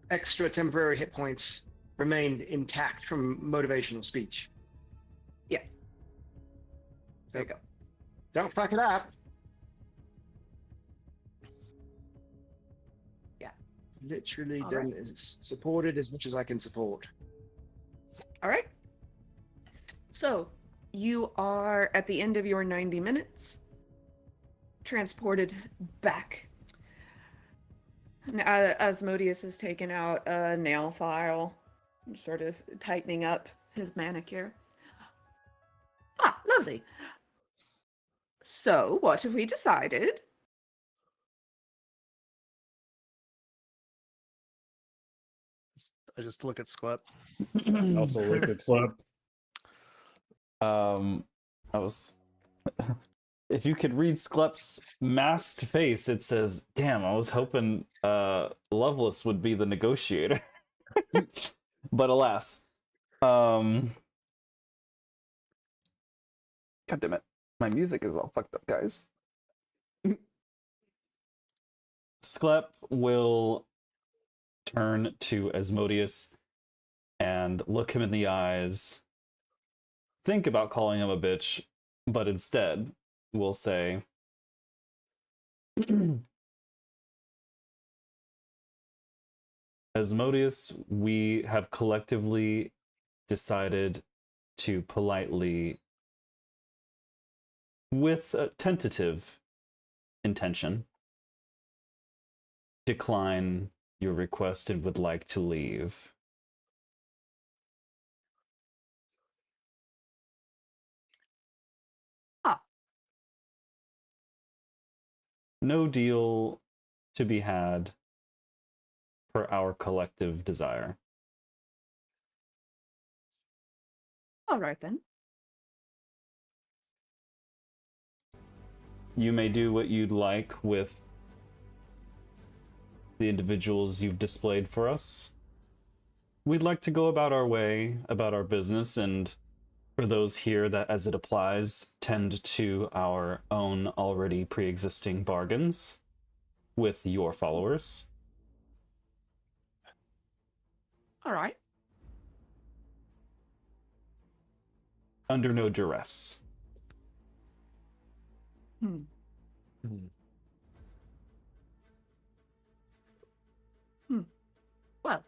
extra temporary hit points remain intact from motivational speech. Yes. There you go. Don't fuck it up. Yeah. Literally All done is supported as much as I can support. All right. So you are at the end of your 90 minutes, transported back. Now, Asmodeus has taken out a nail file, sort of tightening up his manicure. Ah, lovely. So, what have we decided? I just look at Sklep. Also, like it's slap. I was If you could read Sklep's masked face, it says, "Damn, I was hoping Loveless would be the negotiator." But alas. God damn it. My music is all fucked up, guys. Sklep will turn to Asmodeus and look him in the eyes, think about calling him a bitch, but instead will say, Asmodeus, we have collectively decided to politely, with a tentative intention, decline your request and would like to leave. Ah. No deal to be had for our collective desire. All right then. You may do what you'd like with the individuals you've displayed for us. We'd like to go about our way, about our business, and for those here that, as it applies, tend to our own already pre-existing bargains with your followers. All right. Under no duress. Hmm. Well,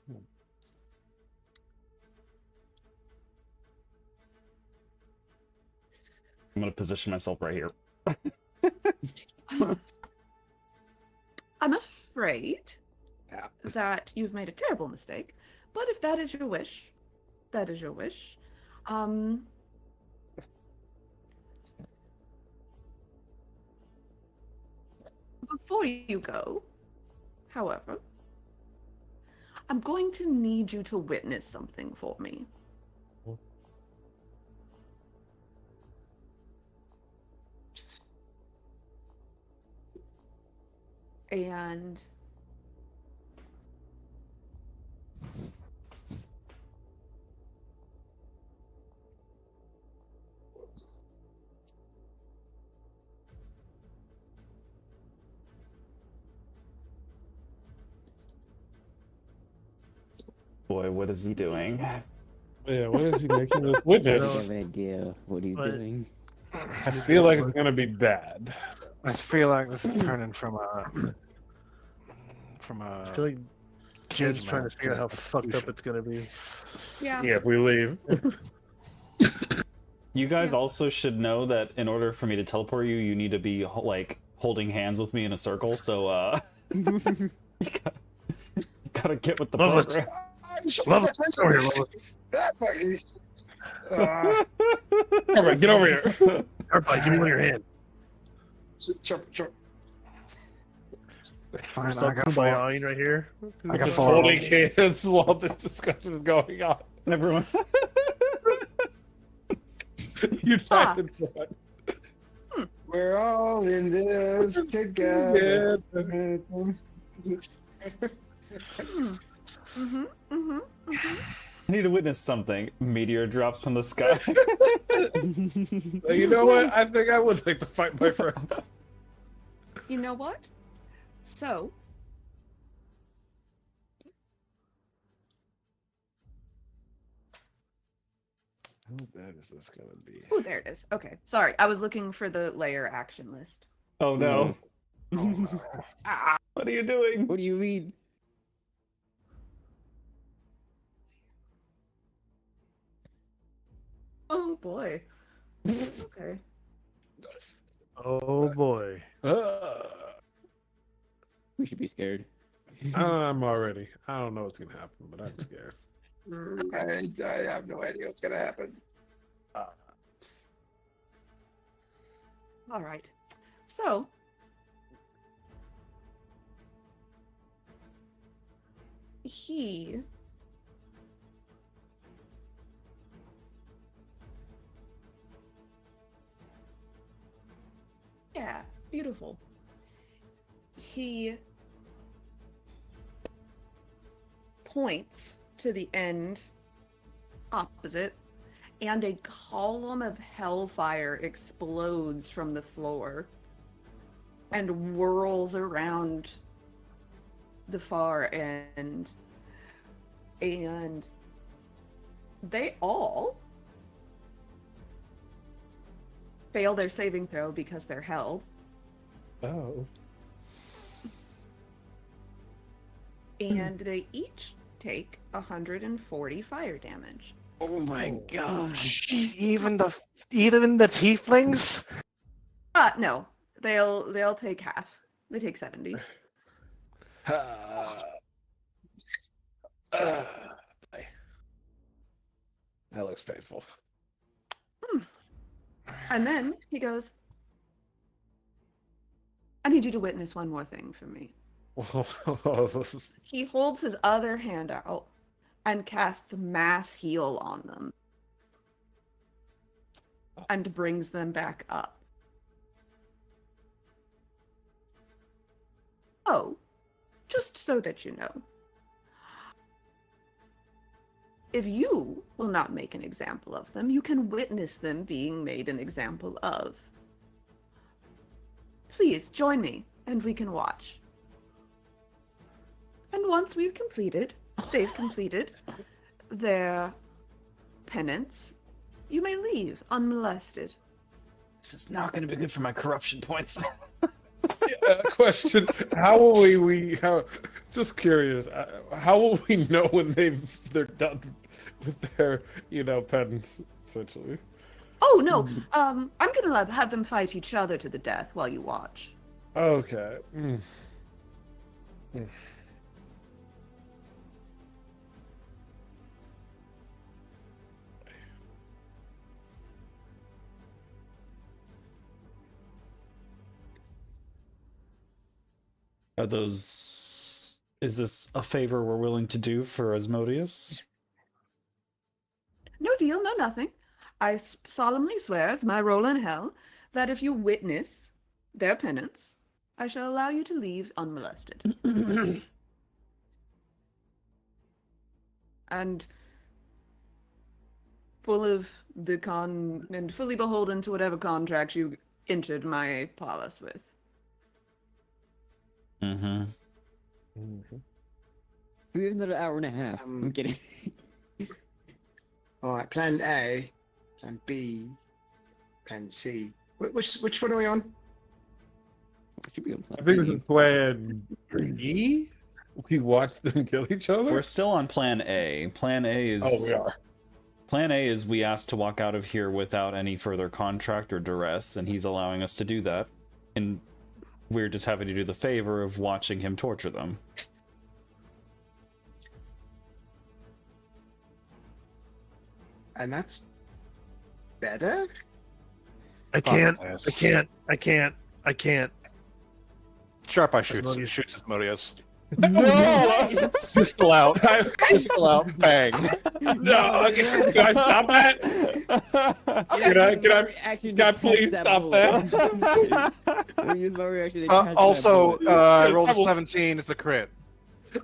I'm going to position myself right here. I'm afraid that you've made a terrible mistake, but if that is your wish, that is your wish. Before you go, however, I'm going to need you to witness something for me. And Boy, what is he doing? Yeah, what is he making us I witness? have an idea what he's But- doing. I feel like it's gonna be bad. I feel like this is turning from I a feel like Jen's cage trying to match figure out how an fucked up execution. it's gonna be. yeah, Yeah, if we leave. You guys Yeah. also should know that in order for me to teleport you, you need to be like holding hands with me in a circle. So you gotta get with the Loveless. program. Loveless, over here, Loveless. All right, get over here. Everybody, give me one of your hand. It's fine. Stop kumbayaing right here. I got Just four of holding them. hands while this discussion is going on. Everyone. You Ah. tried to run. We're all in this together. I need to witness something. Meteor drops from the sky. You know what? I think I would like to fight my friend. you know what? So, How bad is this gonna be? oh, there it is. Okay, sorry, I was looking for the layer action list. Oh no. Ah, What are you doing? What do you mean? oh boy. Okay. Oh boy. We should be scared. I'm already. I don't know what's gonna happen, but I'm scared. I have no idea what's gonna happen. All right. So, he Yeah, beautiful. He points to the end opposite, and a column of hellfire explodes from the floor and whirls around the far end. And they all fail their saving throw because they're held. Oh. And they each take 140 fire damage. Oh my god. Even the tieflings? No. They'll take half. They take 70. Boy. That looks painful. And then he goes, I need you to witness one more thing for me. He holds his other hand out and casts mass heal on them and brings them back up. Oh, just so that you know, if you will not make an example of them, you can witness them being made an example of. Please join me and we can watch. And once they've completed their penance, you may leave unmolested. This is not going to be good for my corruption points. Question: how will how? Just curious. How will we know when they're done with their penance, essentially? Oh no, I'm gonna have them fight each other to the death while you watch. Okay. Are those... Is this a favor we're willing to do for Asmodeus? No deal, no nothing. I solemnly swear, as my role in hell, that if you witness their penance, I shall allow you to leave unmolested. And full of and fully beholden to whatever contract you entered my palace with. Mm-hmm. We have another hour and a half. I'm kidding. All right, plan A, plan B, plan C. Which one are we on? Should be on I think this is plan B. We watch them kill each other. We're still on plan A. Plan A is... Oh, we are. Plan A is we asked to walk out of here without any further contract or duress, and he's allowing us to do that. And we're just having to do the favor of watching him torture them. And that's better? I can't. Sharp Eye Asmodeus. shoots Asmodeus. No! Pistol out. Pistol out. Bang. No! Can I stop that? Can I please stop that? I'll use my reaction to catch Also, that bullet. I rolled a 17. It's a crit.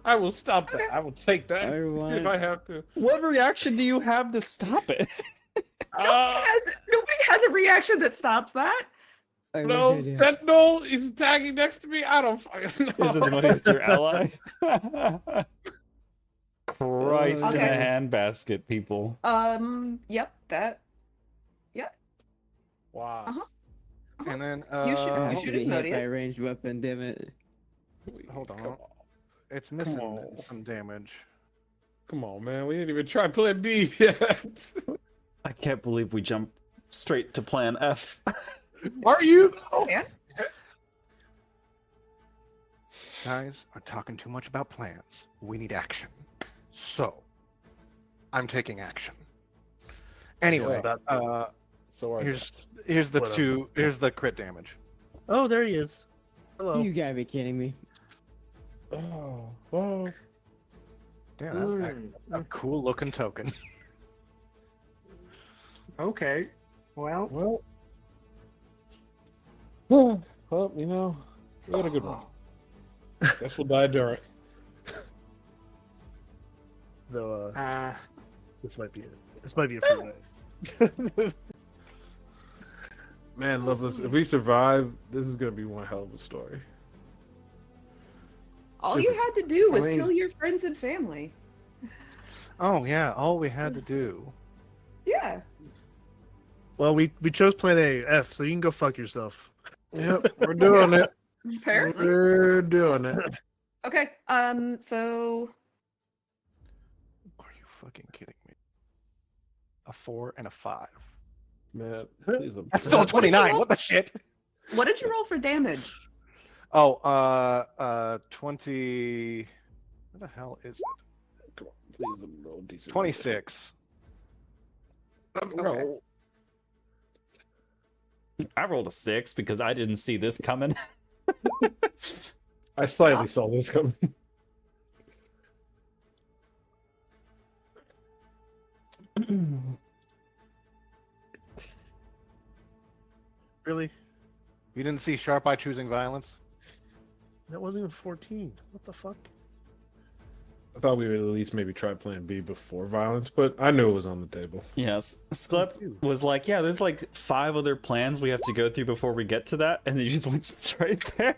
I will stop that. I will take that Everyone. if I have to. What reaction do you have to stop it? Nobody has a reaction that stops that. I No, wish I did. Sentinel is tagging next to me. I don't fucking know. Is it the money with your ally? Christ in a Okay. handbasket, people. Yep, that. Wow. Uh-huh. And then You should- I you have should to be hit by a Asmodeus. ranged weapon, damn it. Hold on. Come on. It's missing on. some damage. Come on, man. We didn't even try plan B yet. I can't believe we jumped straight to plan F. Are you? Yeah. Guys are talking too much about plans. We need action. So, I'm taking action. Anyway, about- So are here's the Whatever. here's the crit damage. Oh, there he is. Hello. You gotta be kidding me. Oh, well. Damn, that's a cool looking token. Okay. Well, Well, Well, you know, we had a good one. Guess we'll die during. Though Uh, this might be it. This might be a free night. Man, Loveless, if we survive, this is gonna be one hell of a story. All If you it's- had to do was I mean- kill your friends and family. Oh yeah, all we had to do. Yeah. Well, we chose Plan A, F, so you can go fuck yourself. Yep, we're doing it. Apparently. We're doing it. Okay. So Are you fucking kidding me? A 4 and a 5. Man, please. That's still a What did you 29. roll? What the shit? what did you roll for damage? Oh, 20. What the hell is it? Come on, please roll decent. 26. Roll. I rolled a 6 because I didn't see this coming. I slightly saw this coming. Really? You didn't see Sharp Eye choosing violence? That wasn't even 14. What the fuck? I thought we would at least maybe try Plan B before violence, but I knew it was on the table. Yes, Sklep was like, yeah, there's like 5 other plans we have to go through before we get to that, and then you just went straight there.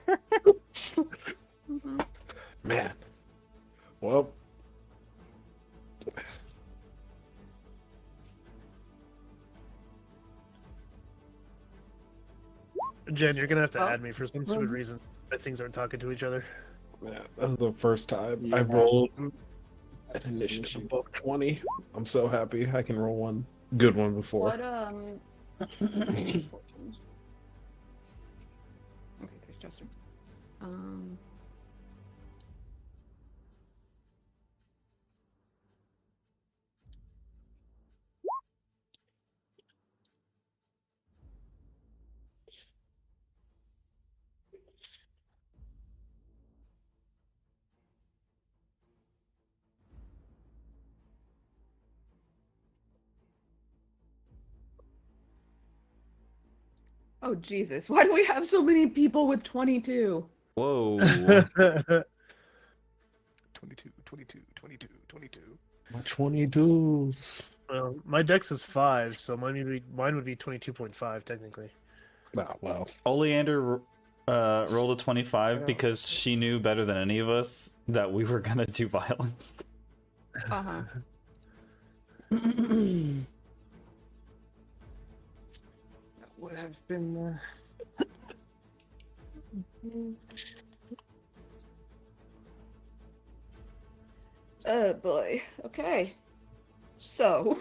Mhm. Man. Well. Jen, you're gonna have to Well, add me for some stupid reason. That things aren't talking to each other. Yeah, that's the first time Yeah. I've rolled an initiative above 20. I'm so happy I can roll one good one before. What Okay, there's Chester. Oh Jesus, why do we have so many people with 22? Whoa. 22, 22, 22, 22. My 22s. Well, my dex is 5, so mine would be 22.5 technically. Ah, well. Oleander rolled a 25 because she knew better than any of us that we were gonna do violence. Uh-huh. that would have been. Oh boy. Okay. So,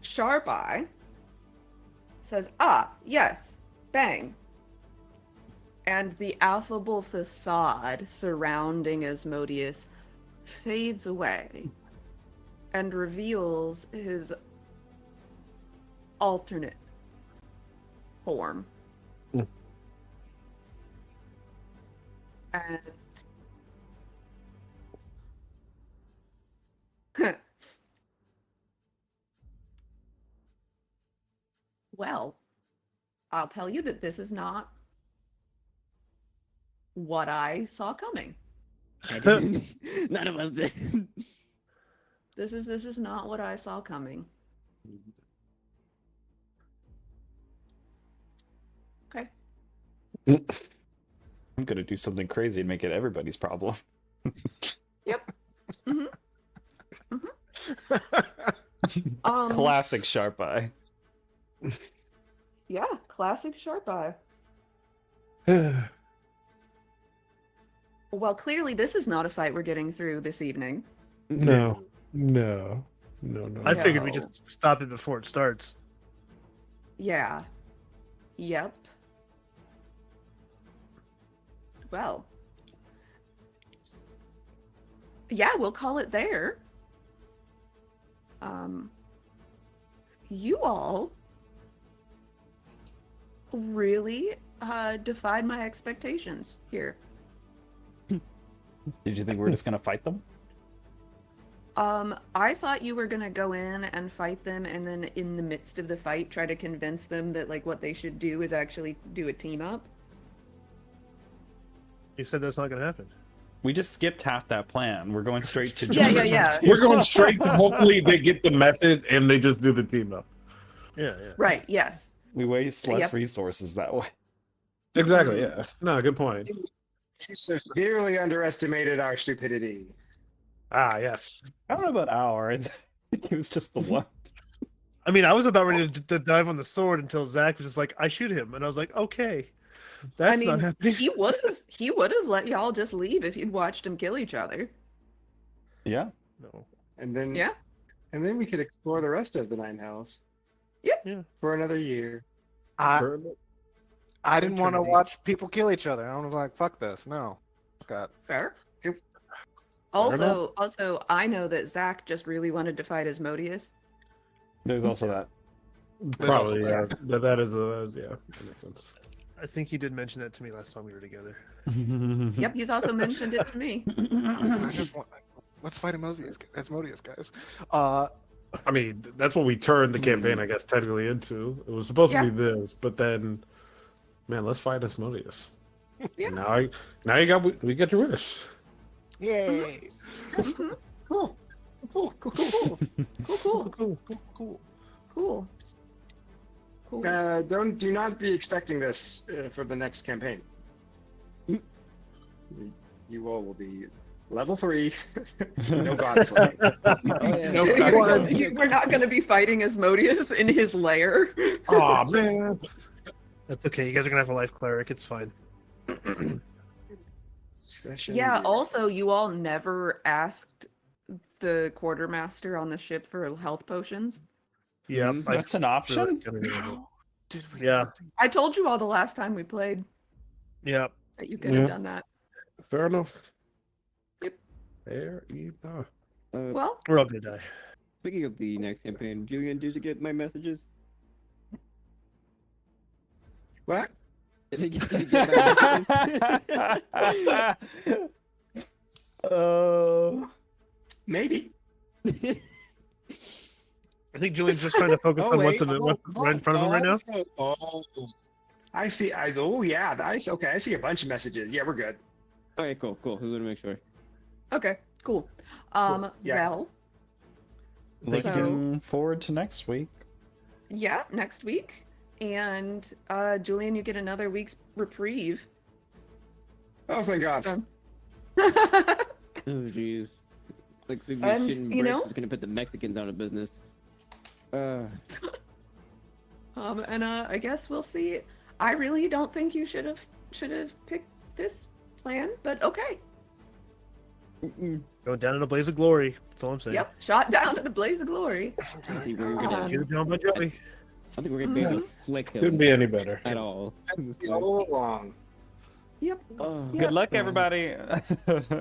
Sharp Eye says, "Ah, yes, bang." And the affable facade surrounding Asmodeus fades away and reveals his alternate form. Mm. And well, I'll tell you that this is not what I saw coming. I didn't. None of us did. This is not what I saw coming. Okay. I'm gonna do something crazy and make it everybody's problem. Yep. hmm Classic Sharp Eye. Yeah, classic Sharp Eye. Well, clearly this is not a fight we're getting through this evening. No. I figured we No. just stop it before it starts. Yeah. Yep. Well. Yeah, we'll call it there. You all really defied my expectations here. Did you think we were just gonna fight them? I thought you were gonna go in and fight them, and then in the midst of the fight, try to convince them that like what they should do is actually do a team up. You said that's not going to happen. We just skipped half that plan. We're going straight to Yeah, join yeah, us yeah. for We're going straight to hopefully they get the method and they just do the team up. Yeah. Right. Yes. We waste less Yep. resources that way. Exactly. Yeah. No, good point. He severely underestimated our stupidity. Ah, yes. I don't know about our. I think it was just the one. I mean, I was about ready to dive on the sword until Zach was just like, "I shoot him," and I was like, "Okay, that's I mean, not happening." he would have let y'all just leave if you'd watched them kill each other. Yeah. No. And then Yeah. and then we could explore the rest of the Nine Hells. Yep. Yeah. For another year. I didn't want to Trinity. watch people kill each other. I was like, fuck this. No. God. Fair. Yep. Also, I know that Zach just really wanted to fight Asmodeus. There's also that. Probably, yeah. That is yeah, that makes sense. I think he did mention that to me last time we were together. Yep, he's also mentioned it to me. I just want, let's fight Asmodeus, guys. I mean, that's what we turned the campaign, I guess, technically into. It was supposed to be this, but then, man, let's fight Asmodeus. Yeah. Now we got your wish. Yay! Mhm. Cool. Cool. Cool. Do not be expecting this for the next campaign. You all will be level 3. No god slaying. No god slaying. We're not going to be fighting Asmodeus in his lair. Oh man. That's okay. You guys are gonna have a life cleric. It's fine. Yeah, also, you all never asked the quartermaster on the ship for health potions. Yeah, That's an option? Did we? Yeah. I told you all the last time we played Yeah. that you could have done that. Fair enough. Yep. Fair enough. Well, We're all gonna die. Speaking of the next campaign, Julian, did you get my messages? What? Did you get my messages? Oh. Maybe. I think Julian's just trying to focus on what's right in front of him right now. Oh, I see. Yeah. Okay, I see a bunch of messages. Yeah, we're good. Okay, cool. Just want to make sure. okay, cool. Yeah. Well, Looking forward to next week. yeah, next week. And Julian, you get another week's reprieve. Oh, thank God. Oh, jeez. Like, so And, shitting you bricks know- is gonna put the Mexicans out of business. And I guess we'll see. I really don't think you should have picked this plan, but okay. Mm-mm. Going down in a blaze of glory. That's all I'm saying. Yep, shot down in the blaze of glory. I don't think we're gonna. Cue John Bon Jovi. I don't think we're gonna be able to flick him Couldn't be any better. at all. All along. Yep. Oh, Yeah. Good luck, everybody.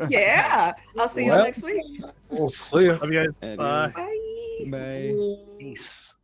Yeah. I'll see you Well- next week. We'll see ya. Love you guys. Adios. Bye. Bye. Bye. Peace.